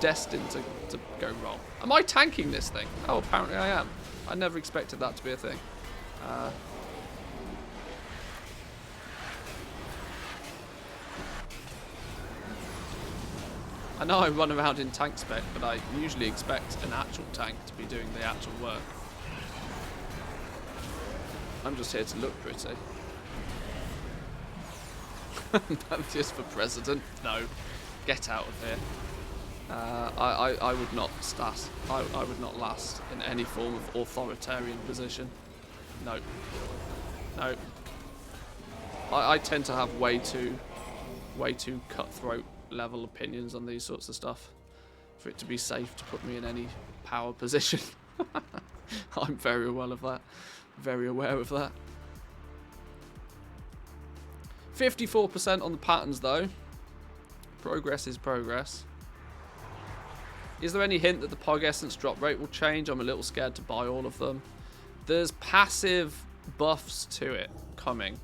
destined to go wrong. Am I tanking this thing? Oh, apparently I am. I never expected that to be a thing. I know I run around in tank spec, but I usually expect an actual tank to be doing the actual work. I'm just here to look pretty. Just for president? No. Get out of here. I would not last. I would not last in any form of authoritarian position. No. No. I tend to have way too cutthroat level opinions on these sorts of stuff for it to be safe to put me in any power position. I'm very well of that. Very aware of that. 54% on the patterns though. Progress is progress. Is there any hint that the Pog Essence drop rate will change? I'm a little scared to buy all of them. there's passive buffs to it coming.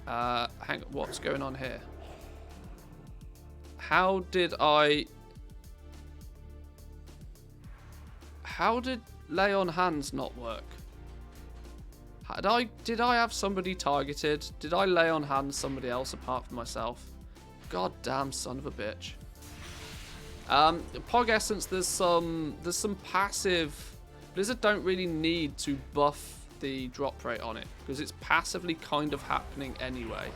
Hang on, what's going on here? How did lay on hands not work? Did I have somebody targeted? Did I lay on hands somebody else apart from myself? God damn son of a bitch. Pog Essence, there's some passive. Blizzard don't really need to buff the drop rate on it because it's passively kind of happening anyway.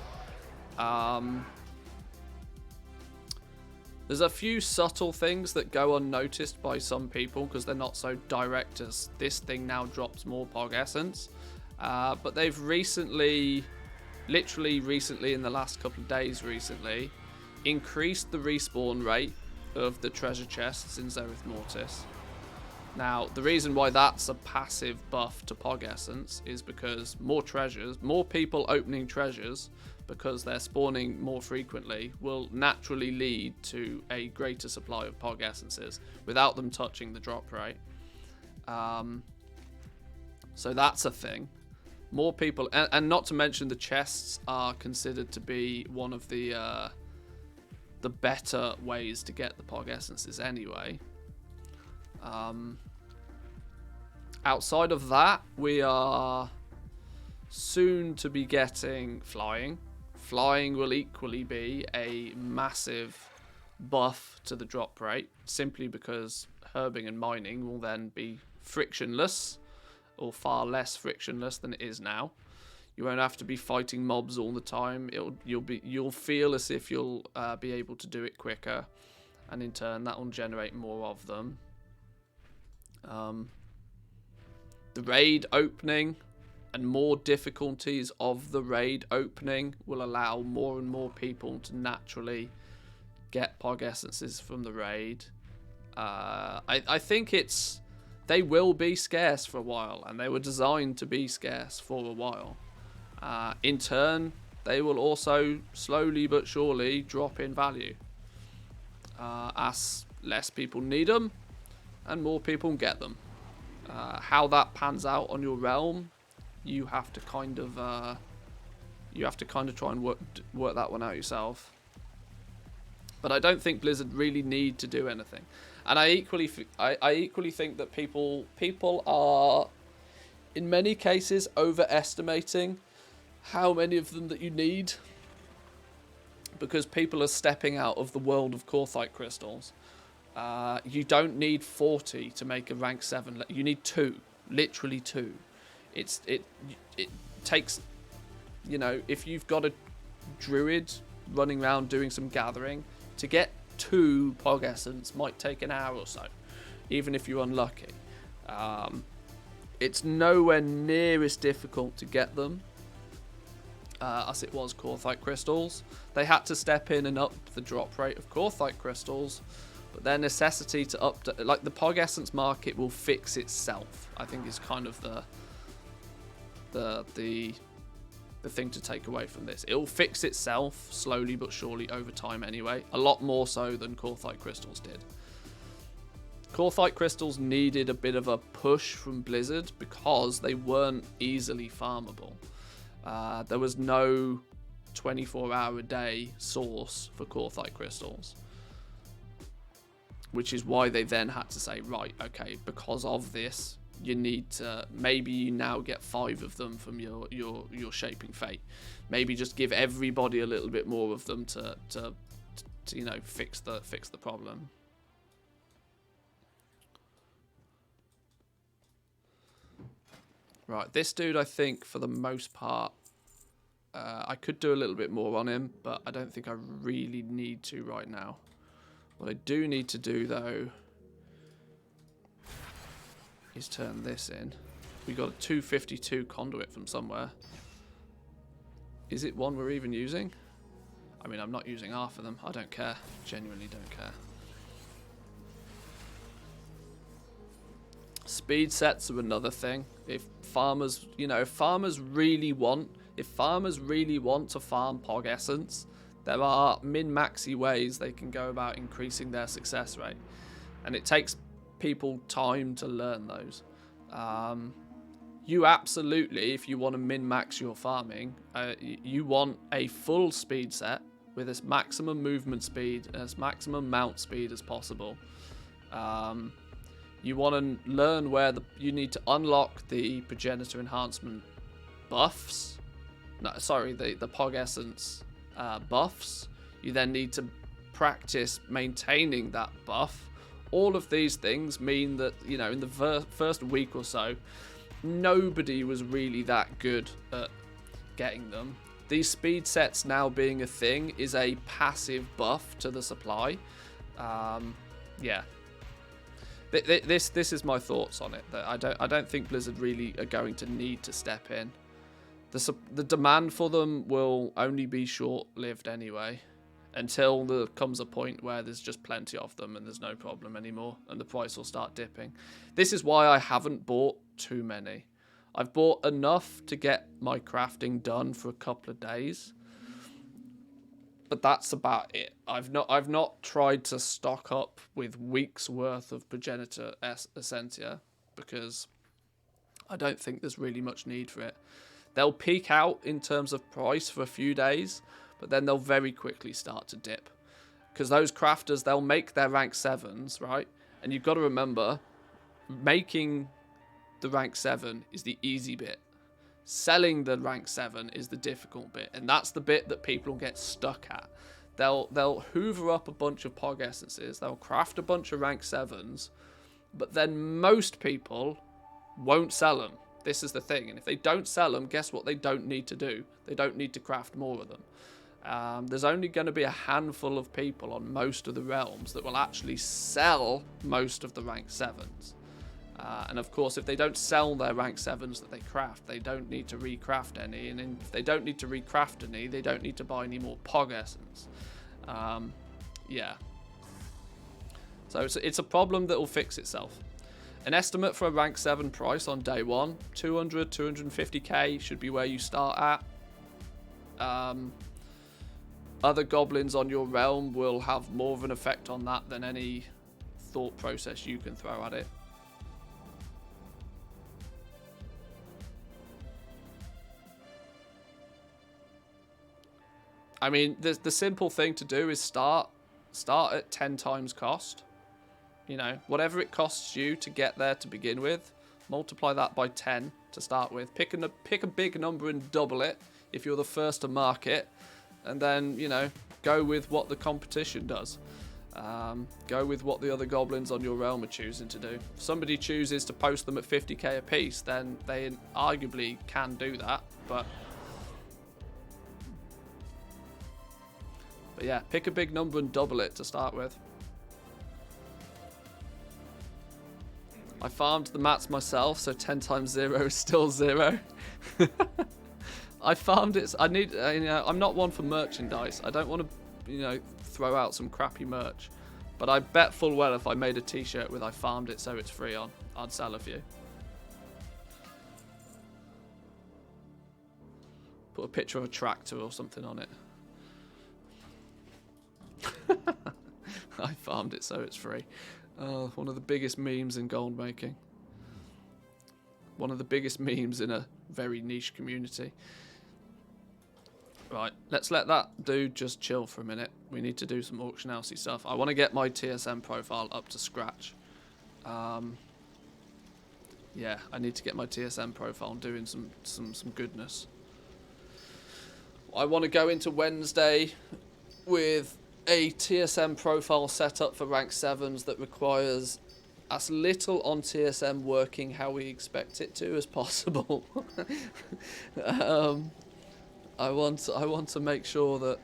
There's a few subtle things that go unnoticed by some people because they're not so direct as this thing now drops more Pog Essence. But they've recently, literally recently in the last couple of days recently, increased the respawn rate of the treasure chests in Zereth Mortis. Now, the reason why that's a passive buff to Pog Essence is because more treasures, more people opening treasures, because they're spawning more frequently, will naturally lead to a greater supply of Pog Essences without them touching the drop rate. So that's a thing. More people, and not to mention the chests are considered to be one of the better ways to get the Pog Essences anyway. Outside of that, we are soon to be getting flying. Flying will equally be a massive buff to the drop rate, simply because herbing and mining will then be frictionless, or far less frictionless than it is now. You won't have to be fighting mobs all the time. You'll feel as if you'll be able to do it quicker, and in turn that will generate more of them. The raid opening and more difficulties of the raid opening will allow more and more people to naturally get Pog Essences from the raid. I think they will be scarce for a while, and they were designed to be scarce for a while. In turn, they will also slowly but surely drop in value as less people need them and more people get them. How that pans out on your realm, you have to kind of try and work that one out yourself. But I don't think Blizzard really need to do anything. And I equally think that people are in many cases overestimating how many of them that you need, because people are stepping out of the world of Korthite crystals. You don't need 40 to make a rank 7. You need 2, literally 2. It takes, you know, if you've got a druid running around doing some gathering, to get 2 Pog Essence might take an hour or so, even if you're unlucky. It's nowhere near as difficult to get them as it was Korthite crystals. They had to step in and up the drop rate of Korthite crystals, but their necessity to update, like the Pog Essence market will fix itself, I think is kind of the thing to take away from this. It'll fix itself slowly but surely over time anyway, a lot more so than Korthite crystals did. Korthite crystals needed a bit of a push from Blizzard because they weren't easily farmable. There was no 24-hour-a-day source for Korthite crystals, which is why they then had to say, right, okay, because of this, you need to, maybe you now get 5 of them from your Shaping Fate. Maybe just give everybody a little bit more of them to you know, fix the problem. Right, this dude, I think for the most part, I could do a little bit more on him, but I don't think I really need to right now. What I do need to do though is turn this in. We got a 252 conduit from somewhere. Is it one we're even using? I mean, I'm not using half of them. I don't care. Genuinely don't care. Speed sets are another thing. If farmers, you know, if farmers really want to farm Pog Essence, there are min-maxy ways they can go about increasing their success rate. And it takes people time to learn those. you absolutely, if you want to min-max your farming, you want a full speed set with as maximum movement speed, as maximum mount speed as possible. You want to learn where you need to unlock the progenitor enhancement buffs. No, sorry, the Pog Essence buffs. You then need to practice maintaining that buff. All of these things mean that, you know, in the first week or so, nobody was really that good at getting them. These speed sets now being a thing is a passive buff to the supply. Yeah. This is my thoughts on it. That I don't think Blizzard really are going to need to step in. The demand for them will only be short-lived anyway, until there comes a point where there's just plenty of them and there's no problem anymore, and the price will start dipping. This is why I haven't bought too many. I've bought enough to get my crafting done for a couple of days, but that's about it. I've not tried to stock up with weeks worth of progenitor essentia, because I don't think there's really much need for it. They'll peak out in terms of price for a few days, but then they'll very quickly start to dip, because those crafters, they'll make their rank 7s, right? And you've got to remember, making the rank 7 is the easy bit. Selling the rank 7 is the difficult bit, and that's the bit that people get stuck at. They'll hoover up a bunch of Pog Essences, they'll craft a bunch of rank 7s, but then most people won't sell them. This is the thing, and if they don't sell them, guess what they don't need to do? They don't need to craft more of them. There's only going to be a handful of people on most of the realms that will actually sell most of the rank 7s. And of course, if they don't sell their rank 7s that they craft, they don't need to recraft any. And if they don't need to recraft any, they don't need to buy any more Pog Essence. Yeah. So it's a problem that will fix itself. An estimate for a rank 7 price on day 1, 200, 250k should be where you start at. Other goblins on your realm will have more of an effect on that than any thought process you can throw at it. I mean, the simple thing to do is start at 10 times cost. You know, whatever it costs you to get there to begin with, multiply that by 10 to start with. Pick a big number and double it if you're the first to mark it, and then, you know, go with what the competition does. Go with what the other goblins on your realm are choosing to do. If somebody chooses to post them at 50k a piece, then they arguably can do that, but yeah, pick a big number and double it to start with. I farmed the mats myself, so 10 times 0 is still 0. I farmed it. I need. You know, I'm not one for merchandise. I don't want to, you know, throw out some crappy merch. But I bet full well if I made a T-shirt with "I farmed it, so it's free" on, I'd sell a few. Put a picture of a tractor or something on it. I farmed it, so it's free. One of the biggest memes in gold making. One of the biggest memes in a very niche community. Right, let's let that dude just chill for a minute. We need to do some auction housey stuff. I want to get my TSM profile up to scratch. Yeah, I need to get my TSM profile doing some goodness. I want to go into Wednesday with a TSM profile set up for rank 7s that requires as little on TSM working how we expect it to as possible. I want to make sure that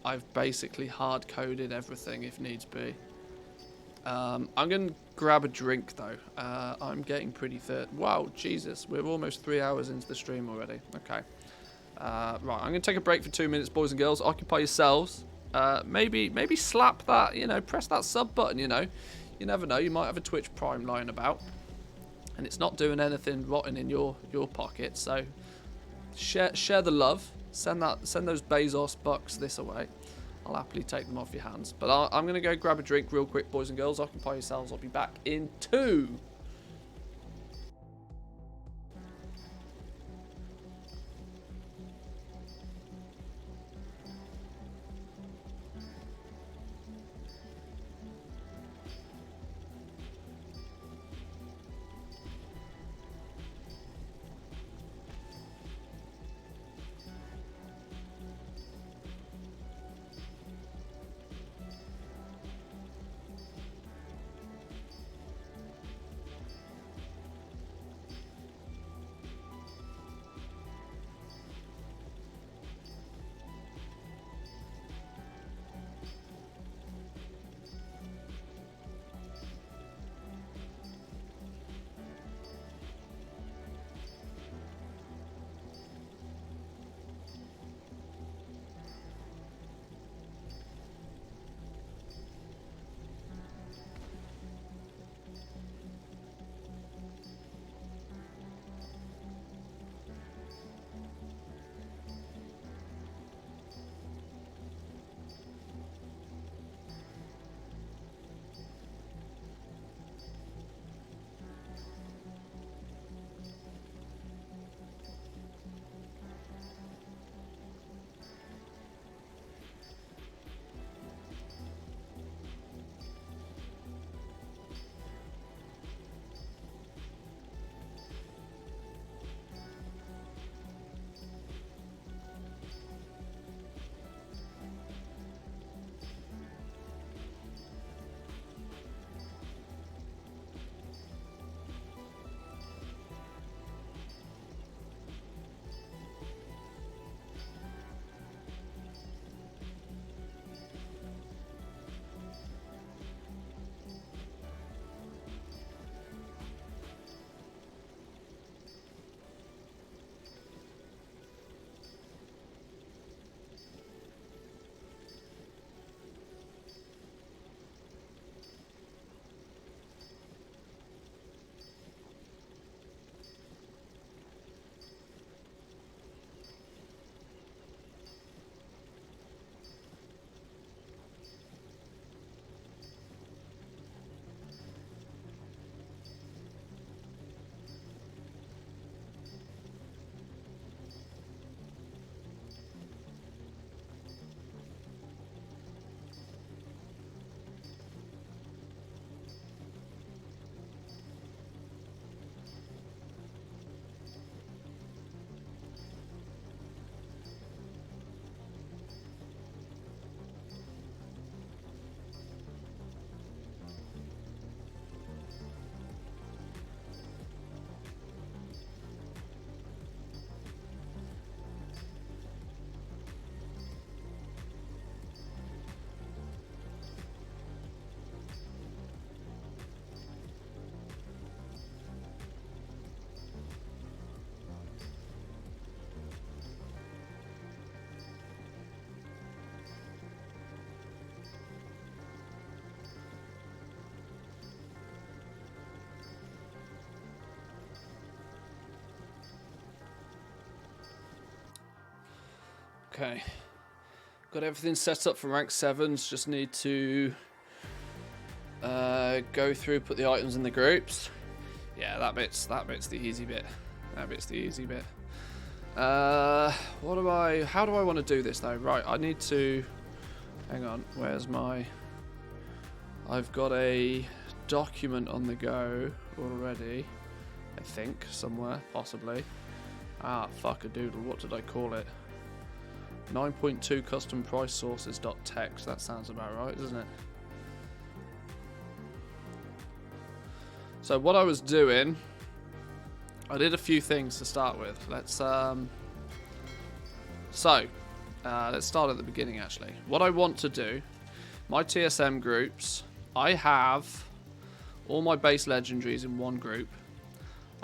I've basically hard coded everything if needs be. I'm going to grab a drink though. I'm getting pretty thirsty. Wow, Jesus, we're almost 3 hours into the stream already. Okay. Right, I'm going to take a break for 2 minutes, boys and girls. Occupy yourselves. Maybe slap that, you know, press that sub button, you know. You never know, you might have a Twitch Prime lying about. And it's not doing anything rotten in your pocket, so share the love. Send those Bezos bucks this away. I'll happily take them off your hands. But I'm going to go grab a drink real quick, boys and girls. Occupy yourselves. I'll be back in 2. Okay. Got everything set up for rank 7s. Just need to go through, put the items in the groups. Yeah, that bit's the easy bit. That bit's the easy bit. How do I want to do this though? Right, I need to, hang on, where's my, I've got a document on the go already, I think, somewhere, possibly. Ah, fuck a doodle, what did I call it? 9.2 custom price sources.txt, that sounds about right, doesn't it? So what I was doing, I did a few things to start with. Let's start at the beginning actually. What I want to do, my TSM groups, I have all my base legendaries in one group.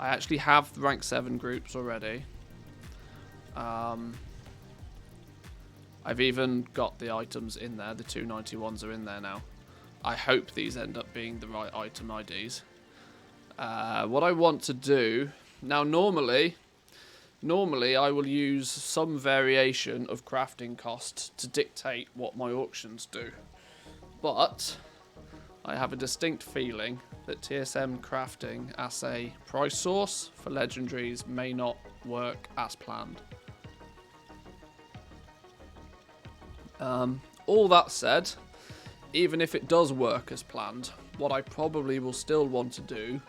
I actually have the rank 7 groups already. I've even got the items in there. The 291s are in there now. I hope these end up being the right item IDs. What I want to do now, normally I will use some variation of crafting costs to dictate what my auctions do, but I have a distinct feeling that TSM crafting as a price source for legendaries may not work as planned. All that said, even if it does work as planned, what I probably will still want to do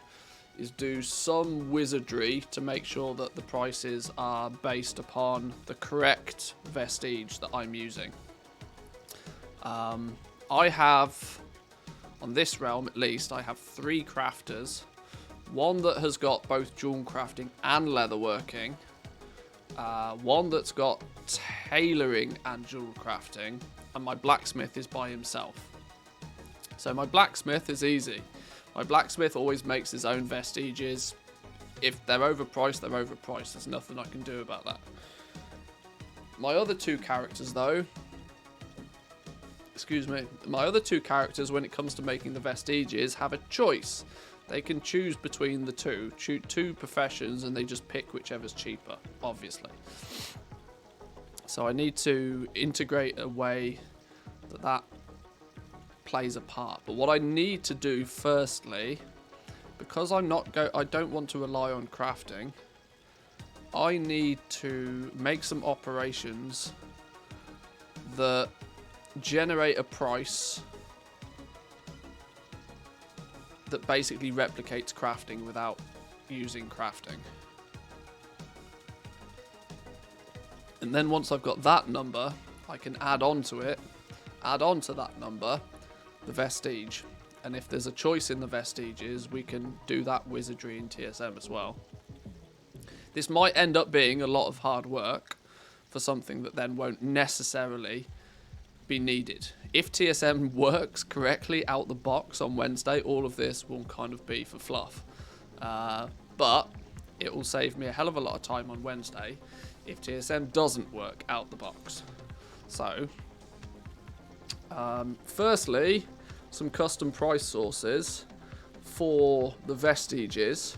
is do some wizardry to make sure that the prices are based upon the correct vestige that I'm using. I have, on this realm at least, I have 3 crafters. One that has got both jewel crafting and leatherworking. One that's got tailoring and jewel crafting. And my blacksmith is by himself. So my blacksmith is easy. My blacksmith always makes his own vestiges. If they're overpriced, they're overpriced. There's nothing I can do about that. My other 2 characters, though... Excuse me. My other 2 characters, when it comes to making the vestiges, have a choice. They can choose between the two. Choose 2 professions, and they just pick whichever's cheaper, obviously. So I need to integrate a way that plays a part. But what I need to do firstly, because I don't want to rely on crafting, I need to make some operations that generate a price that basically replicates crafting without using crafting. And then once I've got that number, I can add on to that number, the vestige. And if there's a choice in the vestiges, we can do that wizardry in TSM as well. This might end up being a lot of hard work for something that then won't necessarily be needed. If TSM works correctly out the box on Wednesday, all of this will kind of be for fluff. But it will save me a hell of a lot of time on Wednesday if TSM doesn't work out the box. So, firstly, some custom price sources for the vestiges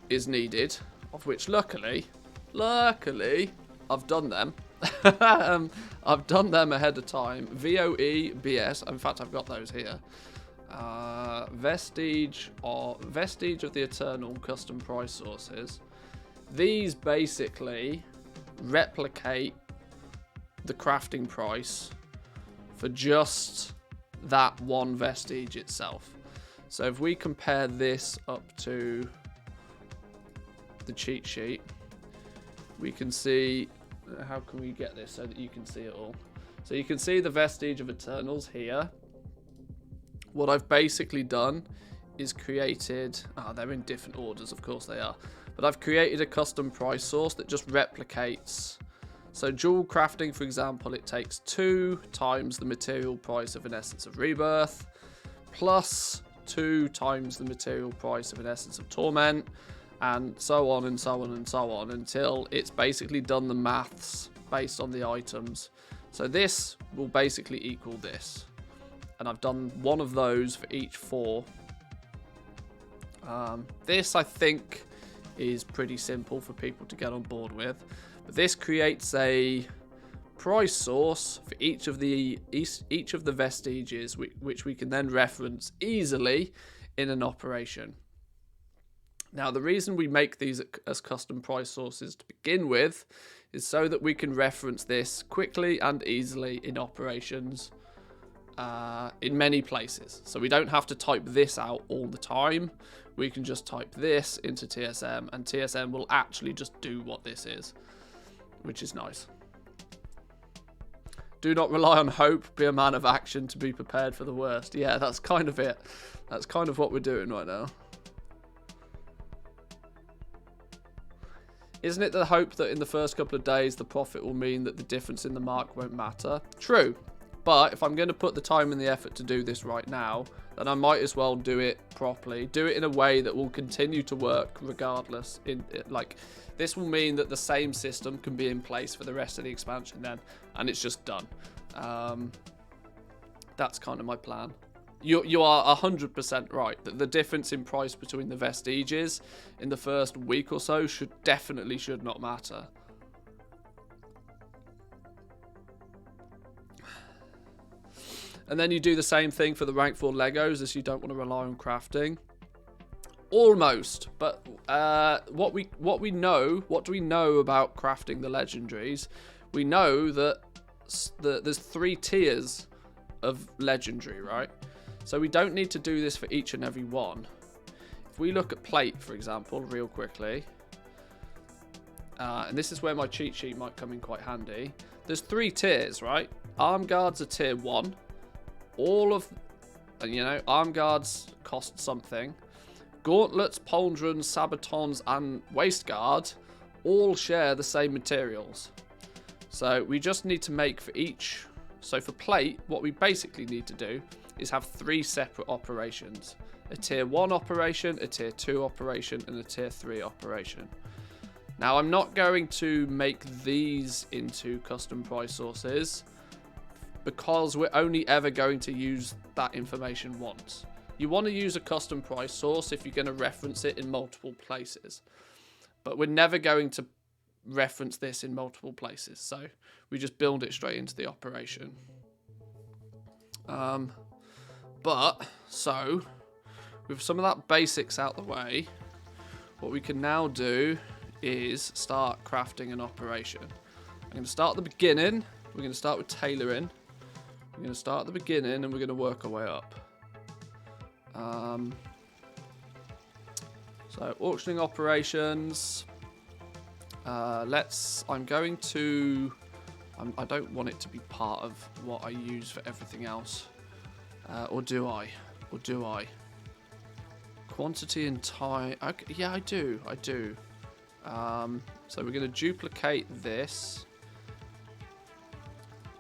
is needed, of which luckily, I've done them. I've done them ahead of time. VOE, BS, in fact I've got those here. Vestige of the Eternal custom price sources. These basically replicate the crafting price for just that one vestige itself. So if we compare this up to the cheat sheet, we can see, how can we get this so that you can see it all? So you can see the vestige of Eternals here. What I've basically done is created, they're in different orders, of course they are, but I've created a custom price source that just replicates. So jewel crafting, for example, it takes 2 times the material price of an Essence of Rebirth, plus 2 times the material price of an Essence of Torment, and so on and so on and so on, until it's basically done the maths based on the items. So this will basically equal this. And I've done one of those for each 4. This, I think, is pretty simple for people to get on board with. But this creates a price source for each of the vestiges, which we can then reference easily in an operation. Now, the reason we make these as custom price sources to begin with is so that we can reference this quickly and easily in operations in many places. So we don't have to type this out all the time. We can just type this into TSM, and TSM will actually just do what this is, which is nice. Do not rely on hope, be a man of action to be prepared for the worst. Yeah, that's kind of it. That's kind of what we're doing right now. Isn't it the hope that in the first couple of days the profit will mean that the difference in the mark won't matter? True. But if I'm going to put the time and the effort to do this right now, then I might as well do it properly. Do it in a way that will continue to work regardless. This will mean that the same system can be in place for the rest of the expansion then, and it's just done. That's kind of my plan. You are 100% right that the difference in price between the vestiges in the first week or so should not matter. And then you do the same thing for the rank 4 Legos, as you don't want to rely on crafting. Almost, but what do we know about crafting the legendaries? We know that there's 3 tiers of legendary, right? So we don't need to do this for each and every one. If we look at plate, for example, real quickly, and this is where my cheat sheet might come in quite handy. There's 3 tiers, right? Arm guards are tier 1. Arm guards cost something. Gauntlets, pauldrons, sabatons, and waist guard all share the same materials. So we just need to make for each. So for plate, what we basically need to do is have 3 separate operations. A tier 1 operation, a tier 2 operation, and a tier 3 operation. Now, I'm not going to make these into custom price sources because we're only ever going to use that information once. You want to use a custom price source if you're going to reference it in multiple places. But we're never going to reference this in multiple places. So we just build it straight into the operation. So with some of that basics out the way, what we can now do is start crafting an operation. I'm going to start at the beginning. We're going to start with tailoring. We're going to start at the beginning and we're going to work our way up. So auctioning operations. I don't want it to be part of what I use for everything else. Or do I? Quantity and time. Okay, yeah, I do. So we're going to duplicate this.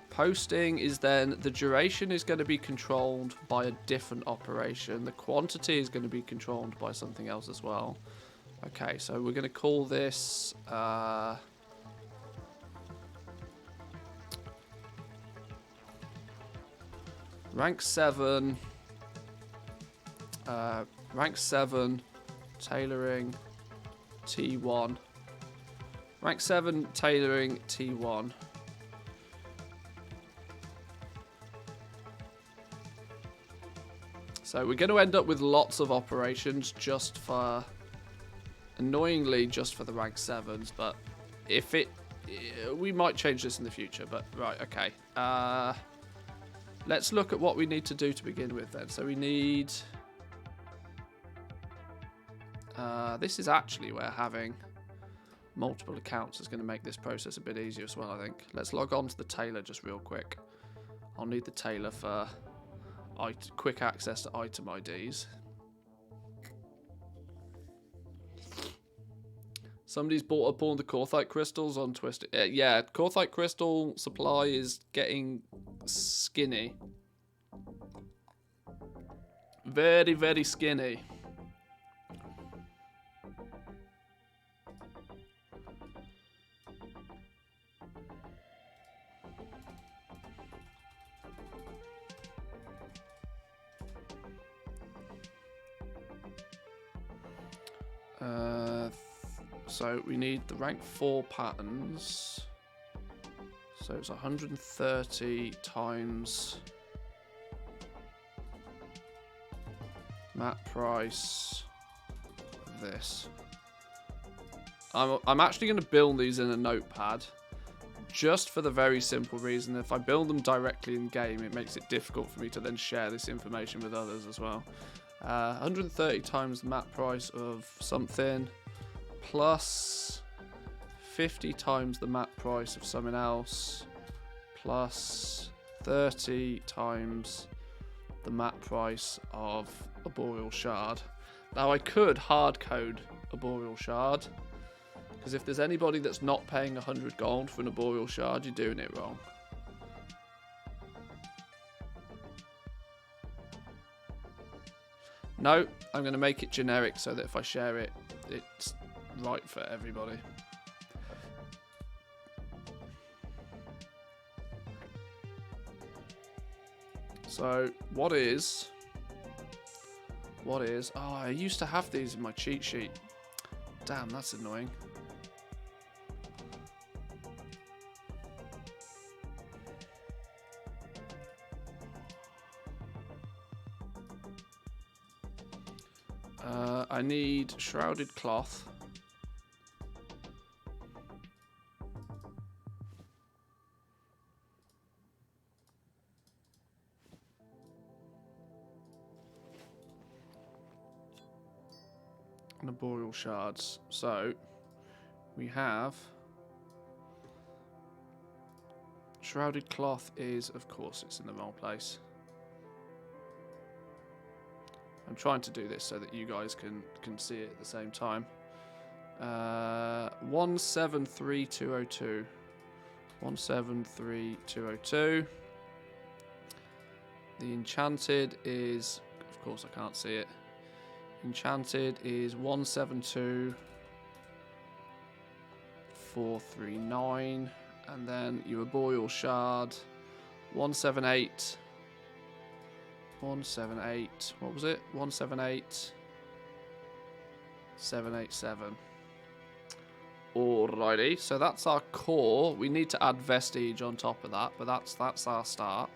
Posting is then, the duration is going to be controlled by a different operation. The quantity is going to be controlled by something else as well. Okay, so we're going to call this... rank 7, tailoring, T1. Rank 7, tailoring, T1. So we're going to end up with lots of operations annoyingly just for the rank 7s, but we might change this in the future, but right, okay. Let's look at what we need to do to begin with then. So we need... this is actually where having multiple accounts is going to make this process a bit easier as well, I think. Let's log on to the tailor just real quick. I'll need the tailor for quick access to item IDs. Somebody's bought up all the Korthite crystals on Twisted. Yeah, Korthite crystal supply is getting skinny. Very, very skinny. So we need the rank 4 patterns. So it's 130 times map price of this. I'm actually going to build these in a notepad, just for the very simple reason if I build them directly in game, it makes it difficult for me to then share this information with others as well. 130 times the map price of something plus 50 times the map price of something else plus 30 times the map price of a boreal shard. Now I could hard code a boreal shard, because if there's anybody that's not paying 100 gold for an arboreal shard, you're doing it wrong. No, I'm going to make it generic so that if I share it, it's right for everybody. So, what is... Oh, I used to have these in my cheat sheet. Damn, that's annoying. I need shrouded cloth. And arboreal shards. So we have shrouded cloth is, of course, it's in the wrong place. I'm trying to do this so that you guys can see it at the same time. 173202. 173202. The enchanted is, of course I can't see it. Enchanted is 172439, and then your arboreal shard 178. 178. What was it? 178. 787. Alrighty, so that's our core. We need to add vestige on top of that, but that's our start.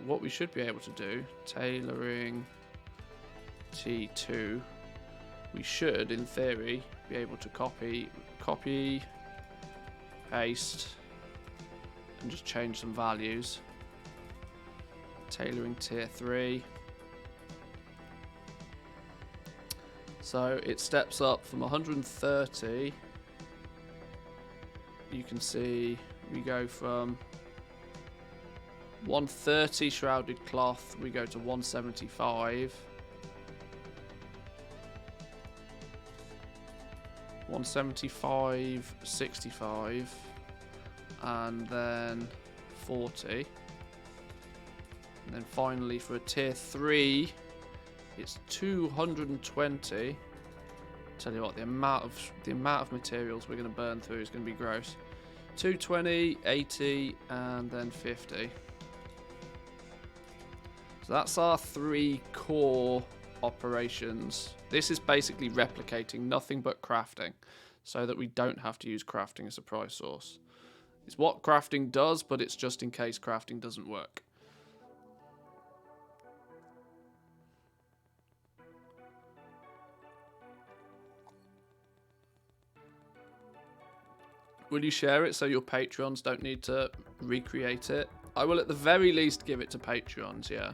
What we should be able to do, tailoring T2. We should, in theory, be able to copy, paste, and just change some values. Tailoring tier 3. So it steps up from 130. You can see we go from 130 shrouded cloth, we go to 175. 175, 65, and then 40. And then finally for a tier 3, it's 220. Tell you what, the amount of materials we're going to burn through is going to be gross. 220, 80, and then 50. So that's our 3 core operations. This is basically replicating nothing but crafting, so that we don't have to use crafting as a price source. It's what crafting does, but it's just in case crafting doesn't work. Will you share it so your Patreons don't need to recreate it? I will at the very least give it to Patreons, yeah.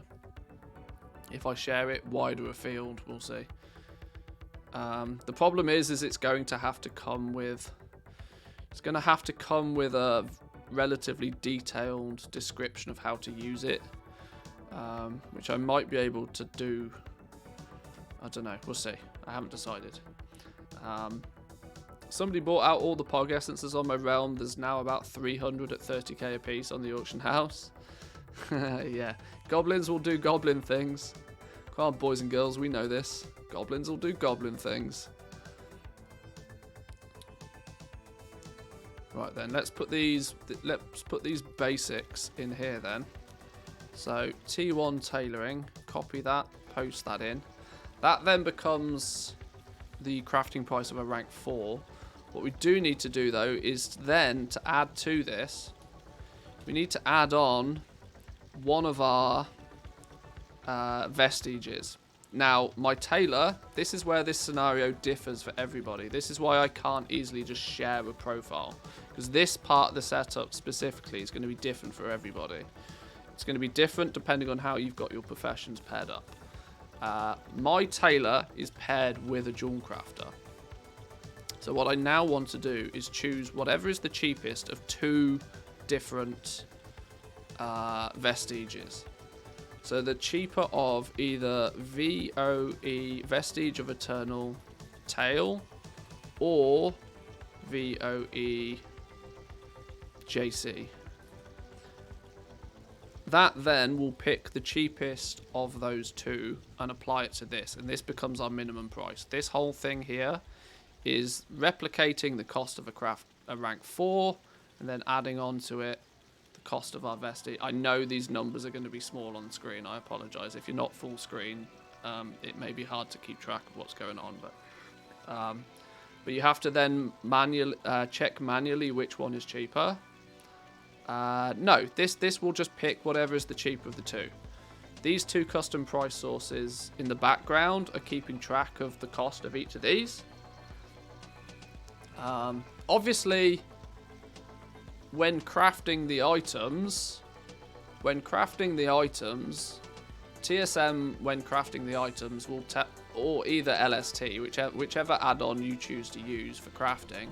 If I share it wider afield, we'll see. The problem is it's going to have to come with... It's going to have to come with a relatively detailed description of how to use it. Which I might be able to do. I don't know, we'll see. I haven't decided. Somebody bought out all the Pog Essences on my realm. There's now about 300 at 30k a piece on the auction house. Yeah, goblins will do goblin things. Come on, boys and girls, we know this. Goblins will do goblin things. Right then, let's put these basics in here then. So T1 tailoring, copy that, post that in. That then becomes the crafting price of a rank 4. What we do need to do, though, is then to add to this, we need to add on one of our vestiges. Now, my tailor, this is where this scenario differs for everybody. This is why I can't easily just share a profile, because this part of the setup specifically is going to be different for everybody. It's going to be different depending on how you've got your professions paired up. My tailor is paired with a jewel crafter. So what I now want to do is choose whatever is the cheapest of two different vestiges. So the cheaper of either VOE, Vestige of Eternal Tail, or VOE JC. That then will pick the cheapest of those two and apply it to this, and this becomes our minimum price. This whole thing here is replicating the cost of a rank 4 and then adding on to it cost of our vestige. I know these numbers are going to be small on screen. I apologize. If you're not full screen, it may be hard to keep track of what's going on, but you have to then check manually which one is cheaper. No, this will just pick whatever is the cheaper of the two. These two custom price sources in the background are keeping track of the cost of each of these. Obviously, when crafting the items, TSM, when crafting the items, will or either LST, whichever add-on you choose to use for crafting,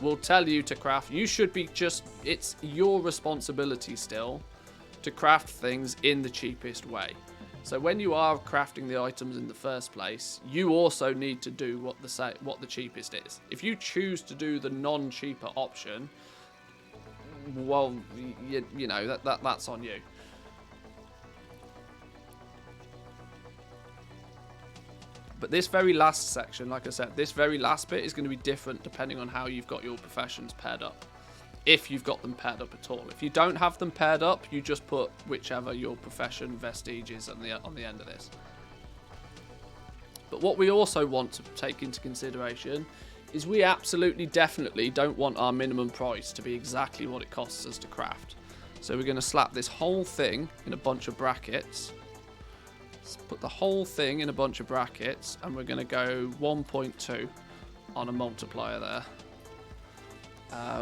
will tell you to craft. You should be it's your responsibility still to craft things in the cheapest way. So when you are crafting the items in the first place, you also need to do what the cheapest is. If you choose to do the non-cheaper option, well, you know, that's on you. But this very last section, like I said, this very last bit is going to be different depending on how you've got your professions paired up. If you've got them paired up at all. If you don't have them paired up, you just put whichever your profession vestige is on the end of this. But what we also want to take into consideration is we absolutely definitely don't want our minimum price to be exactly what it costs us to craft. So we're going to slap this whole thing in a bunch of brackets. Let's put the whole thing in a bunch of brackets, and we're going to go 1.2 on a multiplier there.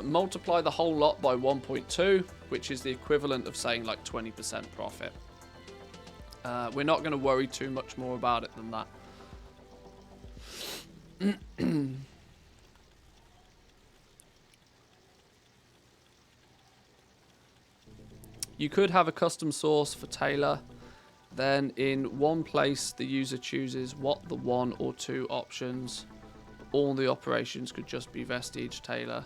Multiply the whole lot by 1.2, which is the equivalent of saying like 20% profit. We're not going to worry too much more about it than that. You could have a custom source for tailor. Then in one place the user chooses what the 1 or 2 options. All the operations could just be vestige tailor.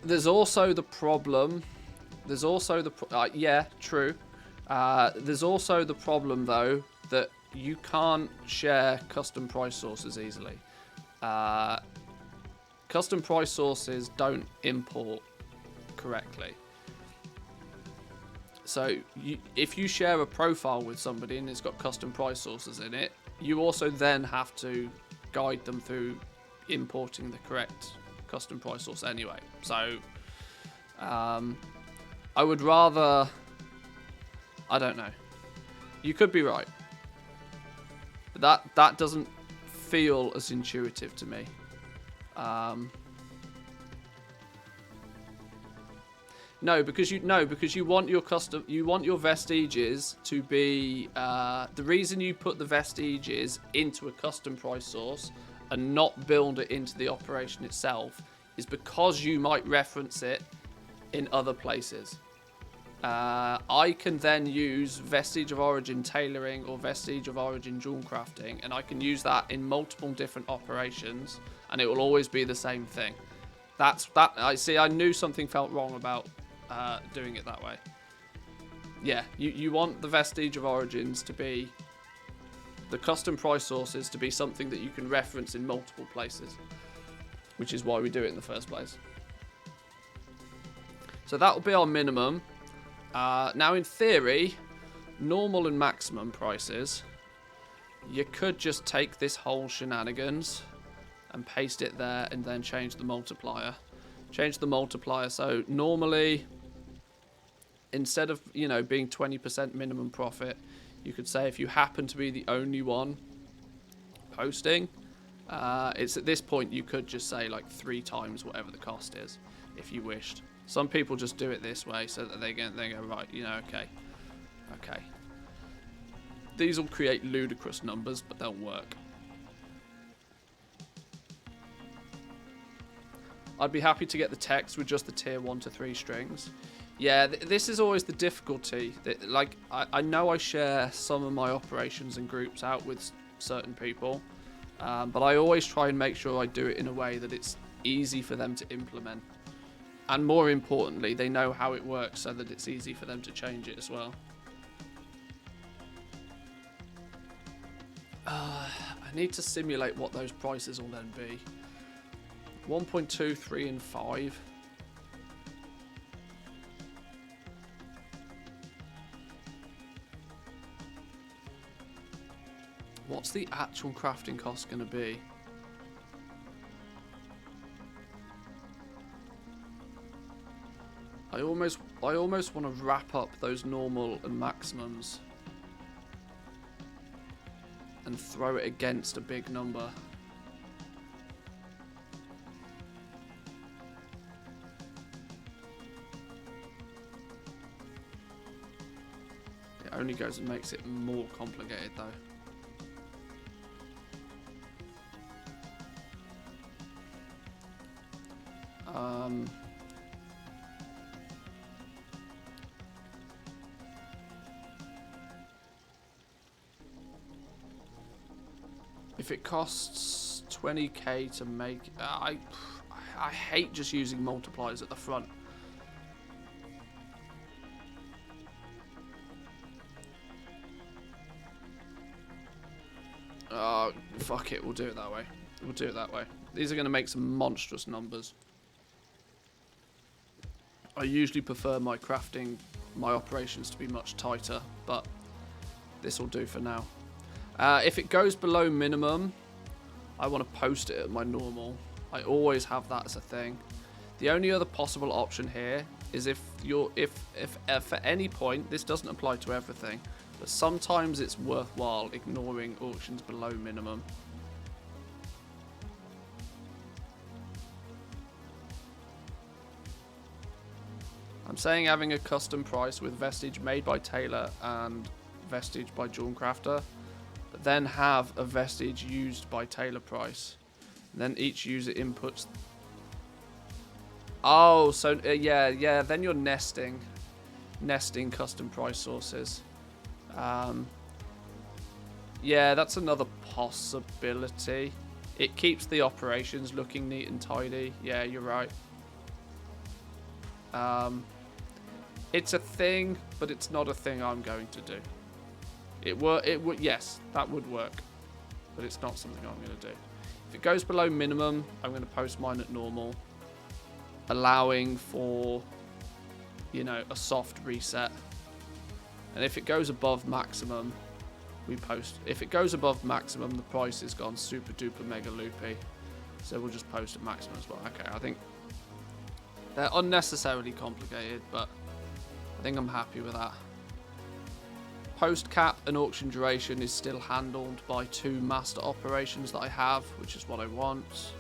There's also the problem. There's also the yeah, true. There's also the problem though that you can't share custom price sources easily. Custom price sources don't import correctly. So if you share a profile with somebody and it's got custom price sources in it, you also then have to guide them through importing the correct custom price source anyway. So I would rather, I don't know. You could be right. But that doesn't feel as intuitive to me. No, because you want your vestiges to be the reason you put the vestiges into a custom price source and not build it into the operation itself is because you might reference it in other places. I can then use Vestige of Origin tailoring or Vestige of Origin jewel crafting, and I can use that in multiple different operations, and it will always be the same thing. I knew something felt wrong about doing it that way. Yeah, you want the Vestige of Origins to be the custom price sources to be something that you can reference in multiple places, which is why we do it in the first place. So that will be our minimum. Now, in theory, normal and maximum prices You could just take this whole shenanigans and paste it there and then change the multiplier. Change the multiplier. So normally, instead of, you know, being 20% minimum profit, you could say if you happen to be the only one posting, it's at this point you could just say like 3 times whatever the cost is if you wished. Some people just do it this way so that they go right, you know, okay. These will create ludicrous numbers, but they'll work. I'd be happy to get the text with just the tier 1 to 3 strings. Yeah, this is always the difficulty. Like, I know I share some of my operations and groups out with certain people, but I always try and make sure I do it in a way that it's easy for them to implement. And more importantly, they know how it works so that it's easy for them to change it as well. I need to simulate what those prices will then be. 1.2, 3, and 5. What's the actual crafting cost going to be? I almost want to wrap up those normal and maximums and throw it against a big number. It only goes and makes it more complicated though. If it costs 20k to make, I hate just using multipliers at the front. Fuck it, we'll do it that way. We'll do it that way. These are going to make some monstrous numbers. I usually prefer my operations to be much tighter, but this will do for now. If it goes below minimum, I want to post it at my normal. I always have that as a thing. The only other possible option here is if at any point, this doesn't apply to everything, but sometimes it's worthwhile ignoring auctions below minimum. I'm saying having a custom price with vestige made by Taylor and vestige by Jawncrafter, but then have a vestige used by Taylor price. And then each user inputs. Oh, so yeah, then you're nesting custom price sources. Yeah, that's another possibility. It keeps the operations looking neat and tidy. Yeah, you're right. It's a thing, but it's not a thing I'm going to do. It would, yes, that would work, but it's not something I'm going to do. If it goes below minimum, I'm going to post mine at normal, allowing for, you know, a soft reset. And if it goes above maximum, we post. If it goes above maximum, the price has gone super duper mega loopy, so we'll just post at maximum as well. Okay, I think they're unnecessarily complicated, but I think I'm happy with that. Post cap and auction duration is still handled by 2 master operations that I have, which is what I want.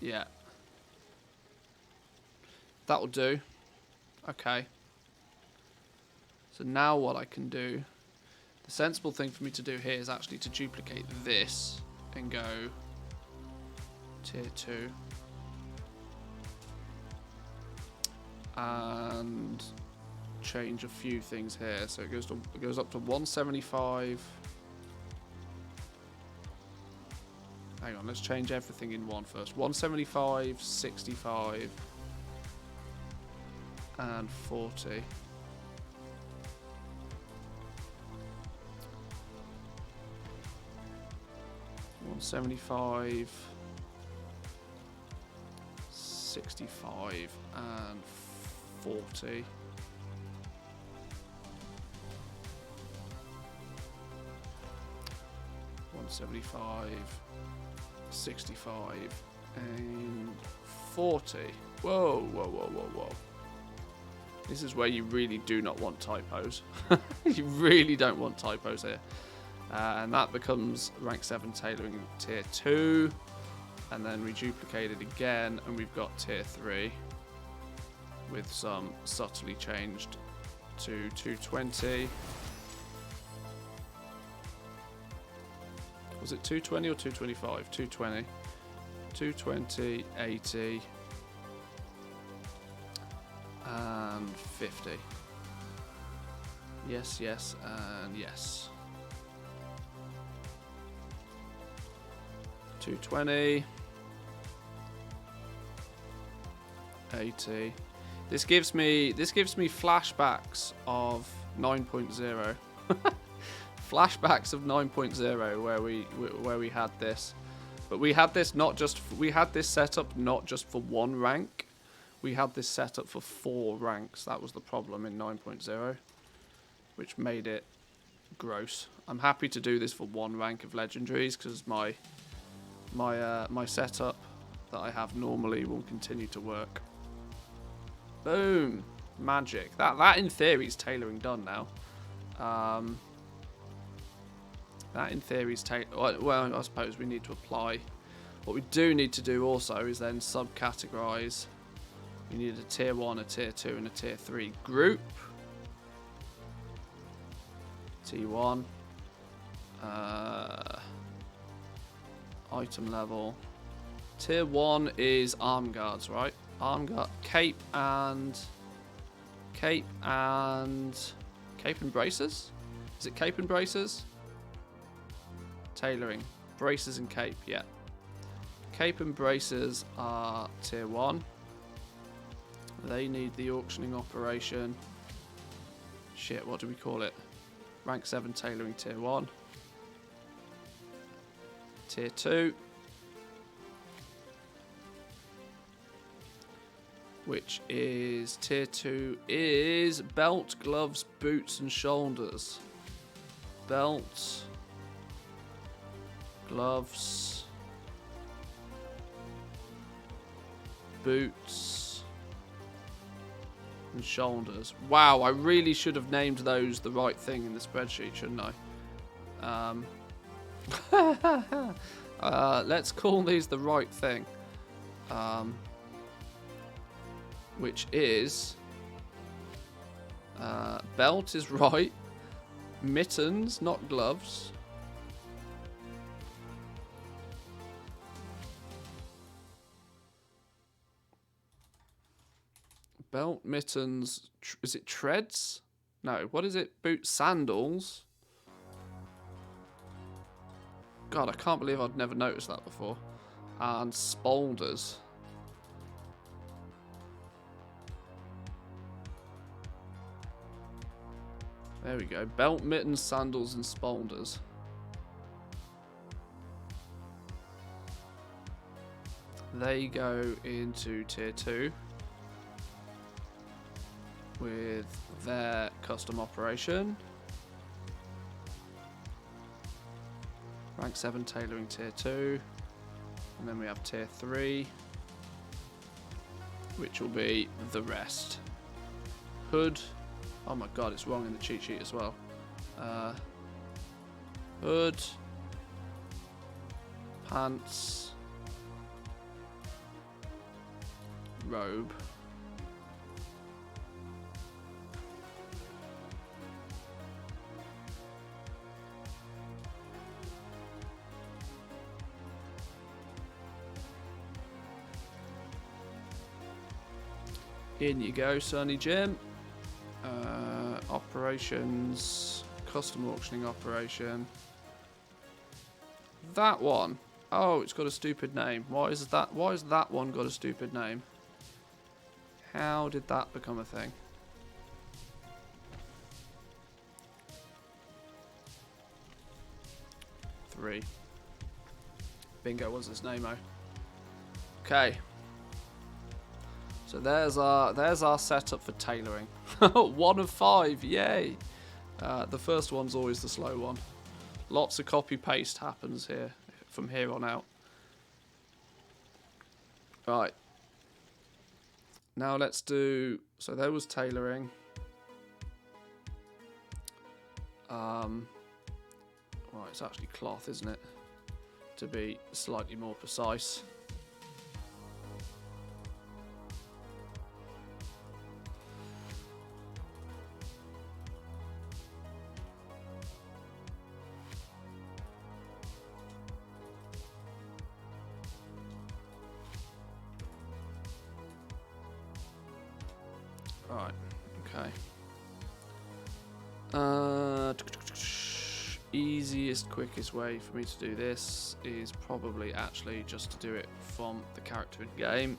Yeah. That'll do. Okay. So now what I can do, the sensible thing for me to do here is actually to duplicate this and go tier 2. And change a few things here. So it goes up to 175. Hang on, let's change everything in one first. 175, 65, and 40. 175, 65, and 40. 75, 65, and 40. Whoa, whoa, whoa, whoa, whoa. This is where you really do not want typos. You really don't want typos here. And that becomes rank 7 tailoring tier 2. And then we duplicate it again, and we've got tier 3 with some subtly changed to 220. Was it 220 or 225? 220. 220, 80, and 50. Yes, yes, and yes. 220. 80. This gives me flashbacks of 9.0. Flashbacks of 9.0 where we had this. But we had this set up not just for one rank. We had this set up for 4 ranks. That was the problem in 9.0, which made it gross. I'm happy to do this for 1 rank of legendaries because my setup that I have normally will continue to work. Boom, magic. That in theory is tailoring done now. That in theory is well, I suppose we need to apply. What we do need to do also is then subcategorize. We need a tier 1, a tier 2, and a tier 3 group. T1. Item level. Tier 1 is arm guards, right? Arm guard, cape and braces? Is it cape and braces? Tailoring, braces and cape, yeah. Cape and braces are tier 1. They need the auctioning operation. Shit, what do we call it? Rank 7 tailoring tier 1. Tier 2. Which is, tier 2 is belt, gloves, boots and shoulders. Belt, gloves, boots and shoulders. Wow, I really should have named those the right thing in the spreadsheet, shouldn't I? Let's call these the right thing. Which is belt is right, mittens, not gloves. Belt, mittens, is it treads? No, what is it? Boots, sandals. God, I can't believe I'd never noticed that before. And spolders. There we go. Belt, mittens, sandals, and spolders. They go into tier 2 with their custom operation. Rank 7 tailoring tier 2. And then we have tier 3, which will be the rest. Hood. Oh my god, it's wrong in the cheat sheet as well. Hood. Pants. Robe. In you go, Sonny Jim. Operations, custom auctioning operation. That one. Oh, it's got a stupid name. Why is that one got a stupid name? How did that become a thing? Three. Bingo was his name-o. Okay. So there's our setup for tailoring. 1 of 5, yay! The first one's always the slow one. Lots of copy paste happens here from here on out. Right. Now let's do, so there was tailoring. Right, it's actually cloth, isn't it? To be slightly more precise. Right, okay. Easiest, quickest way for me to do this is probably actually just to do it from the character in game.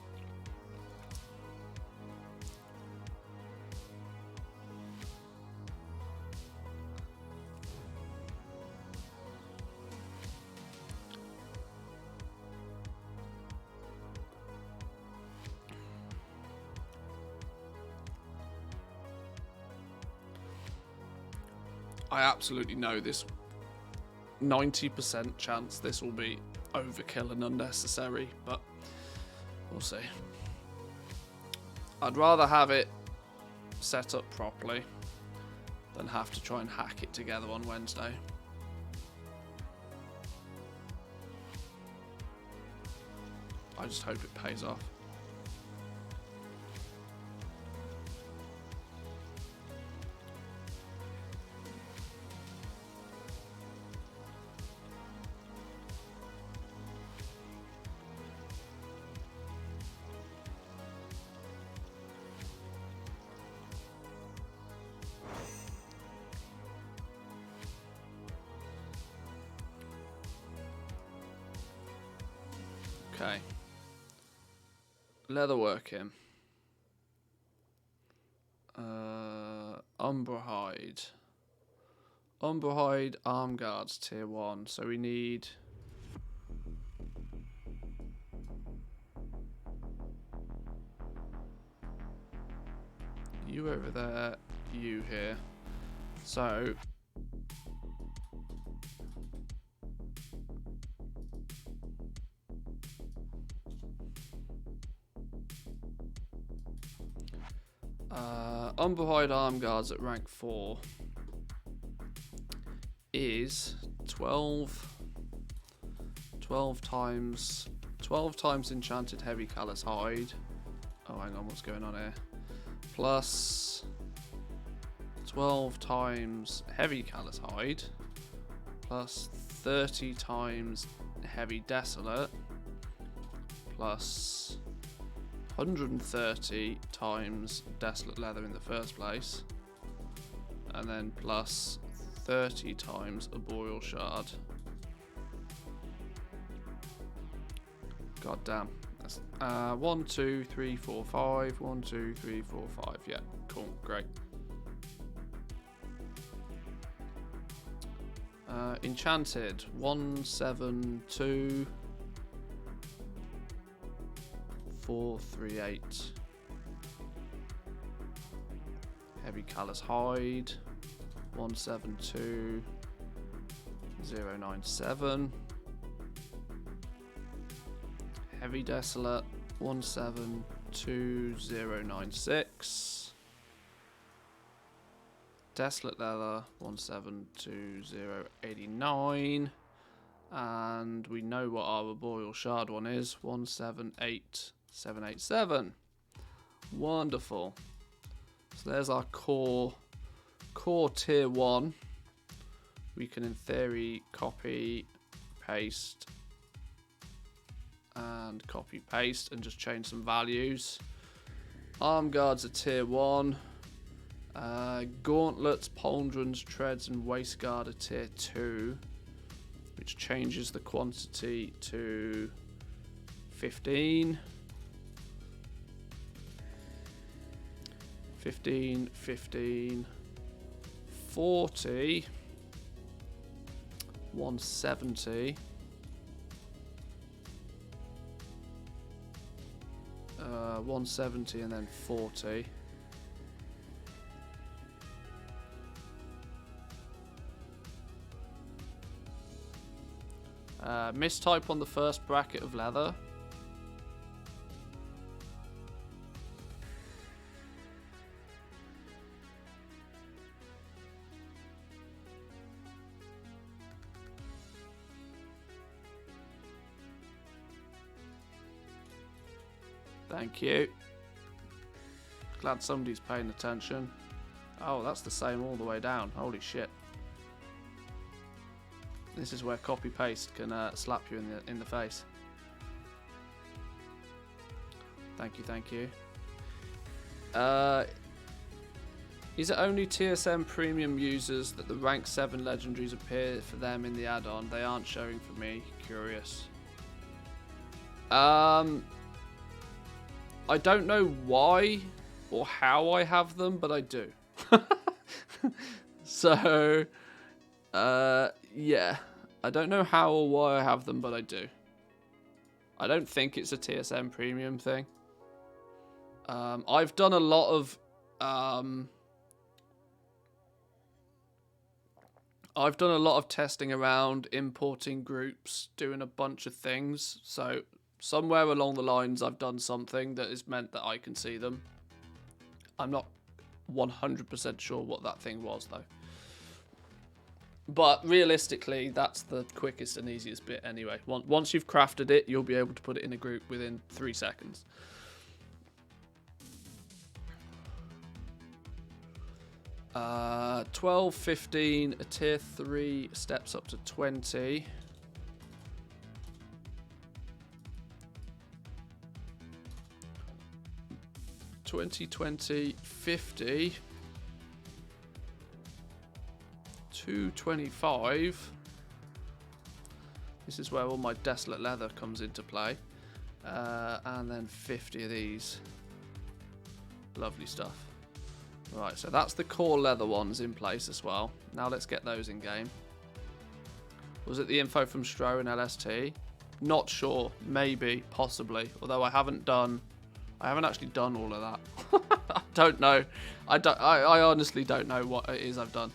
I absolutely know this 90% chance this will be overkill and unnecessary, but we'll see. I'd rather have it set up properly than have to try and hack it together on Wednesday. I just hope it pays off. Okay. Leatherworking. Umber hide. Umber hide arm guards tier 1. So we need you over there, you here. So Umber hide arm guards at rank 4 is 12 times enchanted heavy callous hide. Oh, hang on, what's going on here? Plus 12 times heavy callous hide, plus 30 times heavy desolate, plus 130 times desolate leather in the first place, and then plus 30 times arboreal shard. God damn. That's 1, 2, 3, 4, 5. 1, 2, 3, 4, 5. Yeah, cool, great. Enchanted 172 438. Heavy callous hide 172 097. Heavy desolate 172096. Desolate leather 172089. And we know what our arboreal shard one is, 178787. Wonderful. So there's our core tier 1. We can in theory copy, paste, and copy paste and just change some values. Arm guards are tier 1. Gauntlets, pauldrons, treads, and waist guard are tier 2, which changes the quantity to 15. 15, 15, 40, 170, 170 and then 40. Mistype on the first bracket of leather. Thank you. Glad somebody's paying attention. Oh, that's the same all the way down. Holy shit. This is where copy paste can slap you in the face. Thank you, thank you. Is it only TSM premium users that the rank 7 legendaries appear for them in the add-on? They aren't showing for me. Curious. I don't know why or how I have them, but I do. So, yeah. I don't know how or why I have them, but I do. I don't think it's a TSM premium thing. I've done a lot of... I've done a lot of testing around importing groups, doing a bunch of things. So somewhere along the lines, I've done something that has meant that I can see them. I'm not 100% sure what that thing was, though. But realistically, that's the quickest and easiest bit anyway. Once you've crafted it, you'll be able to put it in a group within 3 seconds. Uh, 12, 15, a tier 3 steps up to 20. $20, 50, 225. This is where all my desolate leather comes into play. And then 50 of these. Lovely stuff. Right, so that's the core leather ones in place as well. Now let's get those in game. Was it the info from Stro and LST? Not sure. Maybe. Possibly. Although I haven't actually done all of that. I don't know. I honestly don't know what it is I've done.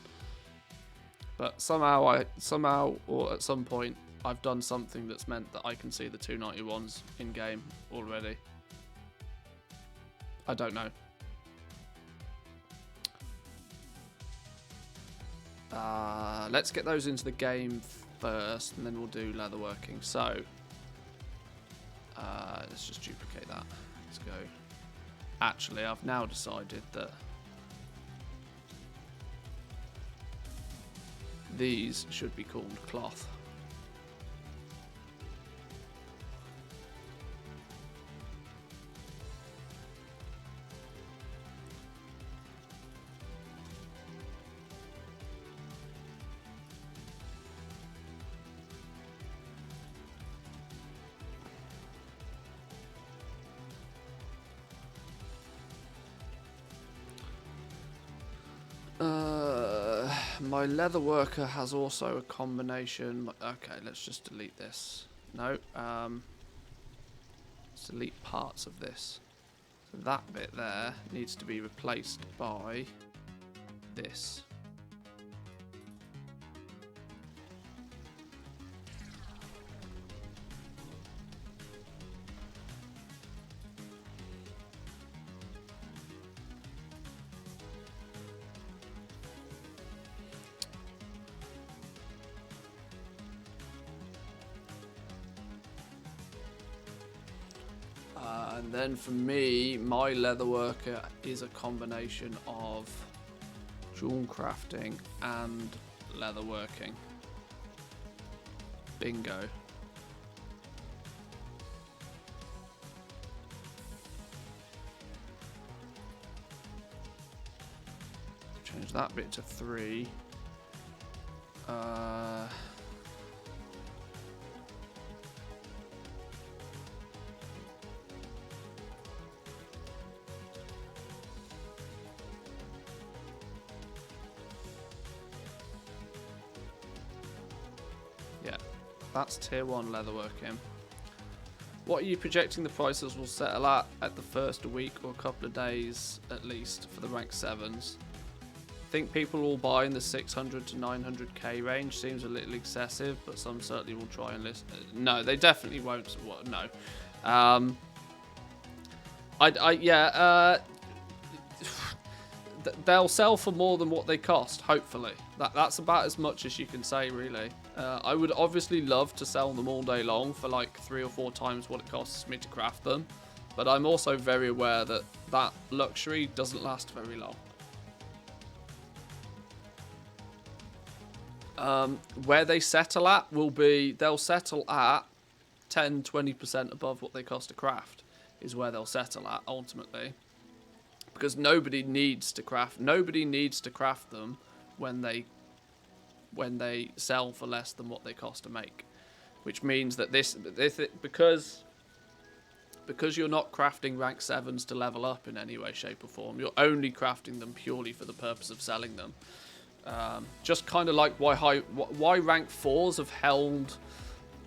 But somehow or at some point I've done something that's meant that I can see the 291s in game already. I don't know. Let's get those into the game first, and then we'll do leatherworking. So let's just duplicate that. Let's go. Actually, I've now decided that these should be called cloth. My leather worker has also a combination. Okay, let's just delete this. No, let's delete parts of this. So that bit there needs to be replaced by this. And then for me, my leather worker is a combination of jewel crafting and leather working. Bingo. Change that bit to 3. That's tier 1 leatherworking. What are you projecting the prices will settle at the first week or a couple of days at least for the rank 7s? think people will buy in the 600 to 900k range. Seems a little excessive, but some certainly will try and list. No, they definitely won't. Well, no. They'll sell for more than what they cost, hopefully. That's about as much as you can say, really. I would obviously love to sell them all day long for like 3 or 4 times what it costs me to craft them. But I'm also very aware that that luxury doesn't last very long. Where they settle at will be, they'll settle at 10-20% above what they cost to craft, is where they'll settle at ultimately. Because nobody needs to craft them when they sell for less than what they cost to make, which means that because you're not crafting rank 7s to level up in any way, shape or form, you're only crafting them purely for the purpose of selling them. Just kind of like why rank 4s have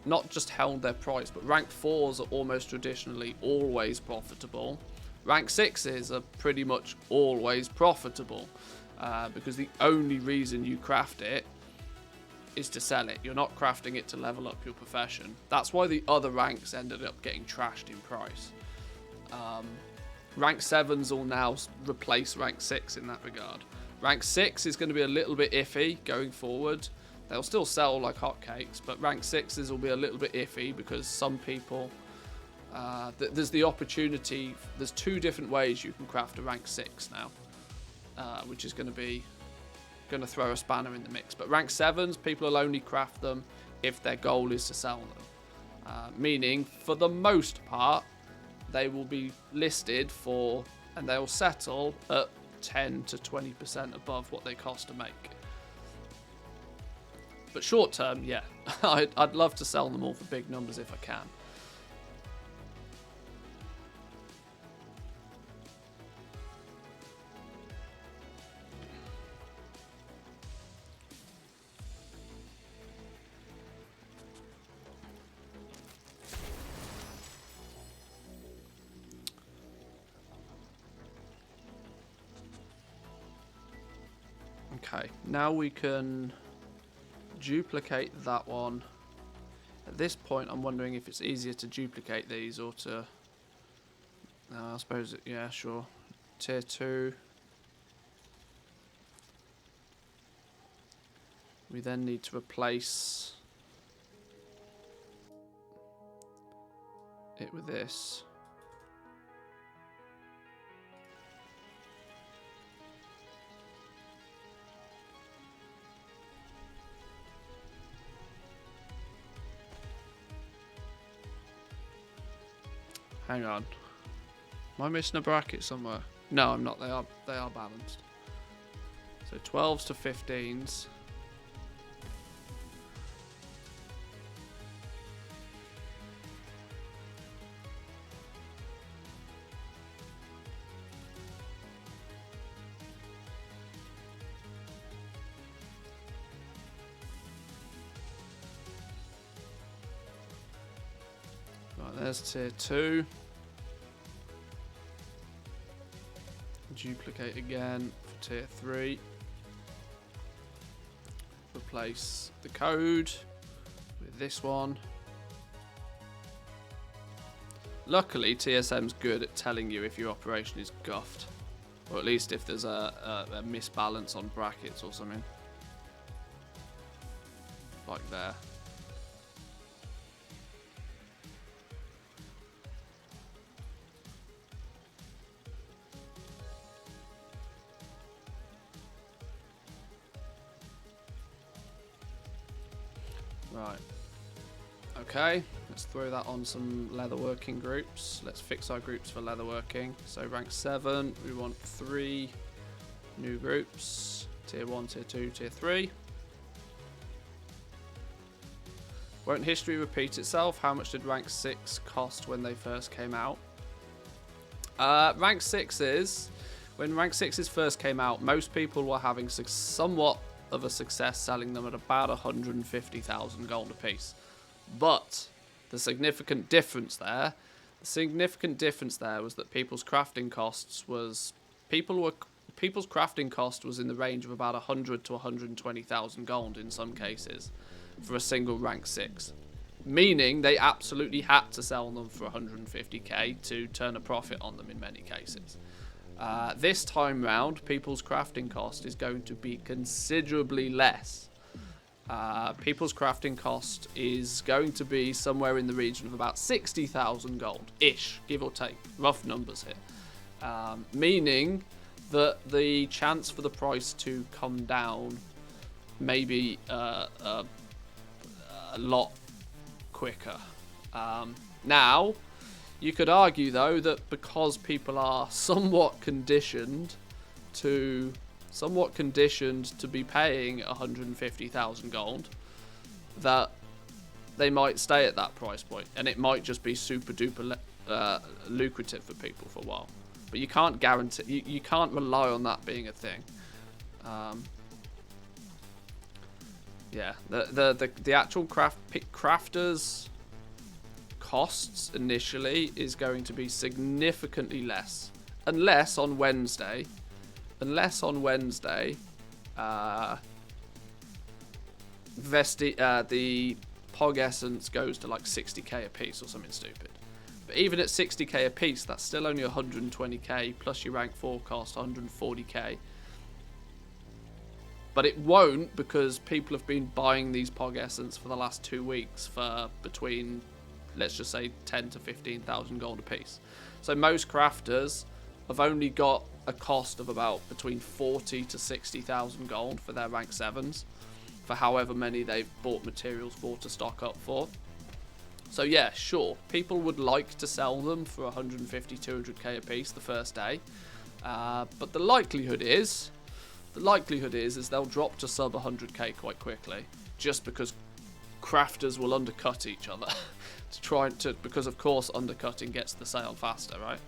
not just held their price, but rank 4s are almost traditionally always profitable. Rank 6s are pretty much always profitable, because the only reason you craft it is to sell it. You're not crafting it to level up your profession. That's why the other ranks ended up getting trashed in price. Rank 7s will now replace rank 6 in that regard. Rank 6 is going to be a little bit iffy going forward. They'll still sell like hotcakes, but rank 6s will be a little bit iffy because some people... there's the opportunity. There's 2 different ways you can craft a rank 6 now, which is going to throw a spanner in the mix. But rank 7s, people will only craft them if their goal is to sell them, meaning for the most part they will be listed for, and they'll settle at 10 to 20% above what they cost to make. But short term, yeah, I'd love to sell them all for big numbers if I can. Okay, now we can duplicate that one. At this point, I'm wondering if it's easier to duplicate these or to... I suppose, yeah, sure. Tier 2. We then need to replace it with this. Hang on. Am I missing a bracket somewhere? No, I'm not. They are balanced. So 12s to 15s. Right, there's tier 2. Duplicate again for tier 3. Replace the code with this one. Luckily, TSM's good at telling you if your operation is guffed, or at least if there's a misbalance on brackets or something. Like there. Right. Okay, let's throw that on some leatherworking groups. Let's fix our groups for leatherworking. So rank 7, we want 3 new groups. Tier 1, Tier 2, Tier 3. Won't history repeat itself? How much did rank 6 cost when they first came out? Rank 6s, when rank 6s first came out, most people were having somewhat of a success selling them at about 150,000 gold apiece. But the significant difference there was that people's crafting costs was, people people's crafting cost was in the range of about 100 to 120,000 gold in some cases for a single rank 6. Meaning they absolutely had to sell them for 150k to turn a profit on them in many cases. This time round, people's crafting cost is going to be considerably less. People's crafting cost is going to be somewhere in the region of about 60,000 gold-ish, give or take. Rough numbers here. Meaning that the chance for the price to come down maybe a lot quicker. Now, you could argue though that because people are somewhat conditioned to be paying 150,000 gold, that they might stay at that price point, and it might just be super duper lucrative for people for a while. But you can't guarantee, you can't rely on that being a thing. Yeah, the actual crafters costs initially is going to be significantly less, unless on Wednesday the Pog Essence goes to like 60k a piece or something stupid. But even at 60k a piece, that's still only 120k plus your rank 4 cost 140k. But it won't, because people have been buying these Pog Essence for the last 2 weeks for between, let's just say, 10 to 15,000 gold a piece. So most crafters have only got a cost of about between 40 to 60,000 gold for their rank 7s, for however many they've bought materials for to stock up for. So yeah, sure, people would like to sell them for 150, 200k a piece the first day, but the likelihood is they'll drop to sub 100k quite quickly, just because crafters will undercut each other because of course undercutting gets the sale faster, right?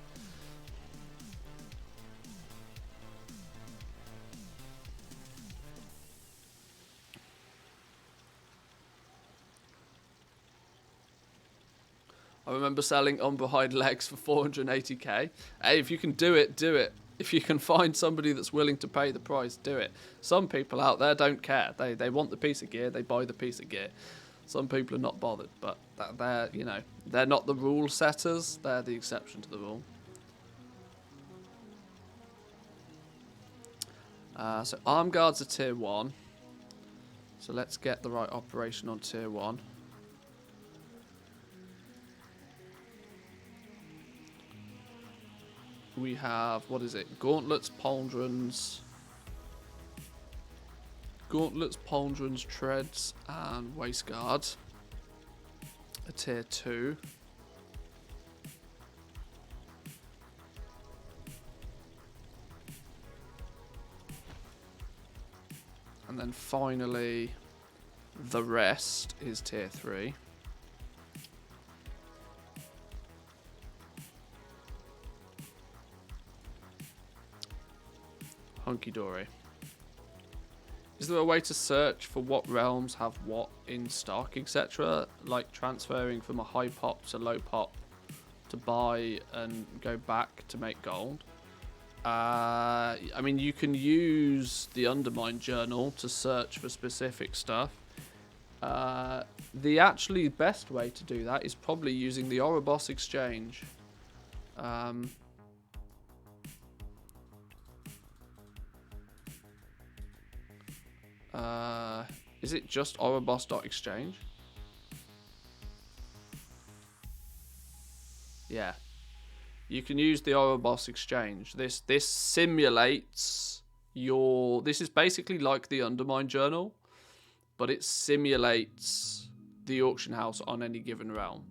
I remember selling unbehind legs for 480k. Hey, if you can do it, do it. If you can find somebody that's willing to pay the price, do it. Some people out there don't care. They want the piece of gear, they buy the piece of gear. Some people are not bothered, but they're not the rule setters, they're the exception to the rule. So arm guards are tier 1. So let's get the right operation on tier 1. We have, what is it? Gauntlets, pauldrons, treads, and waist guards. A tier 2. And then finally, the rest is tier 3. Hunky-dory. Is there a way to search for what realms have what in stock, etc.? Like transferring from a high pop to low pop to buy and go back to make gold? I mean, you can use the Undermine journal to search for specific stuff. The actually best way to do that is probably using the Ouroboros exchange. Is it just Ouroboros.exchange? Yeah. You can use the Ouroboros exchange. This simulates your... This is basically like the Undermine journal, but it simulates the auction house on any given realm.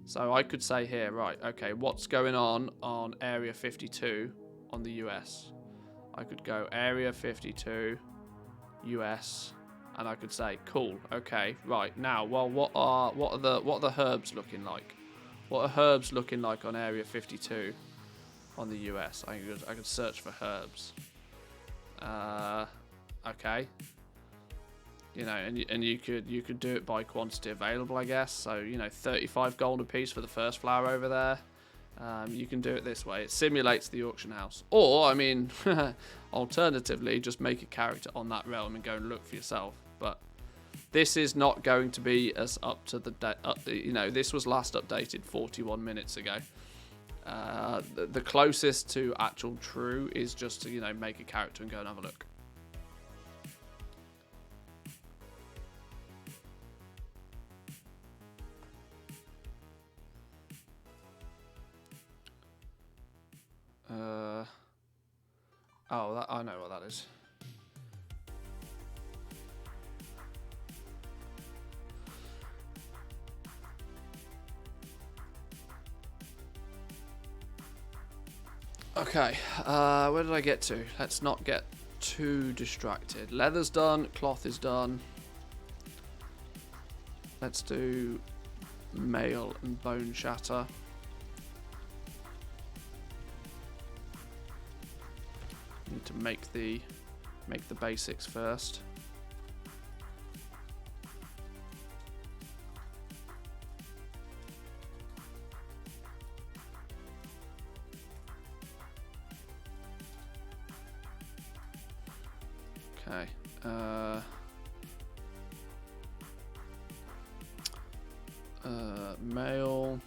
So I could say here, right, okay, what's going on Area 52 on the US? I could go Area 52... US, and I could say, cool, okay, right, now, well, what are the herbs looking like? What are herbs looking like on Area 52 on the US? I could search for herbs. Okay. You know, and you could do it by quantity available, I guess. So, you know, 35 gold a piece for the first flower over there. You can do it this way. It simulates the auction house. Or, I mean, alternatively, just make a character on that realm and go and look for yourself. But this is not going to be as up to the you know, this was last updated 41 minutes ago. The closest to actual true is just to, you know, make a character and go and have a look. Oh, I know what that is. Okay, where did I get to? Let's not get too distracted. Leather's done, cloth is done. Let's do mail and bone shatter. Need to make the basics first. Okay. Male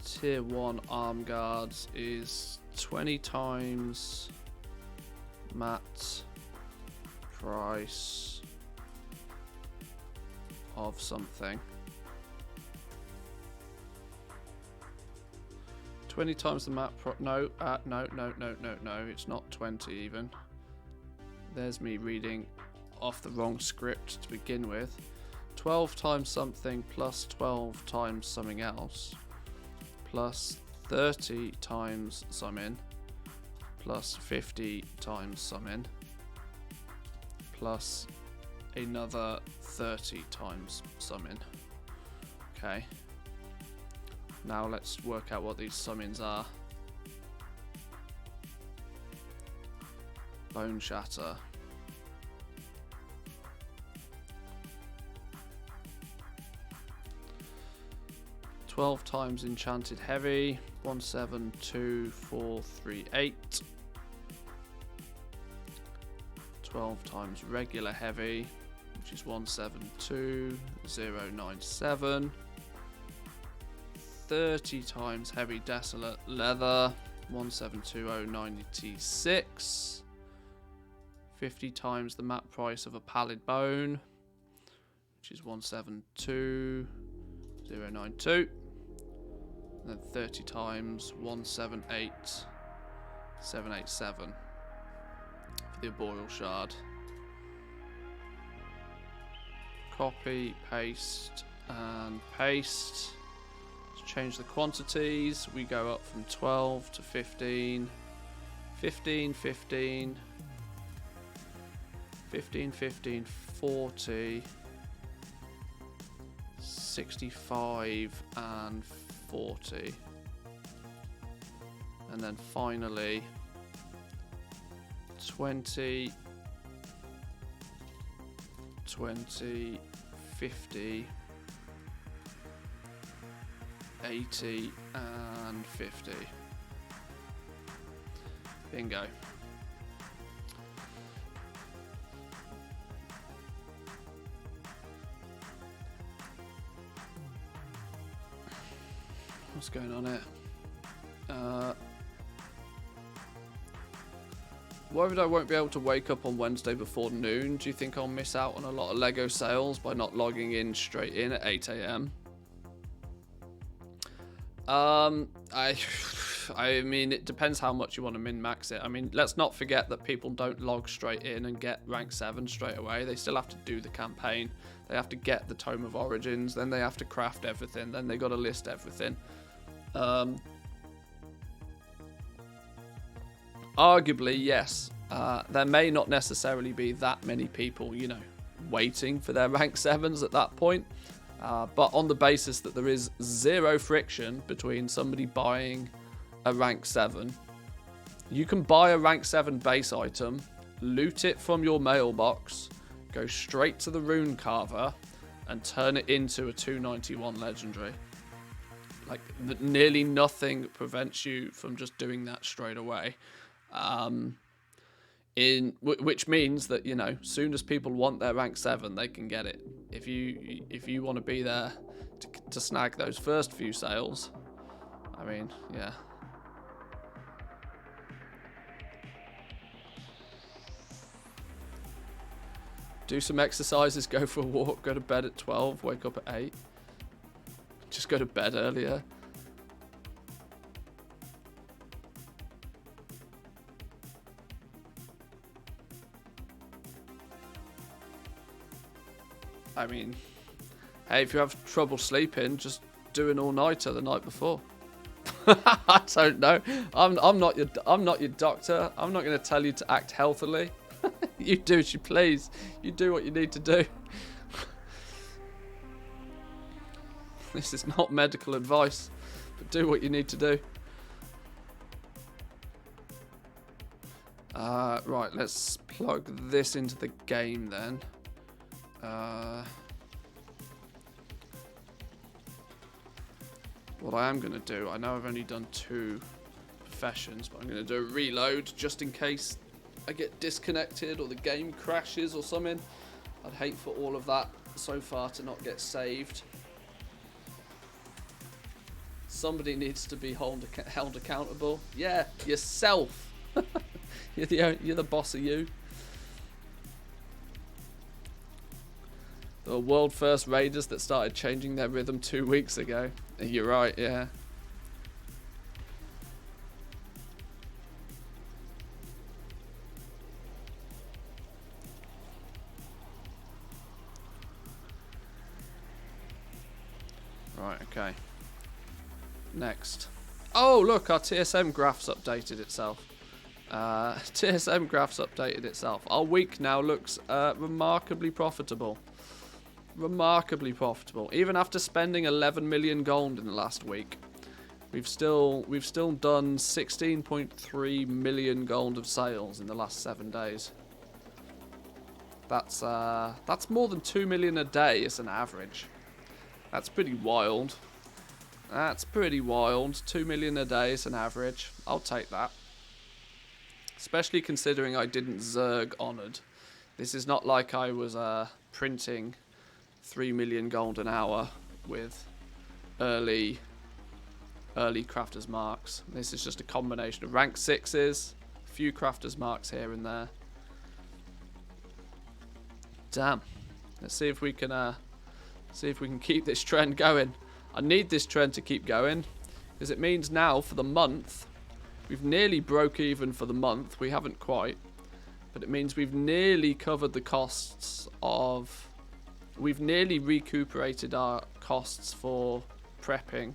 tier 1 arm guards is 20 times matte price of something. 20 times the matte no, it's not 20 even. There's me reading off the wrong script to begin with. 12 times something plus 12 times something else plus 30 times something plus 50 times something plus another 30 times something. Okay. Now let's work out what these summons are. Bone shatter. 12 times enchanted heavy. 172438. 12 times regular heavy, which is 172097. 30 times heavy desolate leather, 1720996. 50 times the map price of a pallid bone, which is 172092. And then 30 times 178787 for the arboreal shard. Copy, paste, and paste. Let's change the quantities. We go up from 12 to 15, 15, 15, 15, 15, 40, 65, and 40. And then finally 20, 20, 50, 80, and 50. Bingo. What's going on here? Worried I won't be able to wake up on Wednesday before noon. Do you think I'll miss out on a lot of Lego sales by not logging in straight in at 8 AM? I mean, it depends how much you want to min-max it. I mean, let's not forget that people don't log straight in and get rank 7 straight away. They still have to do the campaign. They have to get the Tome of Origins. Then they have to craft everything. Then they got to list everything. Arguably, yes. There may not necessarily be that many people, you know, waiting for their rank 7s at that point. But on the basis that there is zero friction between somebody buying a rank 7, you can buy a rank 7 base item, loot it from your mailbox, go straight to the rune carver, and turn it into a 291 legendary. Like nearly nothing prevents you from just doing that straight away. Which means that, you know, soon as people want their rank 7, they can get it. If you want to be there to snag those first few sales, I mean, yeah. Do some exercises, go for a walk, go to bed at 12, wake up at 8. Just go to bed earlier. I mean, hey, if you have trouble sleeping, just do an all-nighter the night before. I don't know. I'm not your doctor. I'm not going to tell you to act healthily. You do as you please. You do what you need to do. This is not medical advice, but do what you need to do. Right, let's plug this into the game then. What I am going to do, I know I've only done 2 professions, but I'm going to do a reload just in case I get disconnected or the game crashes or something. I'd hate for all of that so far to not get saved. Somebody needs to be held accountable. Yeah, yourself. You're the boss of you. The world first raiders that started changing their rhythm 2 weeks ago. You're right, yeah. Right, okay. Next. Oh, look, our TSM graph's updated itself. TSM graph's updated itself. Our week now looks remarkably profitable. Remarkably profitable. Even after spending 11 million gold in the last week, we've still done 16.3 million gold of sales in the last 7 days. That's more than 2 million a day as an average. That's pretty wild. That's pretty wild. 2 million a day is an average. I'll take that. Especially considering I didn't Zerg honoured. This is not like I was printing 3 million gold an hour with early crafters marks. This is just a combination of rank 6s, a few crafters marks here and there. Damn. Let's see if we can keep this trend going. I need this trend to keep going because it means now for the month we've nearly broke even for the month. We haven't quite, but it means we've nearly covered the costs of. We've nearly recuperated our costs for prepping.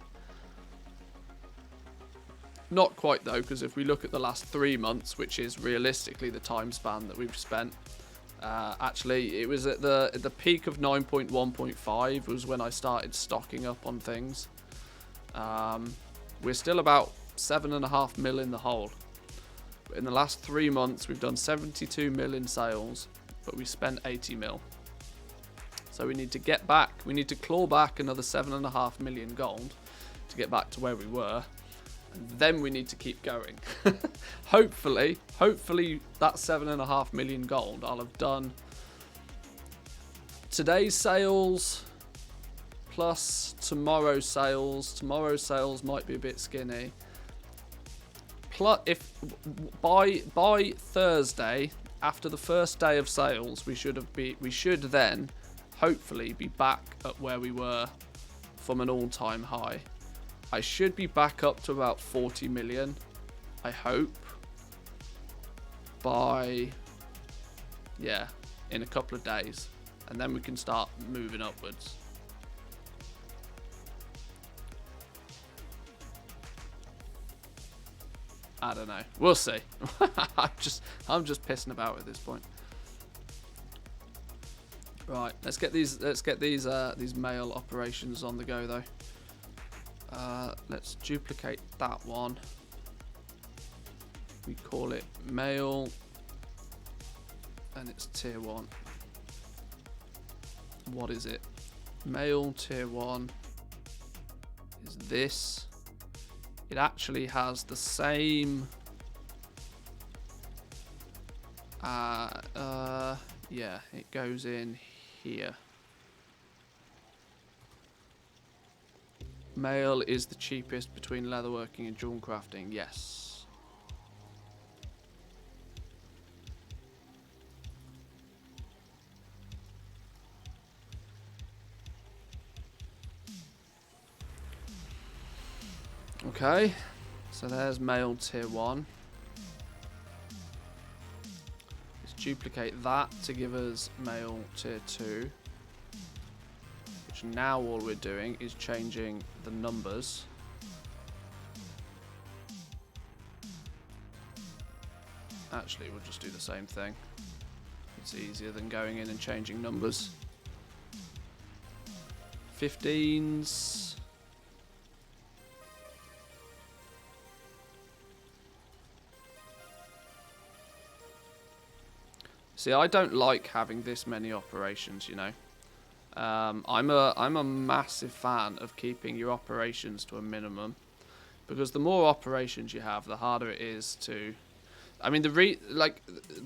Not quite though, because if we look at the last 3 months, which is realistically the time span that we've spent, actually it was at the peak of 9.1.5 was when I started stocking up on things. We're still about 7.5 mil in the hole. But in the last 3 months, we've done 72 mil in sales, but we spent 80 mil. So we need to get back. We need to claw back another 7.5 million gold to get back to where we were. And then we need to keep going. hopefully that 7.5 million gold I'll have done today's sales plus tomorrow's sales. Tomorrow's sales might be a bit skinny. Plus, if by Thursday, after the first day of sales, we should then hopefully be back at where we were from an all-time high. I should be back up to about 40 million, I hope, by, yeah, in a couple of days. And then we can start moving upwards. I don't know. We'll see. I'm just pissing about at this point. Right, let's get these mail operations on the go though. Let's duplicate that one. We call it mail, and it's tier 1. What is it? Mail tier 1 is this. It actually has the same... yeah, it goes in here. Mail is the cheapest between leatherworking and jewel crafting, yes. Okay, so there's mail tier 1. Let's duplicate that to give us mail tier 2. Which now all we're doing is changing the numbers. Actually, we'll just do the same thing. It's easier than going in and changing numbers. 15s. See, I don't like having this many operations, you know. I'm a massive fan of keeping your operations to a minimum, because the more operations you have, the harder it is to. I mean, the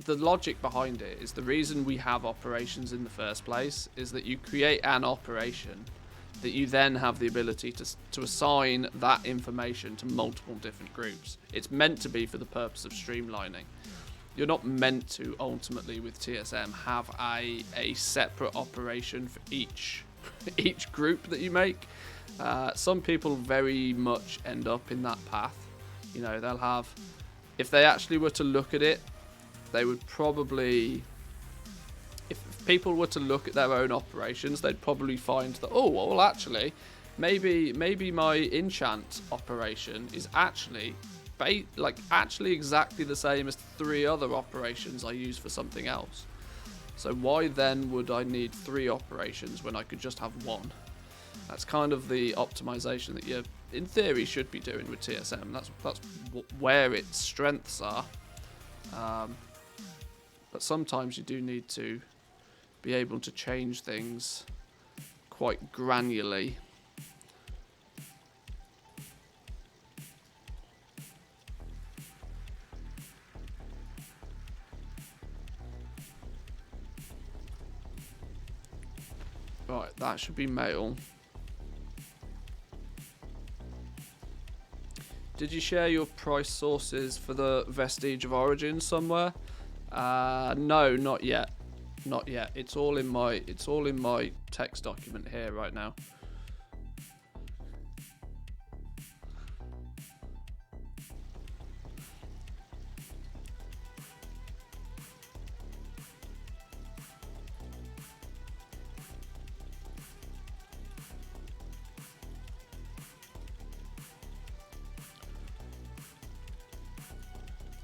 logic behind it is the reason we have operations in the first place is that you create an operation that you then have the ability to assign that information to multiple different groups. It's meant to be for the purpose of streamlining. You're not meant to ultimately with TSM have a separate operation for each group that you make. Some people very much end up in that path. You know, they'll have, if they actually were to look at it, they would probably, if people were to look at their own operations, they'd probably find that, oh, well, actually, maybe my enchant operation is actually exactly the same as 3 other operations I use for something else. So why then would I need 3 operations when I could just have 1? That's kind of the optimization that you, in theory, should be doing with TSM. That's where its strengths are. But sometimes you do need to be able to change things quite granularly. Right, that should be mail. Did you share your price sources for the Vestige of Origin somewhere? No, not yet. Not yet. It's all in my text document here right now.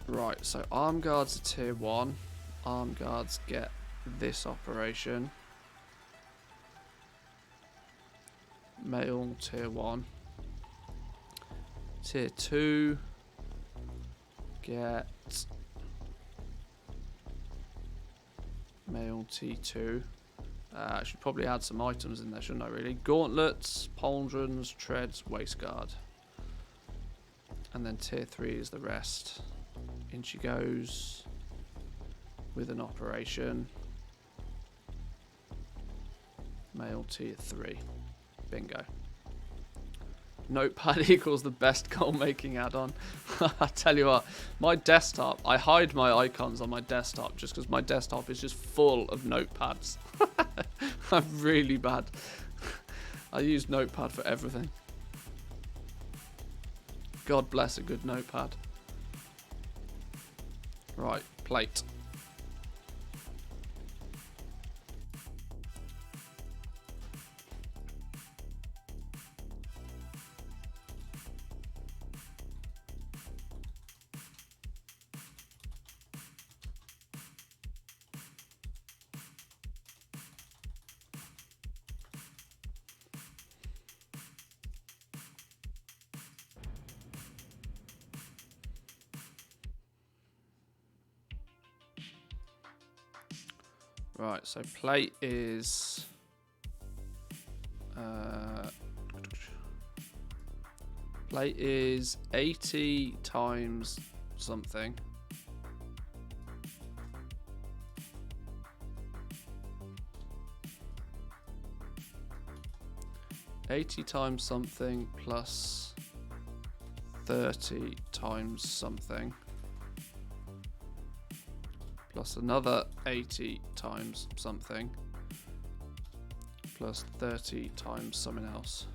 Right, so arm guards are tier 1. Arm guards get this operation. Mail tier 1. Tier 2 get mail T2. I should probably add some items in there, shouldn't I really? Gauntlets, pauldrons, treads, waistguard. And then tier 3 is the rest. In she goes with an operation. Mail tier 3. Bingo. Notepad equals the best goal making add-on. I tell you what, my desktop, I hide my icons on my desktop just because my desktop is just full of notepads. I'm really bad. I use Notepad for everything. God bless a good notepad. Right, plate. Right, so plate is Plate is 80 times something. (80 times something plus 30 times something plus another 80 times something plus 30 times something else.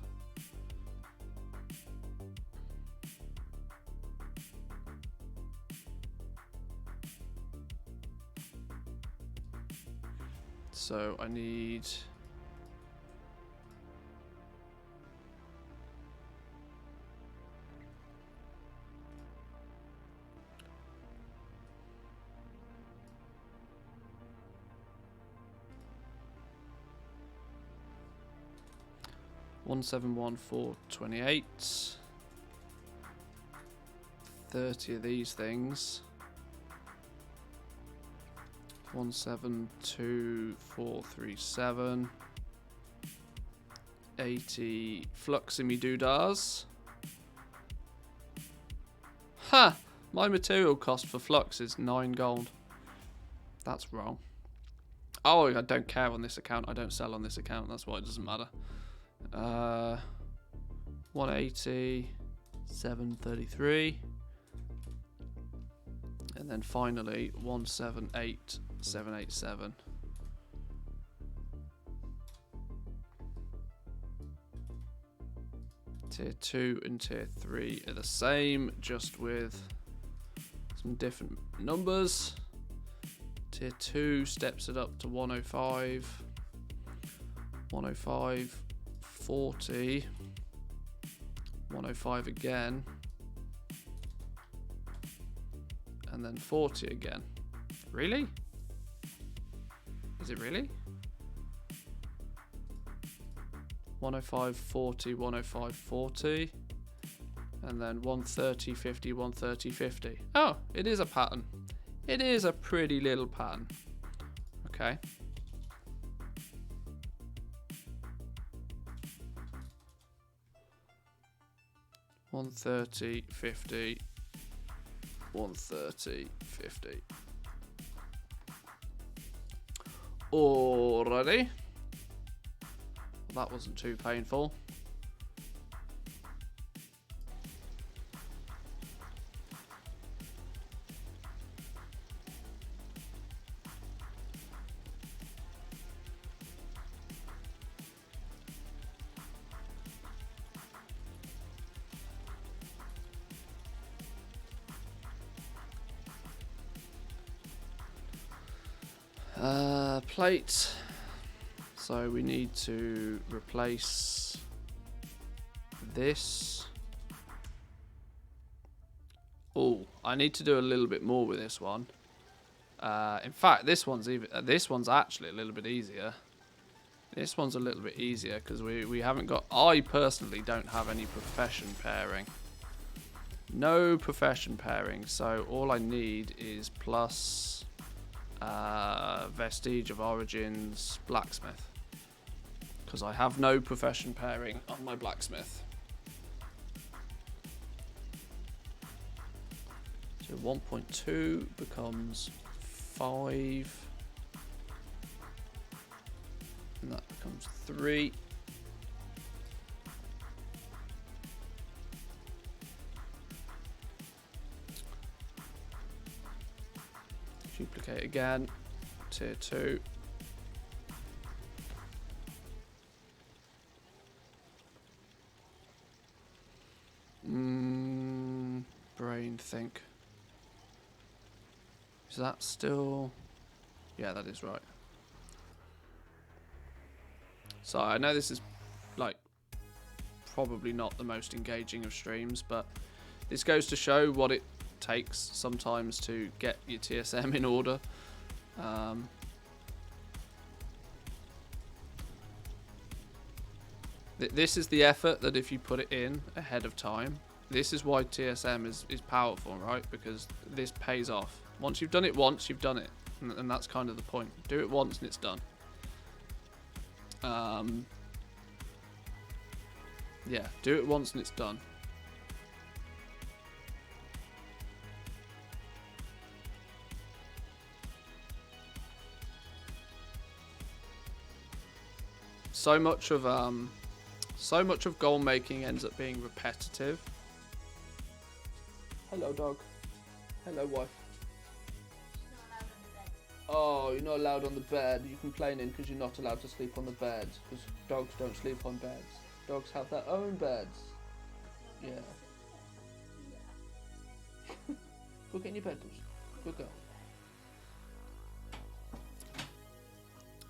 So I need 171428. 30 of these things. 172437. 80 fluximy doodahs. Ha! My material cost for flux is 9 gold. That's wrong. Oh, I don't care on this account. I don't sell on this account. That's why it doesn't matter. 180, 733. And then finally 178787. Tier 2 and Tier 3 are the same, just with some different numbers. Tier 2 steps it up to 105. 105, 40. 105 again. And then 40 again. Really? Is it really? 105, 40, 105, 40. And then 130, 50, 130, 50. Oh, it is a pattern. It is a pretty little pattern. Okay. One 30, 50. 130, 50. Alrighty. That wasn't too painful. Plate. So we need to replace this. Oh, I need to do a little bit more with this one. In fact, this one's actually a little bit easier. This one's a little bit easier because we haven't got. I personally don't have any profession pairing. No profession pairing. So all I need is plus. Vestige of Origins blacksmith, because I have no profession pairing on my blacksmith. So 1.2 becomes 5, and that becomes 3. Duplicate again, tier 2. Brain think. Is that still? Yeah, that is right. So I know this is like probably not the most engaging of streams, but this goes to show what it takes sometimes to get your TSM in order. This is the effort that if you put it in ahead of time, this is why TSM is powerful, right? Because this pays off. Once you've done it once, you've done it, and that's kind of the point. Do it once and it's done. Yeah, do it once and it's done. So much of goal making ends up being repetitive. Hello, dog. Hello, wife. Oh, you're not allowed on the bed. You're complaining because you're not allowed to sleep on the bed. Because dogs don't sleep on beds. Dogs have their own beds. Yeah. Go get in your bed, Goose. Good girl.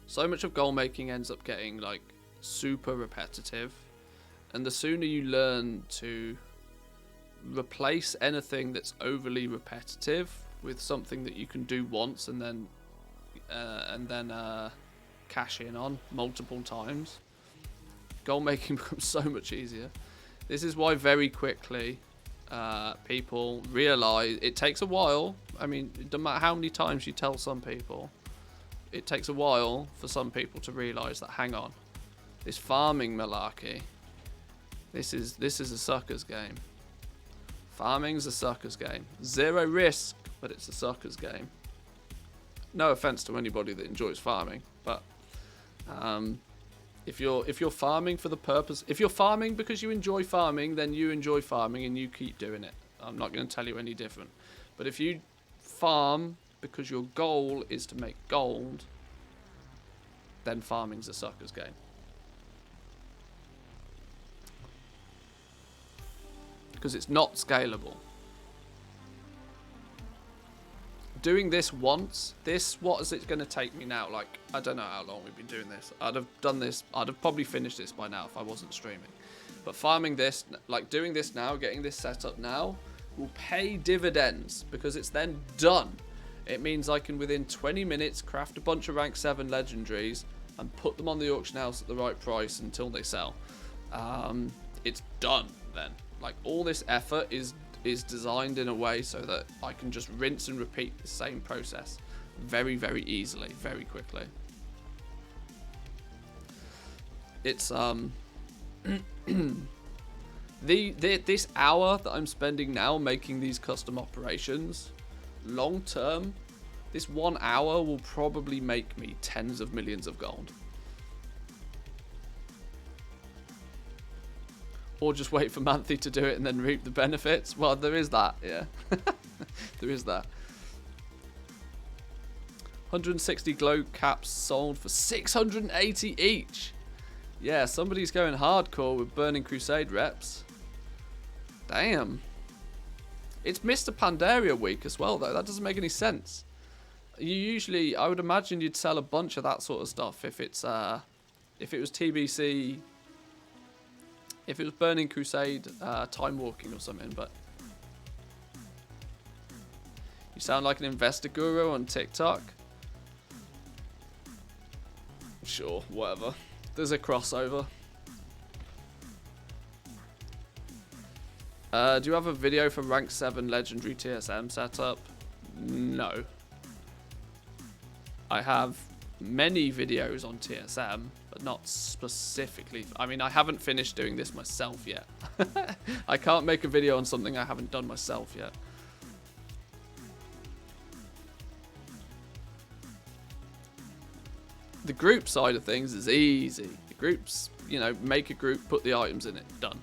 So much of goal making ends up getting like super repetitive, and the sooner you learn to replace anything that's overly repetitive with something that you can do once and then cash in on multiple times, goal making becomes so much easier. This is why very quickly people realize it takes a while. I mean, it doesn't matter how many times you tell some people, it takes a while for some people to realize that, hang on, this farming malarkey, this is a sucker's game. Farming's a sucker's game. Zero risk, but it's a sucker's game. No offense to anybody that enjoys farming, but if you're farming for the purpose, if you're farming because you enjoy farming, then you enjoy farming and you keep doing it. I'm not going to tell you any different. But if you farm because your goal is to make gold, then farming's a sucker's game. Because it's not scalable. Doing this once, what is it going to take me now? Like, I don't know how long we've been doing this. I'd have done this, I'd have probably finished this by now if I wasn't streaming. But farming this, like doing this now, getting this set up now, will pay dividends because it's then done. It means I can, within 20 minutes, craft a bunch of rank 7 legendaries and put them on the auction house at the right price until they sell. It's done then. Like, all this effort is designed in a way so that I can just rinse and repeat the same process very, very easily, very quickly. It's this hour that I'm spending now making these custom operations, long term, this 1 hour will probably make me tens of millions of gold. Or just wait for Manthe to do it and then reap the benefits. Well, there is that, yeah. There is that. 160 glow caps sold for 680 each. Yeah, somebody's going hardcore with Burning Crusade reps. Damn. It's Mr. Pandaria week as well, though. That doesn't make any sense. You usually, I would imagine you'd sell a bunch of that sort of stuff if it was TBC, if it was Burning Crusade time walking or something, but you sound like an investor guru on TikTok. Sure, whatever. There's a crossover. Do you have a video for rank 7 legendary TSM setup? No. I have many videos on TSM, but not specifically. I mean, I haven't finished doing this myself yet. I can't make a video on something I haven't done myself yet. The group side of things is easy. The groups, you know, make a group, put the items in it, done.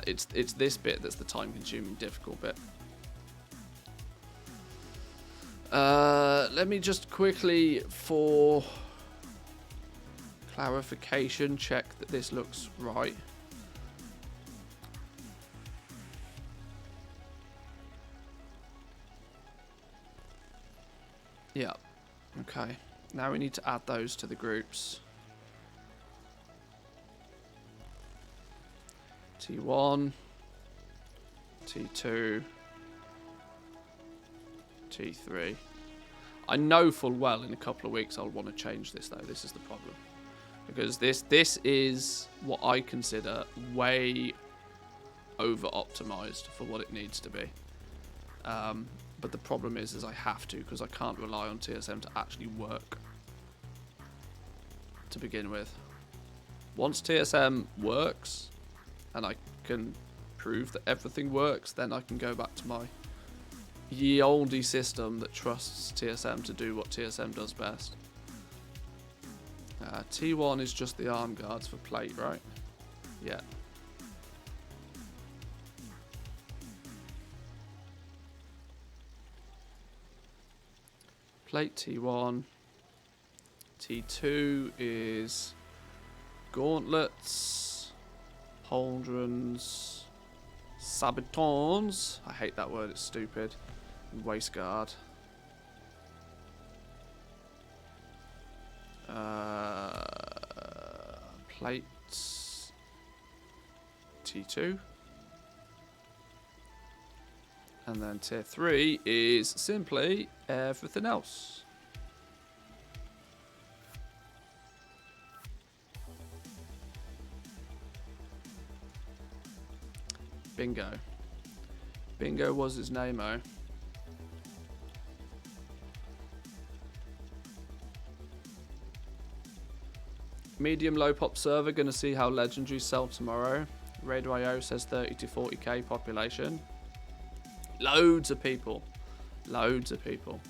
It's this bit that's the time-consuming, difficult bit. Let me just quickly, for clarification, check that this looks right. Yeah. Okay. Now we need to add those to the groups. T1, T2, T3. I know full well in a couple of weeks I'll want to change this, though. This is the problem. Because this is what I consider way over-optimized for what it needs to be. But the problem is I have to, because I can't rely on TSM to actually work to begin with. Once TSM works, and I can prove that everything works, then I can go back to my ye olde system that trusts TSM to do what TSM does best. T1 is just the arm guards for plate, right? Yeah. Plate T1. T2 is gauntlets, pauldrons, sabotons. I hate that word, it's stupid. And waist guard. Plates T2. And then tier 3 is simply everything else. Bingo. Bingo was his name-o. Medium low pop server, gonna see how legendaries sell tomorrow. Raid.io says 30 to 40k population. Loads of people. Loads of people.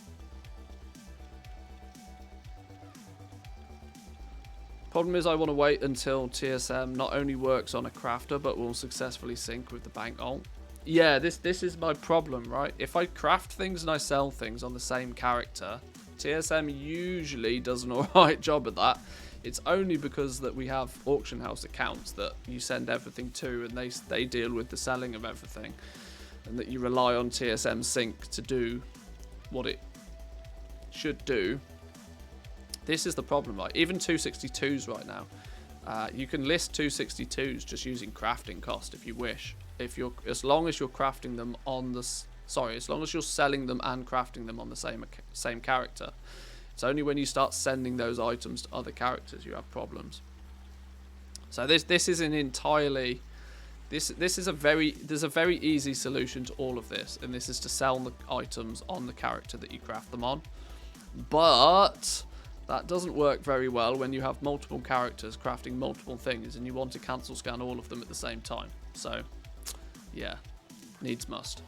Problem is I want to wait until TSM not only works on a crafter but will successfully sync with the bank ult. Yeah, this is my problem, right? If I craft things and I sell things on the same character, TSM usually does an alright job at that. It's only because that we have auction house accounts that you send everything to and they deal with the selling of everything. And that you rely on TSM sync to do what it should do. This is the problem, right? Even 262s right now. You can list 262s just using crafting cost if you wish. As long as you're crafting them on the... Sorry, as long as you're selling them and crafting them on the same character. It's only when you start sending those items to other characters you have problems. So this is an entirely... There's a very easy solution to all of this, and this is to sell the items on the character that you craft them on. But that doesn't work very well when you have multiple characters crafting multiple things and you want to cancel scan all of them at the same time. So, yeah, needs must.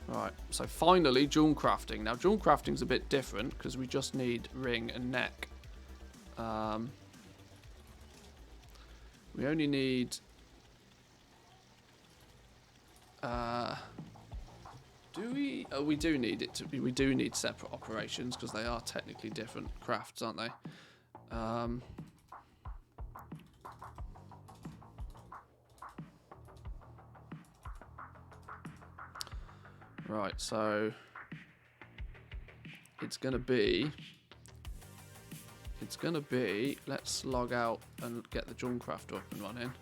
Right, so finally, jewel crafting. Now, jewel crafting's a bit different because we just need ring and neck. We only need... do we? Oh, we do need it to be. We do need separate operations because they are technically different crafts, aren't they? Right, so it's gonna be. Let's log out and get the Juncraft up and running.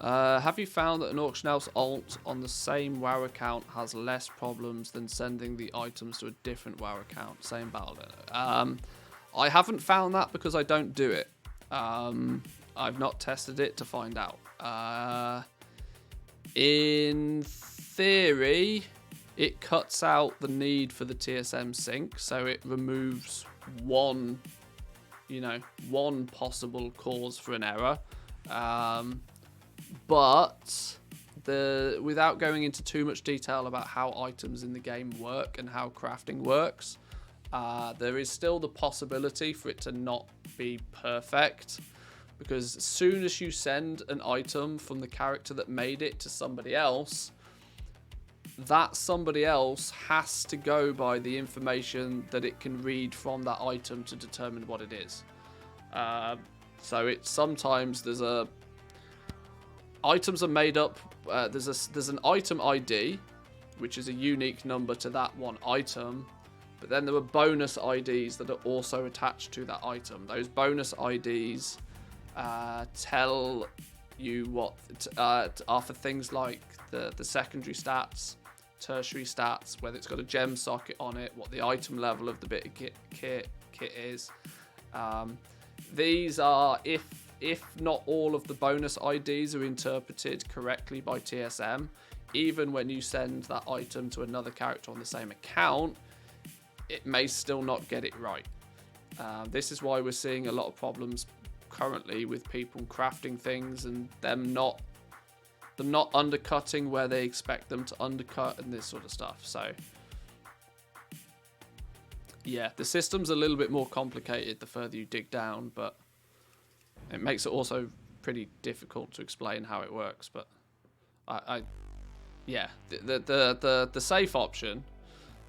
Have you found that an auction house alt on the same WoW account has less problems than sending the items to a different WoW account? Same battle. I haven't found that because I don't do it. I've not tested it to find out. In theory, it cuts out the need for the TSM sync, so it removes one possible cause for an error. But without going into too much detail about how items in the game work and how crafting works, there is still the possibility for it to not be perfect, because as soon as you send an item from the character that made it to somebody else, that somebody else has to go by the information that it can read from that item to determine what it is. So it's sometimes items are made up. There's an item ID, which is a unique number to that one item. But then there are bonus IDs that are also attached to that item. Those bonus IDs tell you what are for things like the secondary stats, tertiary stats, whether it's got a gem socket on it, what the item level of the bit of kit is. These are, if not all of the bonus IDs are interpreted correctly by TSM, even when you send that item to another character on the same account, it may still not get it right. This is why we're seeing a lot of problems currently with people crafting things and them not They're not undercutting where they expect them to undercut and this sort of stuff. So, yeah, the system's a little bit more complicated the further you dig down, but it makes it also pretty difficult to explain how it works. But yeah, the safe option,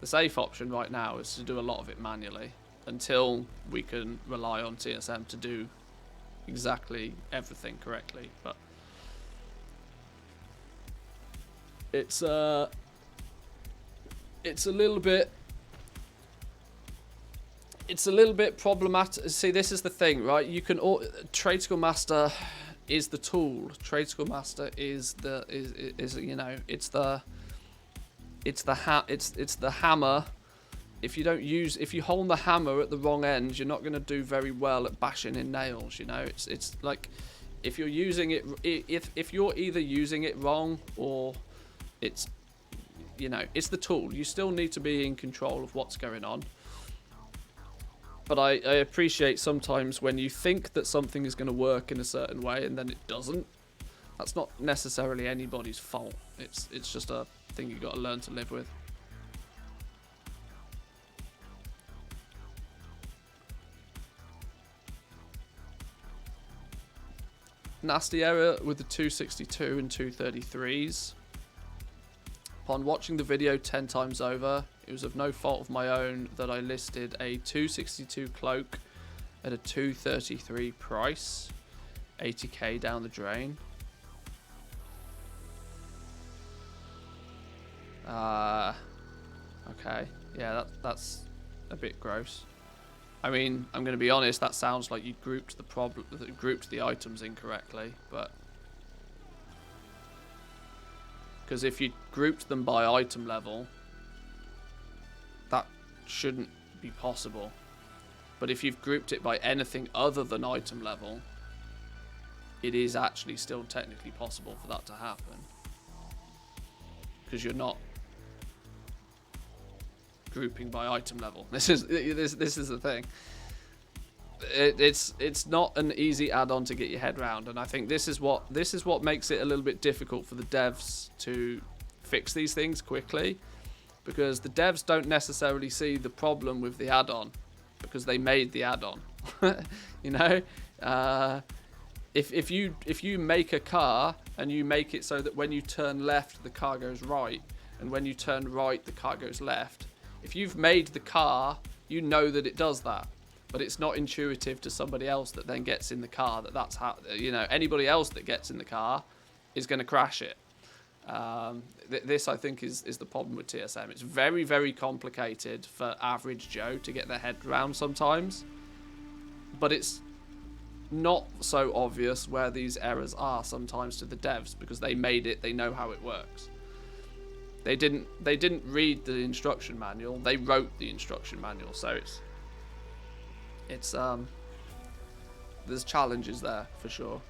right now is to do a lot of it manually until we can rely on TSM to do exactly everything correctly. But it's a little bit problematic. See, this is the thing, right? You can Trade School Master is the tool. Trade School Master is you know, it's the hammer. If you hold the hammer at the wrong end, you're not going to do very well at bashing in nails. You know, it's like if you're using it, if you're either using it wrong or it's, you know, it's the tool. You still need to be in control of what's going on. But I appreciate sometimes when you think that something is going to work in a certain way and then it doesn't. That's not necessarily anybody's fault. It's just a thing you've got to learn to live with. Nasty error with the 262 and 233s. Upon watching the video 10 times over, it was of no fault of my own that I listed a 262 cloak at a 233 price. 80k down the drain. Okay. Yeah, that's a bit gross. I mean, I'm going to be honest, that sounds like you grouped the items incorrectly, but because if you grouped them by item level, that shouldn't be possible. But if you've grouped it by anything other than item level, it is actually still technically possible for that to happen, because you're not grouping by item level. This is the thing. It's not an easy add-on to get your head around, and I think this is what makes it a little bit difficult for the devs to fix these things quickly, because the devs don't necessarily see the problem with the add-on because they made the add-on. You know, if you make a car and you make it so that when you turn left the car goes right, and when you turn right the car goes left, if you've made the car, you know that it does that. But it's not intuitive to somebody else that then gets in the car that's how, you know, anybody else that gets in the car is going to crash it. This, I think, is the problem with TSM. It's very, very complicated for average Joe to get their head around sometimes. But it's not so obvious where these errors are sometimes to the devs, because they made it, they know how it works. They didn't read the instruction manual, they wrote the instruction manual, so it's there's challenges there for sure.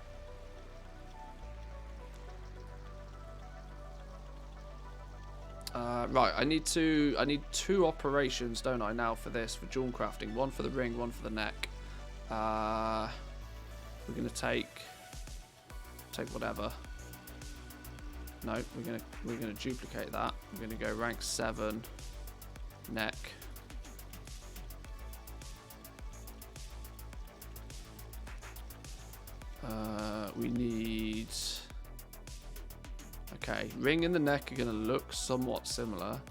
Right, I need two operations, don't I, now for this, for jewel crafting. One for the ring, one for the neck. We're gonna take whatever. No, we're gonna duplicate that. We're gonna go rank 7 neck. We need, okay, ring and the neck are going to look somewhat similar.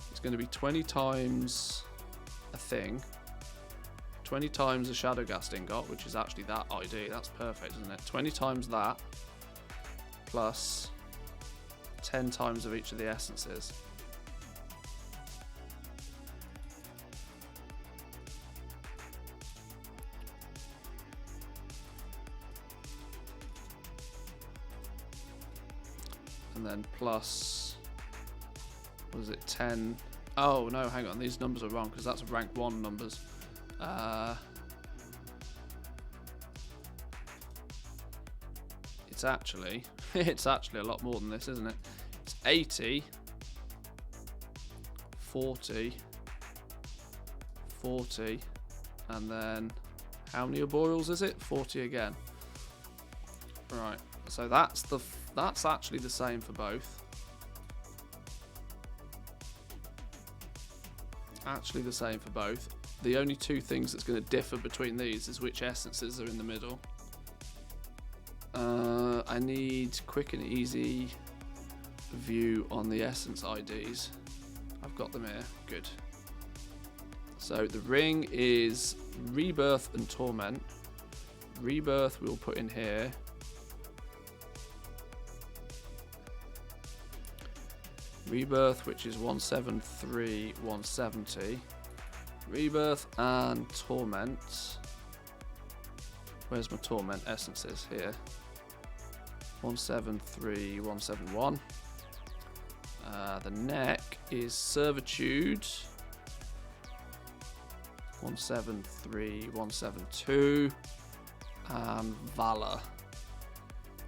It's going to be 20 times a thing, 20 times a shadow ghast ingot, which is actually that ID. That's perfect, isn't it? 20 times that, plus 10 times of each of the essences. And then plus, what is it, 10? Oh no, hang on, these numbers are wrong because that's rank 1 numbers. It's actually a lot more than this, isn't it? It's 80, 40, 40, and then how many arboreals is it? 40 again. Right, so that's the That's actually the same for both. Actually the same for both. The only two things that's going to differ between these is which essences are in the middle. I need quick and easy view on the essence IDs. I've got them here. Good. So the ring is Rebirth and Torment. Rebirth we'll put in here. Rebirth, which is 173, 170. Rebirth and Torment. Where's my Torment essences? Here. 173, 171. The neck is Servitude. 173, 172. And Valor,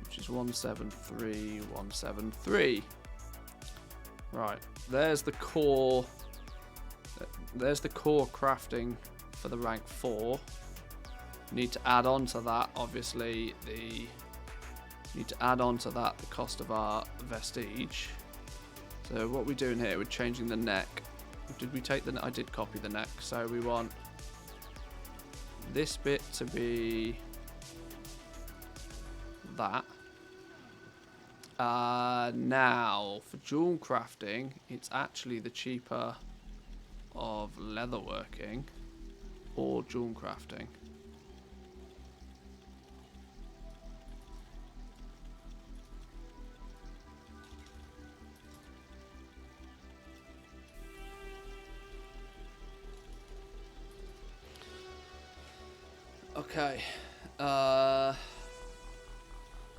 which is 173, 173. Right, there's the core. There's the core crafting for the rank 4. Need to add on to that, obviously, the cost of our vestige. So what we're doing here, we're changing the neck. Did we take the? I did copy the neck. So we want this bit to be that. Now for jewel crafting, it's actually the cheaper of leatherworking or jewel crafting. Okay,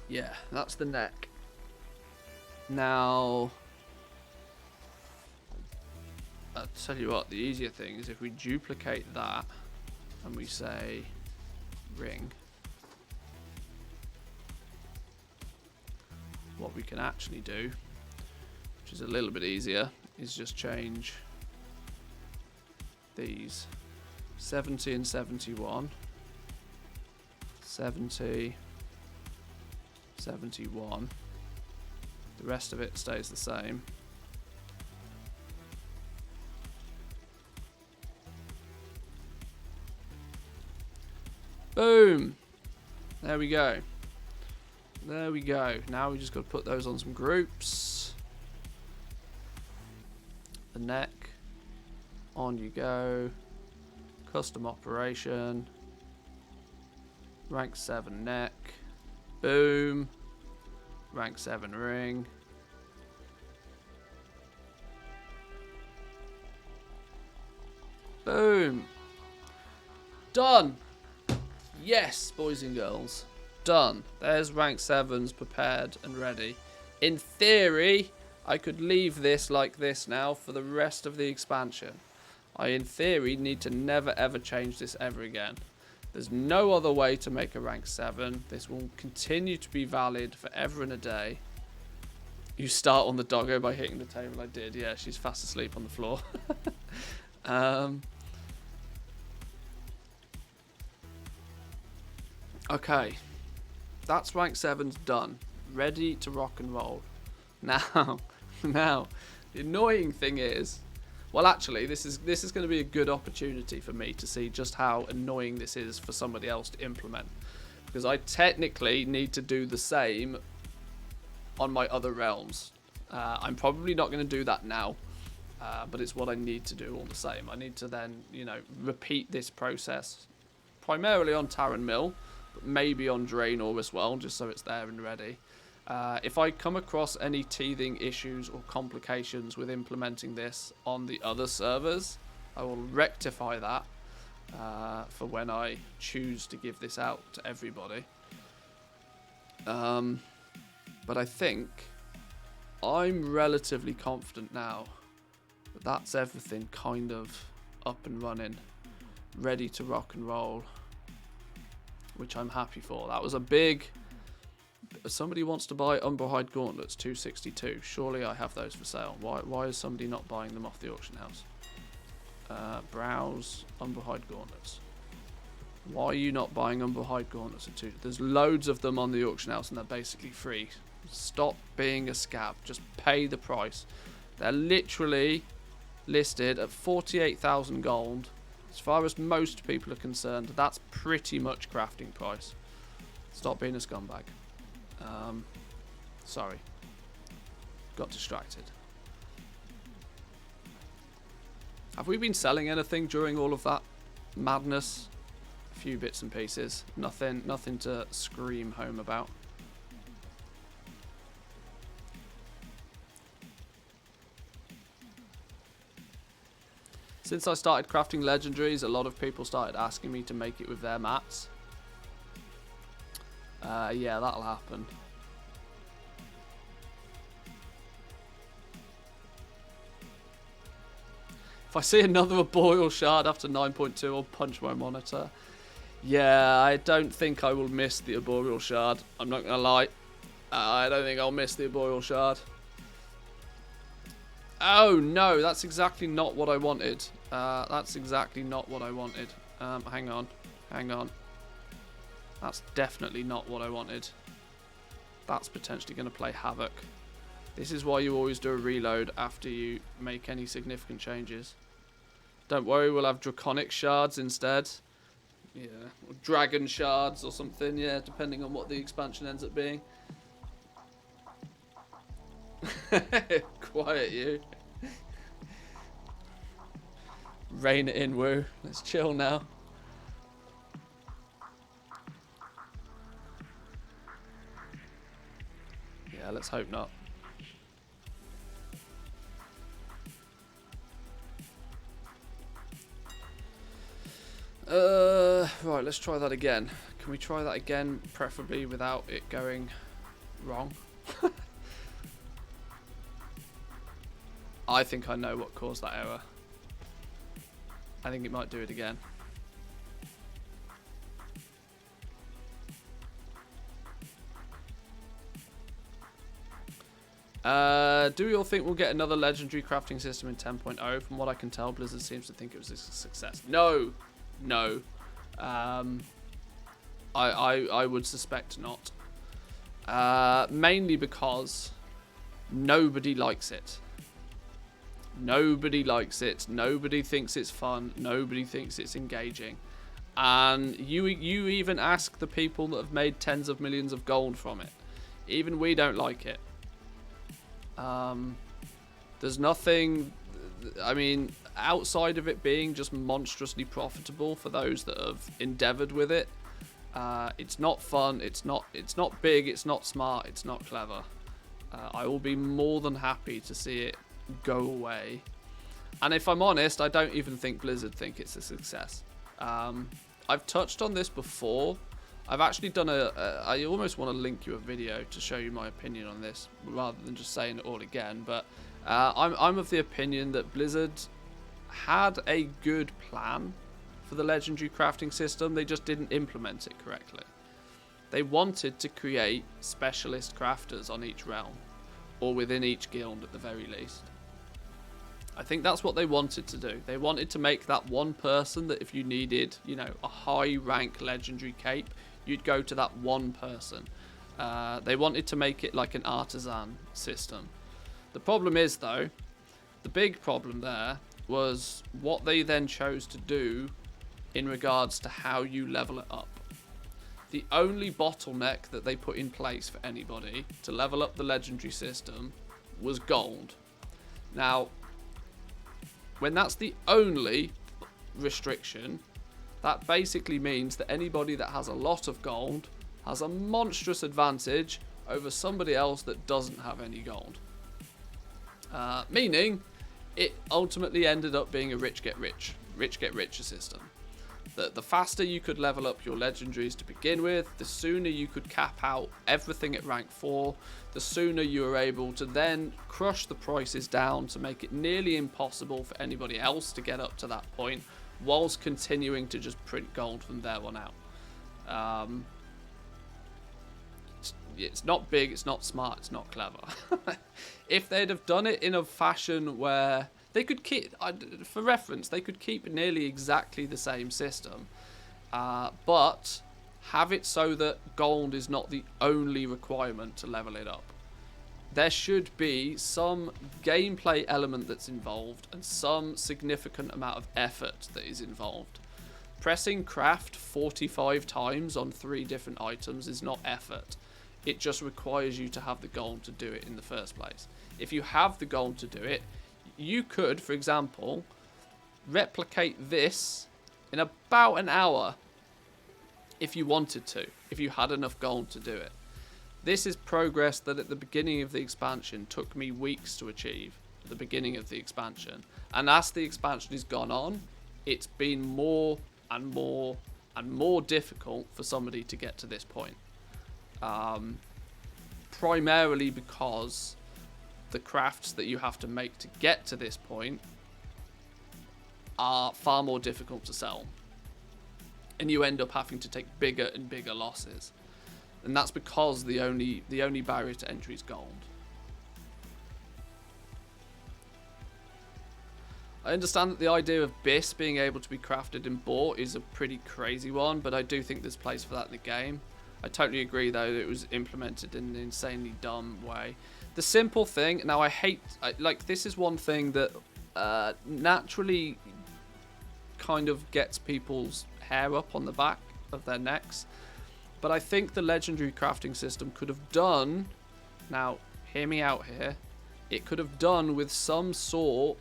yeah, that's the neck. Now, I'll tell you what, the easier thing is if we duplicate that and we say ring, what we can actually do, which is a little bit easier, is just change these 70 and 71. 70, 71. The rest of it stays the same. Boom! There we go. There we go. Now we just got to put those on some groups. The neck. On you go. Custom operation. Rank 7 neck. Boom. Rank 7 ring. Boom. Done. Yes, boys and girls. Done. There's rank 7s prepared and ready. In theory, I could leave this like this now for the rest of the expansion. I, in theory, need to never ever change this ever again. There's no other way to make a rank 7. This will continue to be valid forever and a day. You start on the doggo by hitting the table. I did. Yeah, she's fast asleep on the floor. Okay. That's rank 7's done. Ready to rock and roll. Now, the annoying thing is, well, actually, this is going to be a good opportunity for me to see just how annoying this is for somebody else to implement, because I technically need to do the same on my other realms. I'm probably not going to do that now, but it's what I need to do all the same. I need to then, repeat this process primarily on Taran Mill, but maybe on Draenor as well, just so it's there and ready. If I come across any teething issues or complications with implementing this on the other servers, I will rectify that for when I choose to give this out to everybody. But I think I'm relatively confident now that that's everything kind of up and running, ready to rock and roll, which I'm happy for. That was a big... Somebody wants to buy Umberhide Gauntlets, 262. Surely I have those for sale. Why is somebody not buying them off the auction house? Browse Umberhide Gauntlets. Why are you not buying Umberhide Gauntlets at 2? There's loads of them on the auction house and they're basically free. Stop being a scab. Just pay the price. They're literally listed at 48,000 gold. As far as most people are concerned, that's pretty much crafting price. Stop being a scumbag. Sorry. Got distracted. Have we been selling anything during all of that madness? A few bits and pieces. Nothing to scream home about. Since I started crafting legendaries, a lot of people started asking me to make it with their mats. Yeah, that'll happen. If I see another arboreal shard after 9.2, I'll punch my monitor. Yeah, I don't think I will miss the arboreal shard. I'm not going to lie. I don't think I'll miss the arboreal shard. Oh, no, that's exactly not what I wanted. That's exactly not what I wanted. Hang on. Hang on. That's definitely not what I wanted. That's potentially going to play havoc. This is why you always do a reload after you make any significant changes. Don't worry, we'll have draconic shards instead. Yeah, or dragon shards or something, yeah, depending on what the expansion ends up being. Quiet you. Rein it in, woo. Let's chill now. Yeah, let's hope not. Right, let's try that again. Can we try that again, preferably without it going wrong? I think I know what caused that error. I think it might do it again. Do we all think we'll get another legendary crafting system in 10.0? From what I can tell, Blizzard seems to think it was a success. No. No. I would suspect not. Mainly because nobody likes it. Nobody likes it. Nobody thinks it's fun. Nobody thinks it's engaging. And you even ask the people that have made tens of millions of gold from it. Even we don't like it. There's nothing, I mean, outside of it being just monstrously profitable for those that have endeavored with it. It's not fun, it's not big, it's not smart, it's not clever. I will be more than happy to see it go away. And if I'm honest, I don't even think Blizzard think it's a success. I've touched on this before. I've actually done I almost want to link you a video to show you my opinion on this, rather than just saying it all again. But I'm of the opinion that Blizzard had a good plan for the legendary crafting system. They just didn't implement it correctly. They wanted to create specialist crafters on each realm, or within each guild at the very least. I think that's what they wanted to do. They wanted to make that one person that if you needed, you know, a high rank legendary cape, you'd go to that one person. They wanted to make it like an artisan system. The problem is, though, the big problem there was what they then chose to do in regards to how you level it up. The only bottleneck that they put in place for anybody to level up the legendary system was gold. Now, when that's the only restriction, that basically means that anybody that has a lot of gold has a monstrous advantage over somebody else that doesn't have any gold. Meaning, it ultimately ended up being a rich get richer system. The faster you could level up your legendaries to begin with, the sooner you could cap out everything at rank 4, the sooner you were able to then crush the prices down to make it nearly impossible for anybody else to get up to that point, whilst continuing to just print gold from there on out. It's not big, it's not smart, it's not clever. If they'd have done it in a fashion where they could keep, for reference, they could keep nearly exactly the same system, but have it so that gold is not the only requirement to level it up. there should be some gameplay element that's involved and some significant amount of effort that is involved. Pressing craft 45 times on 3 different items is not effort. It just requires you to have the gold to do it in the first place. If you have the gold to do it, you could, for example, replicate this in about an hour if you wanted to, if you had enough gold to do it. This is progress that at the beginning of the expansion took me weeks to achieve, at the beginning of the expansion. And as the expansion has gone on, it's been more and more and more difficult for somebody to get to this point. Primarily because the crafts that you have to make to get to this point are far more difficult to sell. And you end up having to take bigger and bigger losses. And that's because the only barrier to entry is gold. I understand that the idea of BIS being able to be crafted and bought is a pretty crazy one, but I do think there's place for that in the game. I totally agree, though, that it was implemented in an insanely dumb way. The simple thing, now this is one thing that naturally kind of gets people's hair up on the back of their necks. But I think the legendary crafting system could have done, now hear me out here, it could have done with some sort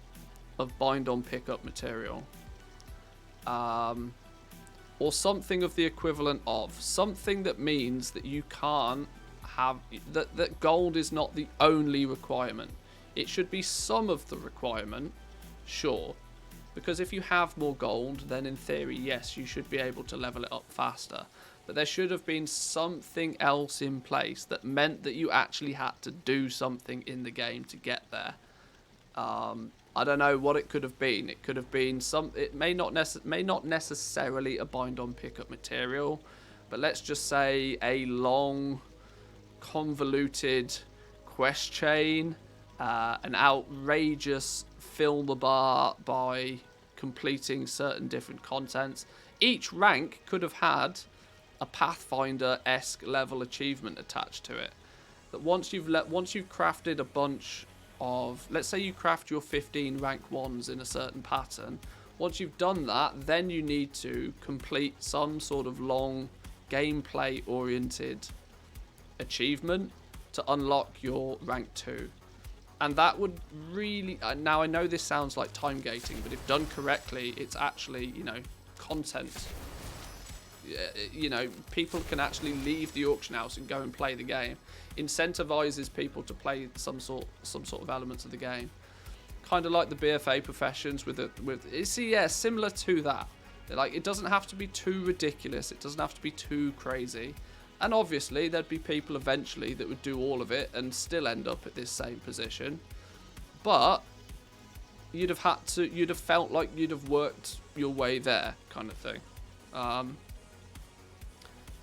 of bind on pickup material. Or something of the equivalent of. Something that means that you can't have, that gold is not the only requirement. It should be some of the requirement, sure. Because if you have more gold, then in theory, yes, you should be able to level it up faster. But there should have been something else in place that meant that you actually had to do something in the game to get there. I don't know what it could have been. It could have been it may not necessarily a bind on pickup material, but let's just say a long, convoluted quest chain, an outrageous fill the bar by completing certain different contents. Each rank could have had a Pathfinder-esque level achievement attached to it. That once you've crafted a bunch of, let's say you craft your 15 rank 1s in a certain pattern, once you've done that, then you need to complete some sort of long gameplay oriented achievement to unlock your rank 2. And that would really, now I know this sounds like time gating, but if done correctly, it's actually, content. People can actually leave the auction house and go and play the game. Incentivizes people to play some sort of elements of the game. Kind of like the BFA professions similar to that. Like, it doesn't have to be too ridiculous. It doesn't have to be too crazy. And obviously, there'd be people eventually that would do all of it and still end up at this same position. But you'd have felt like you'd have worked your way there, kind of thing.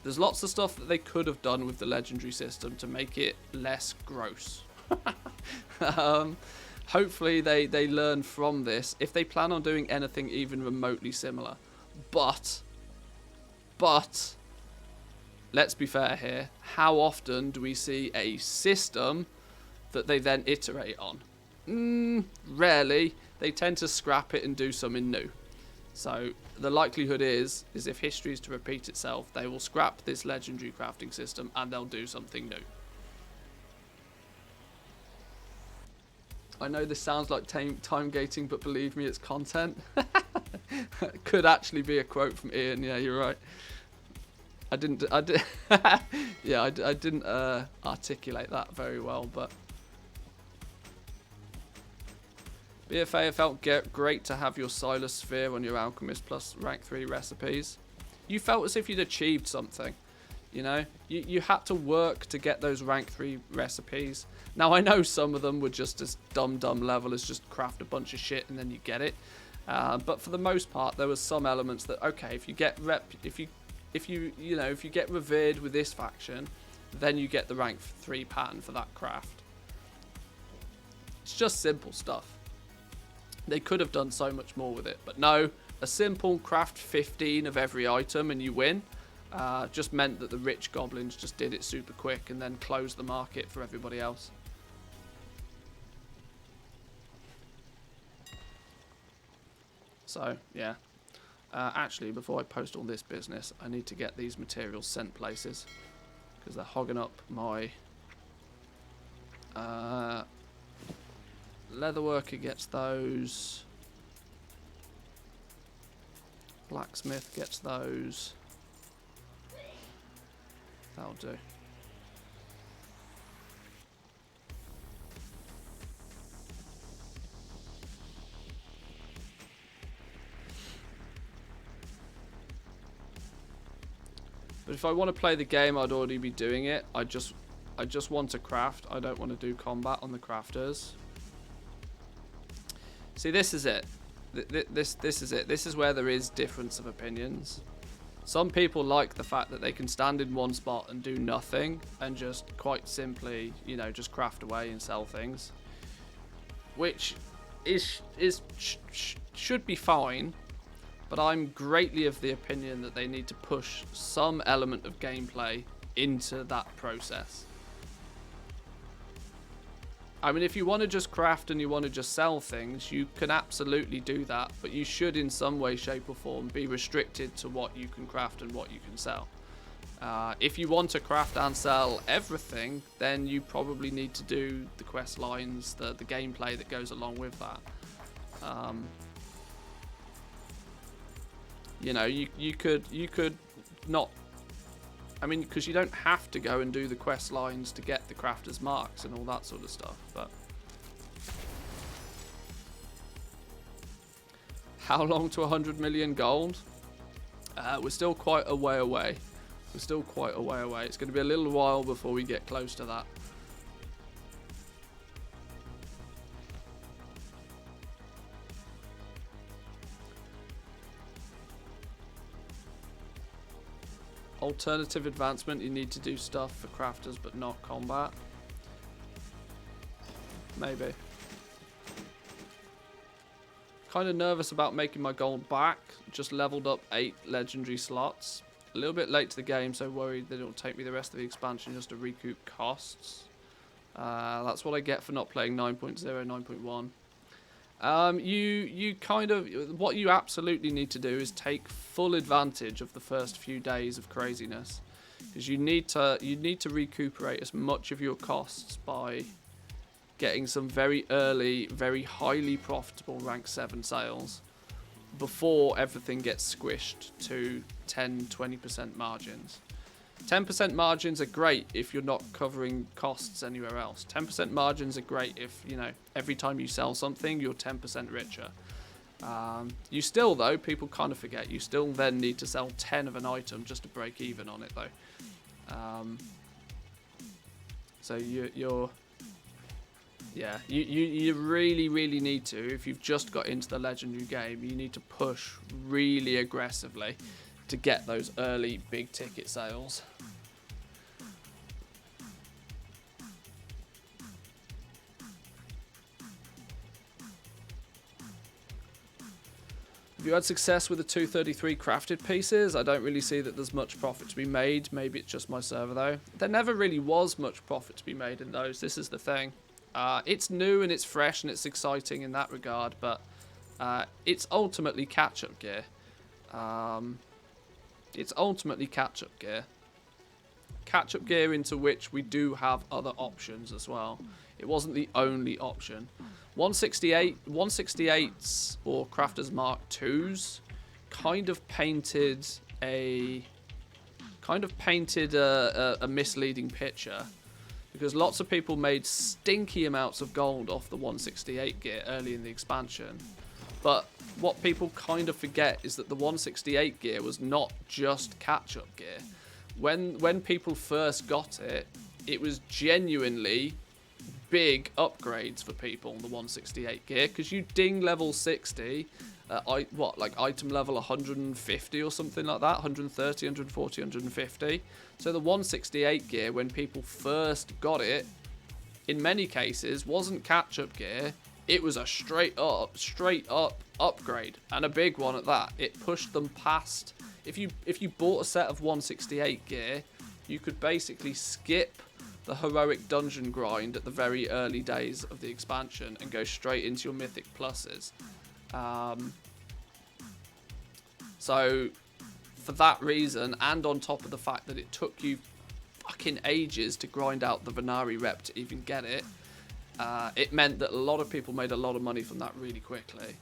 There's lots of stuff that they could have done with the legendary system to make it less gross. Hopefully they learn from this if they plan on doing anything even remotely similar. But let's be fair here. How often do we see a system that they then iterate on? Rarely. They tend to scrap it and do something new. So the likelihood is if history is to repeat itself, they will scrap this legendary crafting system and they'll do something new. I know this sounds like time gating, but believe me, it's content. Could actually be a quote from Ian. Yeah, you're right. I didn't articulate that very well, but BFA, it felt great to have your Silas Sphere on your Alchemist plus rank 3 recipes. You felt as if you'd achieved something, You had to work to get those rank 3 recipes. Now, I know some of them were just as dumb level as just craft a bunch of shit and then you get it. But for the most part, there was some elements that, okay, if you get revered with this faction, then you get the rank 3 pattern for that craft. It's just simple stuff. They could have done so much more with it, but no, a simple craft 15 of every item and you win just meant that the rich goblins just did it super quick and then closed the market for everybody else. So, yeah. Actually, before I post all this business, I need to get these materials sent places. Because they're hogging up my... leatherworker gets those. Blacksmith gets those. That'll do. But if I want to play the game, I'd already be doing it. I just want to craft. I don't want to do combat on the crafters. See, this is it. This is it. This is where there is difference of opinions. Some people like the fact that they can stand in one spot and do nothing and just quite simply, you know, just craft away and sell things, which should be fine. But I'm greatly of the opinion that they need to push some element of gameplay into that process. I mean, if you want to just craft and you want to just sell things, you can absolutely do that, but you should in some way, shape or form be restricted to what you can craft and what you can sell. If you want to craft and sell everything, then you probably need to do the quest lines, the gameplay that goes along with that. You know, you could not... I mean, because you don't have to go and do the quest lines to get the crafter's marks and all that sort of stuff, but... How long to 100 million gold? We're still quite a way away. We're still quite a way away. It's going to be a little while before we get close to that. Alternative advancement, you need to do stuff for crafters but not combat. Maybe. Kind of nervous about making my gold back. Just leveled up 8 legendary slots. A little bit late to the game, so worried that it'll take me the rest of the expansion just to recoup costs. That's what I get for not playing 9.0, 9.1. You kind of, what you absolutely need to do is take full advantage of the first few days of craziness, because you need to recuperate as much of your costs by getting some very early, very highly profitable rank 7 sales before everything gets squished to 10-20% margins. 10% margins are great if you're not covering costs anywhere else. 10% margins are great if, you know, every time you sell something, you're 10% richer. You still, though, people kind of forget, you still then need to sell 10 of an item just to break even on it, though. So you really, really need to, if you've just got into the legendary game, you need to push really aggressively to get those early big ticket sales. Have you had success with the 233 crafted pieces? I don't really see that there's much profit to be made. Maybe it's just my server though. There never really was much profit to be made in those. This is the thing. It's new and it's fresh and it's exciting in that regard, but it's ultimately catch-up gear. It's ultimately catch-up gear. Catch-up gear into which we do have other options as well. It wasn't the only option. 168s or Crafters Mark 2s kind of painted a misleading picture, because lots of people made stinky amounts of gold off the 168 gear early in the expansion. But what people kind of forget is that the 168 gear was not just catch-up gear. When people first got it, it was genuinely big upgrades for people, the 168 gear, because you ding level 60 like item level 150 or something like that, 130, 140, 150. So the 168 gear, when people first got it, in many cases wasn't catch-up gear. It was a straight up upgrade, and a big one at that. It pushed them past. If you bought a set of 168 gear, you could basically skip the heroic dungeon grind at the very early days of the expansion and go straight into your mythic pluses. So for that reason, and on top of the fact that it took you fucking ages to grind out the Venari rep to even get it, it meant that a lot of people made a lot of money from that really quickly.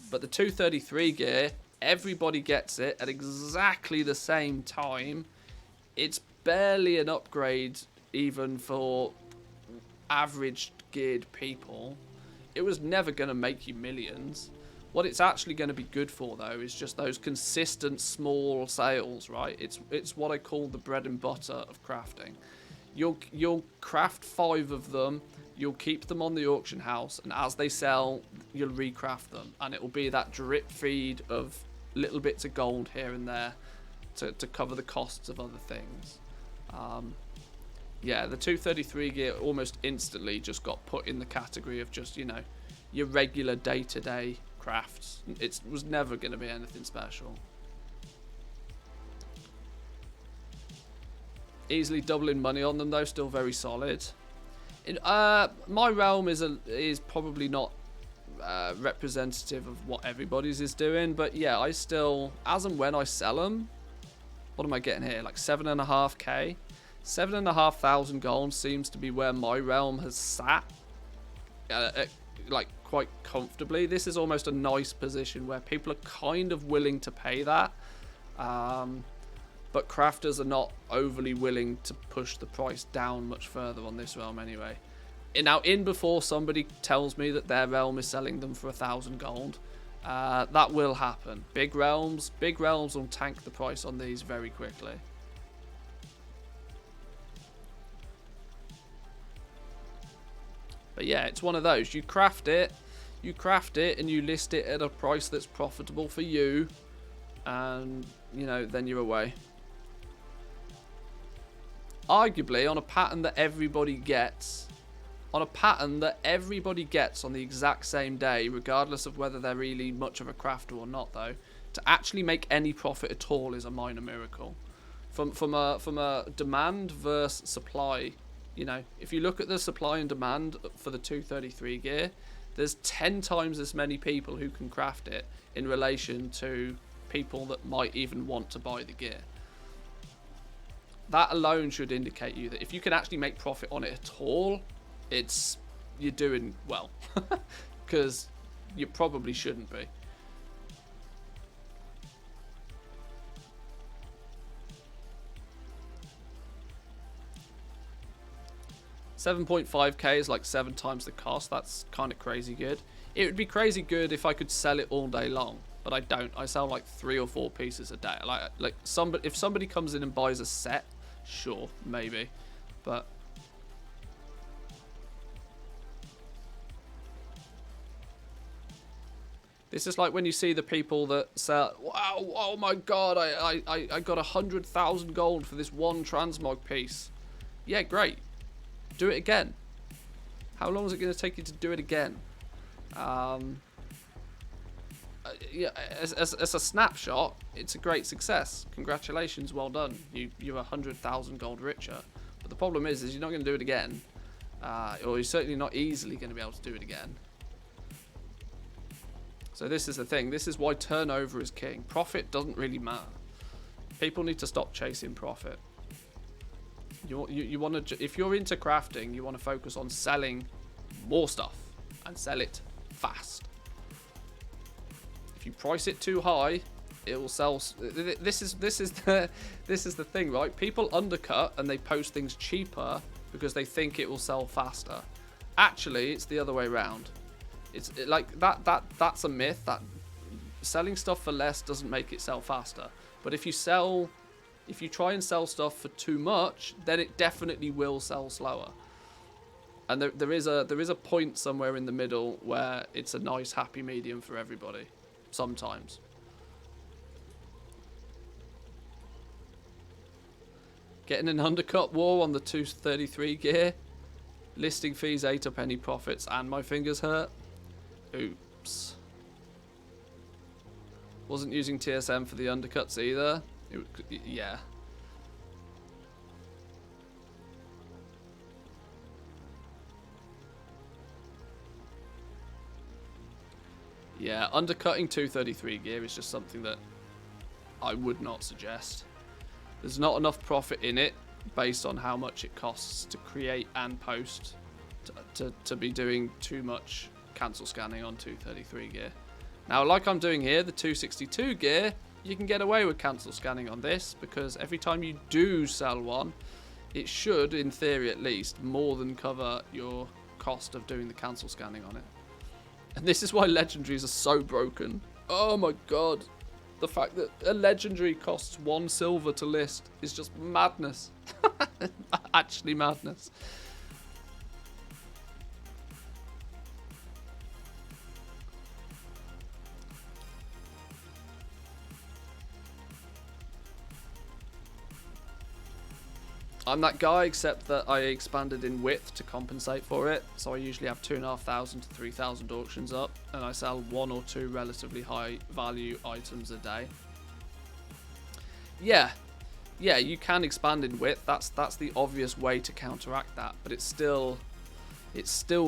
But the 233 gear, everybody gets it at exactly the same time. It's barely an upgrade even for average geared people. It was never going to make you millions. What it's actually going to be good for, though, is just those consistent small sales, right? It's what I call the bread and butter of crafting. You'll craft 5 of them, you'll keep them on the auction house, and as they sell, you'll recraft them, and it will be that drip feed of little bits of gold here and there to cover the costs of other things. Yeah, the 233 gear almost instantly just got put in the category of just, you know, your regular day-to-day crafts. It was never going to be anything special. Easily doubling money on them though, still very solid. My realm is probably not representative of what everybody's is doing, but yeah, I still, as and when I sell them, what am I getting here? Like 7.5k, 7,500 gold seems to be where my realm has sat, like quite comfortably. This is almost a nice position where people are kind of willing to pay that, but crafters are not overly willing to push the price down much further on this realm anyway. Now, before somebody tells me that their realm is selling them for 1,000 gold, that will happen. Big realms will tank the price on these very quickly. But yeah, it's one of those. You craft it, and you list it at a price that's profitable for you, and, you know, then you're away. Arguably, on a pattern that everybody gets, on the exact same day, regardless of whether they're really much of a crafter or not, though, to actually make any profit at all is a minor miracle. From a demand versus supply. You know, if you look at the supply and demand for the 233 gear, there's 10 times as many people who can craft it in relation to people that might even want to buy the gear. That alone should indicate you that if you can actually make profit on it at all, you're doing well, because you probably shouldn't be. $7.5k is like 7 times the cost. That's kind of crazy good. It would be crazy good if I could sell it all day long, but I don't. I sell like 3 or 4 pieces a day. If somebody comes in and buys a set, sure, maybe, but this is like when you see the people that sell, wow, oh my god, I got 100,000 gold for this one transmog piece. Yeah, great. Do it again. How long is it going to take you to do it again? Yeah, as a snapshot, it's a great success. Congratulations, well done. You're 100,000 gold richer. But the problem is you're not going to do it again, or you're certainly not easily going to be able to do it again. So this is the thing. This is why turnover is king. Profit doesn't really matter. People need to stop chasing profit. You want to, if you're into crafting, you want to focus on selling more stuff and sell it fast. If you price it too high, it will sell. This is the thing, right? People undercut and they post things cheaper because they think it will sell faster. Actually, it's the other way around. It's like that's a myth, that selling stuff for less doesn't make it sell faster. But if you try and sell stuff for too much, then it definitely will sell slower. And there is a point somewhere in the middle where it's a nice happy medium for everybody. Sometimes. Getting an undercut war on the 233 gear. Listing fees ate up any profits and my fingers hurt. Oops. Wasn't using TSM for the undercuts either. Yeah. Yeah, undercutting 233 gear is just something that I would not suggest. There's not enough profit in it based on how much it costs to create and post to be doing too much cancel scanning on 233 gear. Now, like I'm doing here, the 262 gear, you can get away with cancel scanning on this because every time you do sell one, it should, in theory at least, more than cover your cost of doing the cancel scanning on it. And this is why legendaries are so broken. Oh my god. The fact that a legendary costs 1 silver to list is just madness. Actually madness. I'm that guy, except that I expanded in width to compensate for it. So I usually have 2,500 to 3,000 auctions up, and I sell 1 or 2 relatively high value items a day. Yeah, you can expand in width. That's the obvious way to counteract that, but it still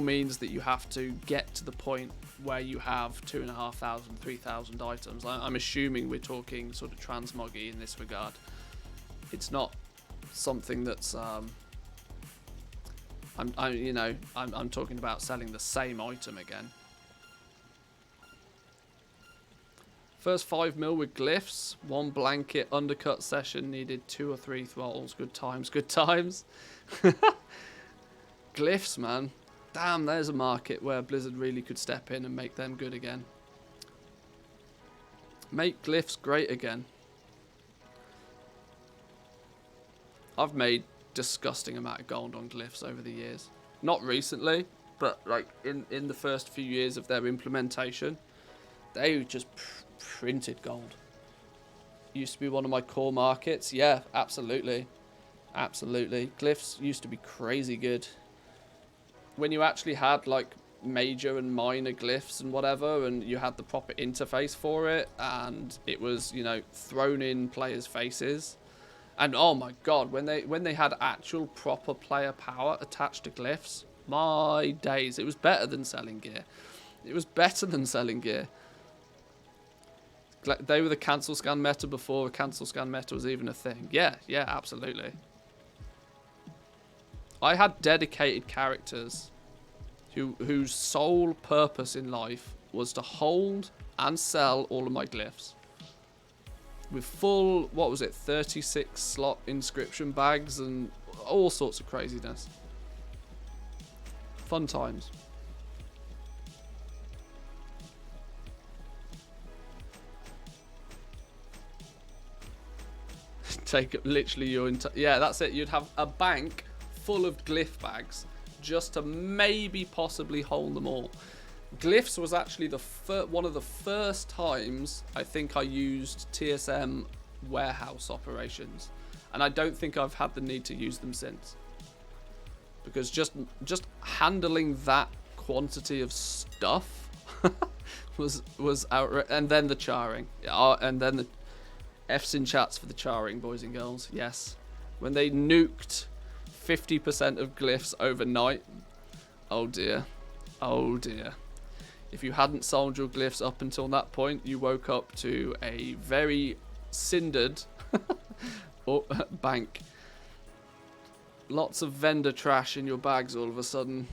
means that you have to get to the point where you have 2,500, 3,000 items. I'm assuming we're talking sort of transmoggy in this regard. It's not something that's I'm talking about selling the same item again. First 5 mil with glyphs, 1 blanket undercut session needed 2 or 3 throttles. Good times, good times. Glyphs, man. Damn, there's a market where Blizzard really could step in and make them good again. Make glyphs great again. I've made disgusting amount of gold on glyphs over the years. Not recently, but like in the first few years of their implementation, they just printed gold. Used to be one of my core markets. Yeah, absolutely. Absolutely. Glyphs used to be crazy good. When you actually had like major and minor glyphs and whatever, and you had the proper interface for it, and it was, you know, thrown in players' faces. And oh my god, when they had actual proper player power attached to glyphs, my days, it was better than selling gear. It was better than selling gear. They were the cancel scan meta before the cancel scan meta was even a thing. Yeah, absolutely. I had dedicated characters whose sole purpose in life was to hold and sell all of my glyphs. With full, what was it, 36 slot inscription bags and all sorts of craziness. Fun times. Take up literally your entire... Yeah, that's it. You'd have a bank full of glyph bags just to maybe possibly hold them all. Glyphs was actually one of the first times I think I used TSM warehouse operations, and I don't think I've had the need to use them since, because just handling that quantity of stuff was outright. And then the charring, and then the F's in chats for the charring, boys and girls. Yes, when they nuked 50% of glyphs overnight. Oh dear, oh dear. If you hadn't sold your glyphs up until that point, you woke up to a very cindered bank. Lots of vendor trash in your bags all of a sudden.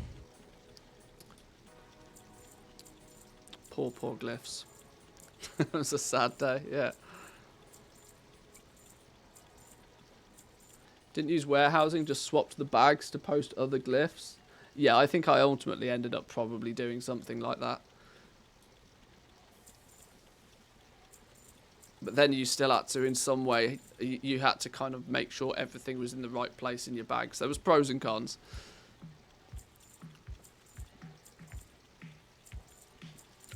Poor glyphs. It was a sad day, yeah. Didn't use warehousing, just swapped the bags to post other glyphs. Yeah, I think I ultimately ended up probably doing something like that. But then you still had to, in some way, you had to kind of make sure everything was in the right place in your bags. There was pros and cons.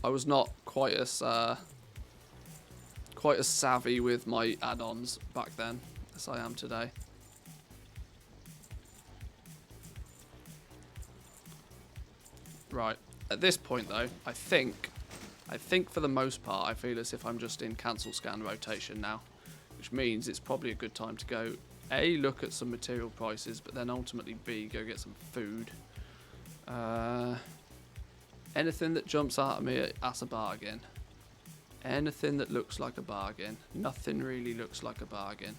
I was not quite as savvy with my add-ons back then as I am today. Right, at this point though, I think for the most part, I feel as if I'm just in cancel scan rotation now, which means it's probably a good time to go A, look at some material prices, but then ultimately B, go get some food. Anything that jumps out at me as a bargain. Anything that looks like a bargain. Nothing really looks like a bargain.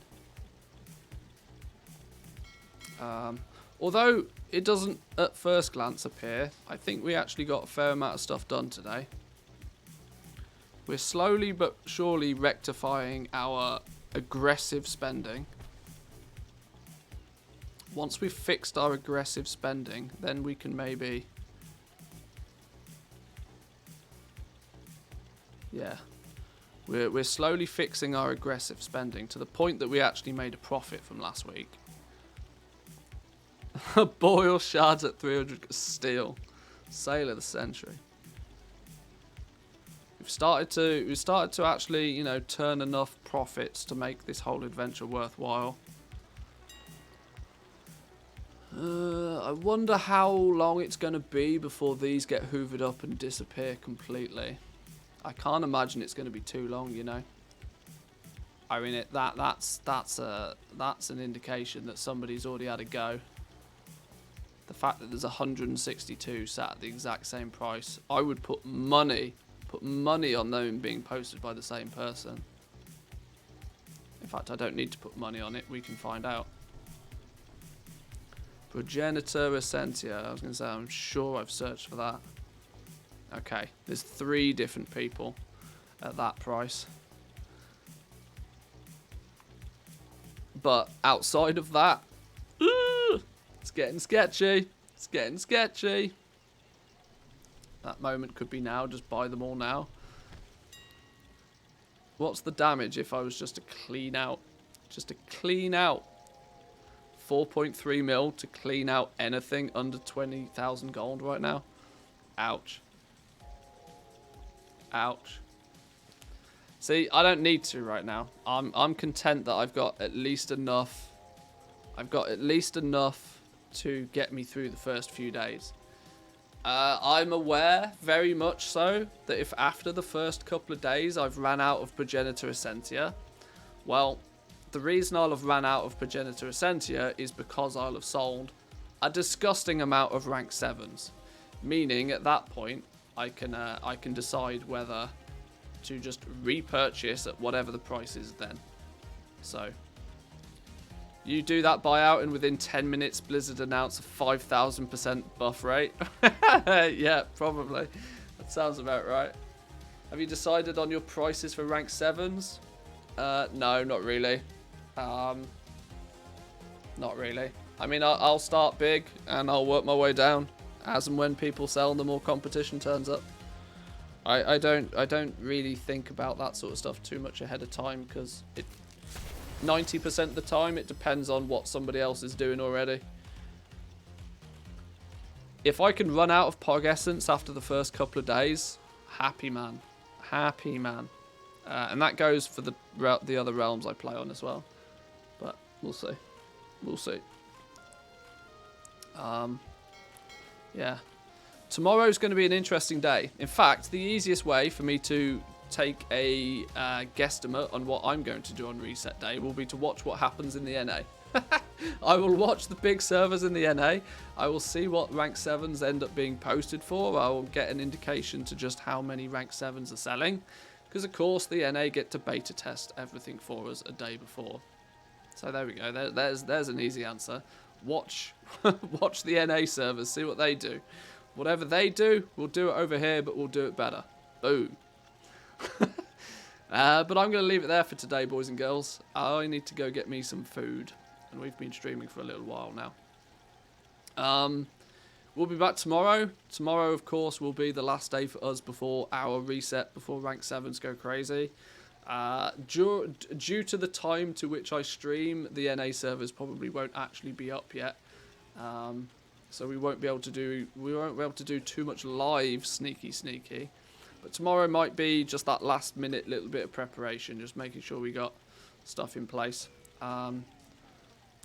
Although it doesn't at first glance appear, I think we actually got a fair amount of stuff done today. We're slowly but surely rectifying our aggressive spending. Once we've fixed our aggressive spending, then we can maybe... Yeah. We're slowly fixing our aggressive spending to the point that we actually made a profit from last week. Boil shards at 300 steel. Sale of the century. We've started to actually, you know, turn enough profits to make this whole adventure worthwhile. I wonder how long it's going to be before these get hoovered up and disappear completely. I can't imagine it's going to be too long, you know. I mean, that's an indication that somebody's already had a go. The fact that there's 162 sat at the exact same price, I would put money on them being posted by the same person. In fact, I don't need to put money on it. We can find out. Progenitor Essentia. I was going to say, I'm sure I've searched for that. Okay, there's 3 different people at that price. But outside of that, it's getting sketchy. It's getting sketchy. That moment could be now. Just buy them all now. What's the damage if I was just to clean out? Just to clean out. 4.3 mil to clean out anything under 20,000 gold right now. Ouch. Ouch. See, I don't need to right now. I'm content that I've got at least enough. I've got at least enough to get me through the first few days. I'm aware, very much so, that if after the first couple of days I've ran out of Progenitor Essentia, well, the reason I'll have ran out of Progenitor Essentia is because I'll have sold a disgusting amount of rank 7s. Meaning, at that point, I can decide whether to just repurchase at whatever the price is then. So, you do that buyout and within 10 minutes Blizzard announce a 5,000% buff rate. Yeah, probably. That sounds about right. Have you decided on your prices for rank 7s? No, not really. Not really. I mean, I'll start big and I'll work my way down as and when people sell, the more competition turns up. I don't really think about that sort of stuff too much ahead of time because 90% of the time it depends on what somebody else is doing already. If I can run out of Pog Essence after the first couple of days, happy man. Happy man. And that goes for the other realms I play on as well. But we'll see. We'll see. Yeah. Tomorrow's going to be an interesting day. In fact, the easiest way for me to take a guesstimate on what I'm going to do on reset day will be to watch what happens in the NA. I will watch the big servers in the NA. I will see what rank 7s end up being posted for. I will get an indication to just how many rank 7s are selling. Because, of course, the NA get to beta test everything for us a day before. So there we go. There's an easy answer. Watch the NA servers. See what they do. Whatever they do, we'll do it over here, but we'll do it better. Boom. But I'm going to leave it there for today, boys and girls. I need to go get me some food. And we've been streaming for a little while now. We'll be back tomorrow. Tomorrow, of course, will be the last day for us before our reset, before rank 7s go crazy. Due to the time to which I stream, the NA servers probably won't actually be up yet. So we won't be able to do too much live sneaky. But tomorrow might be just that last minute little bit of preparation, just making sure we got stuff in place.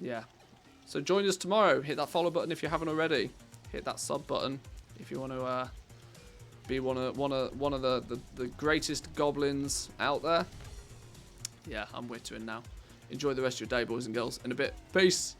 Yeah. So join us tomorrow. Hit that follow button if you haven't already. Hit that sub button if you want to be one of the greatest goblins out there. Yeah, I'm wittering now. Enjoy the rest of your day, boys and girls. In a bit. Peace.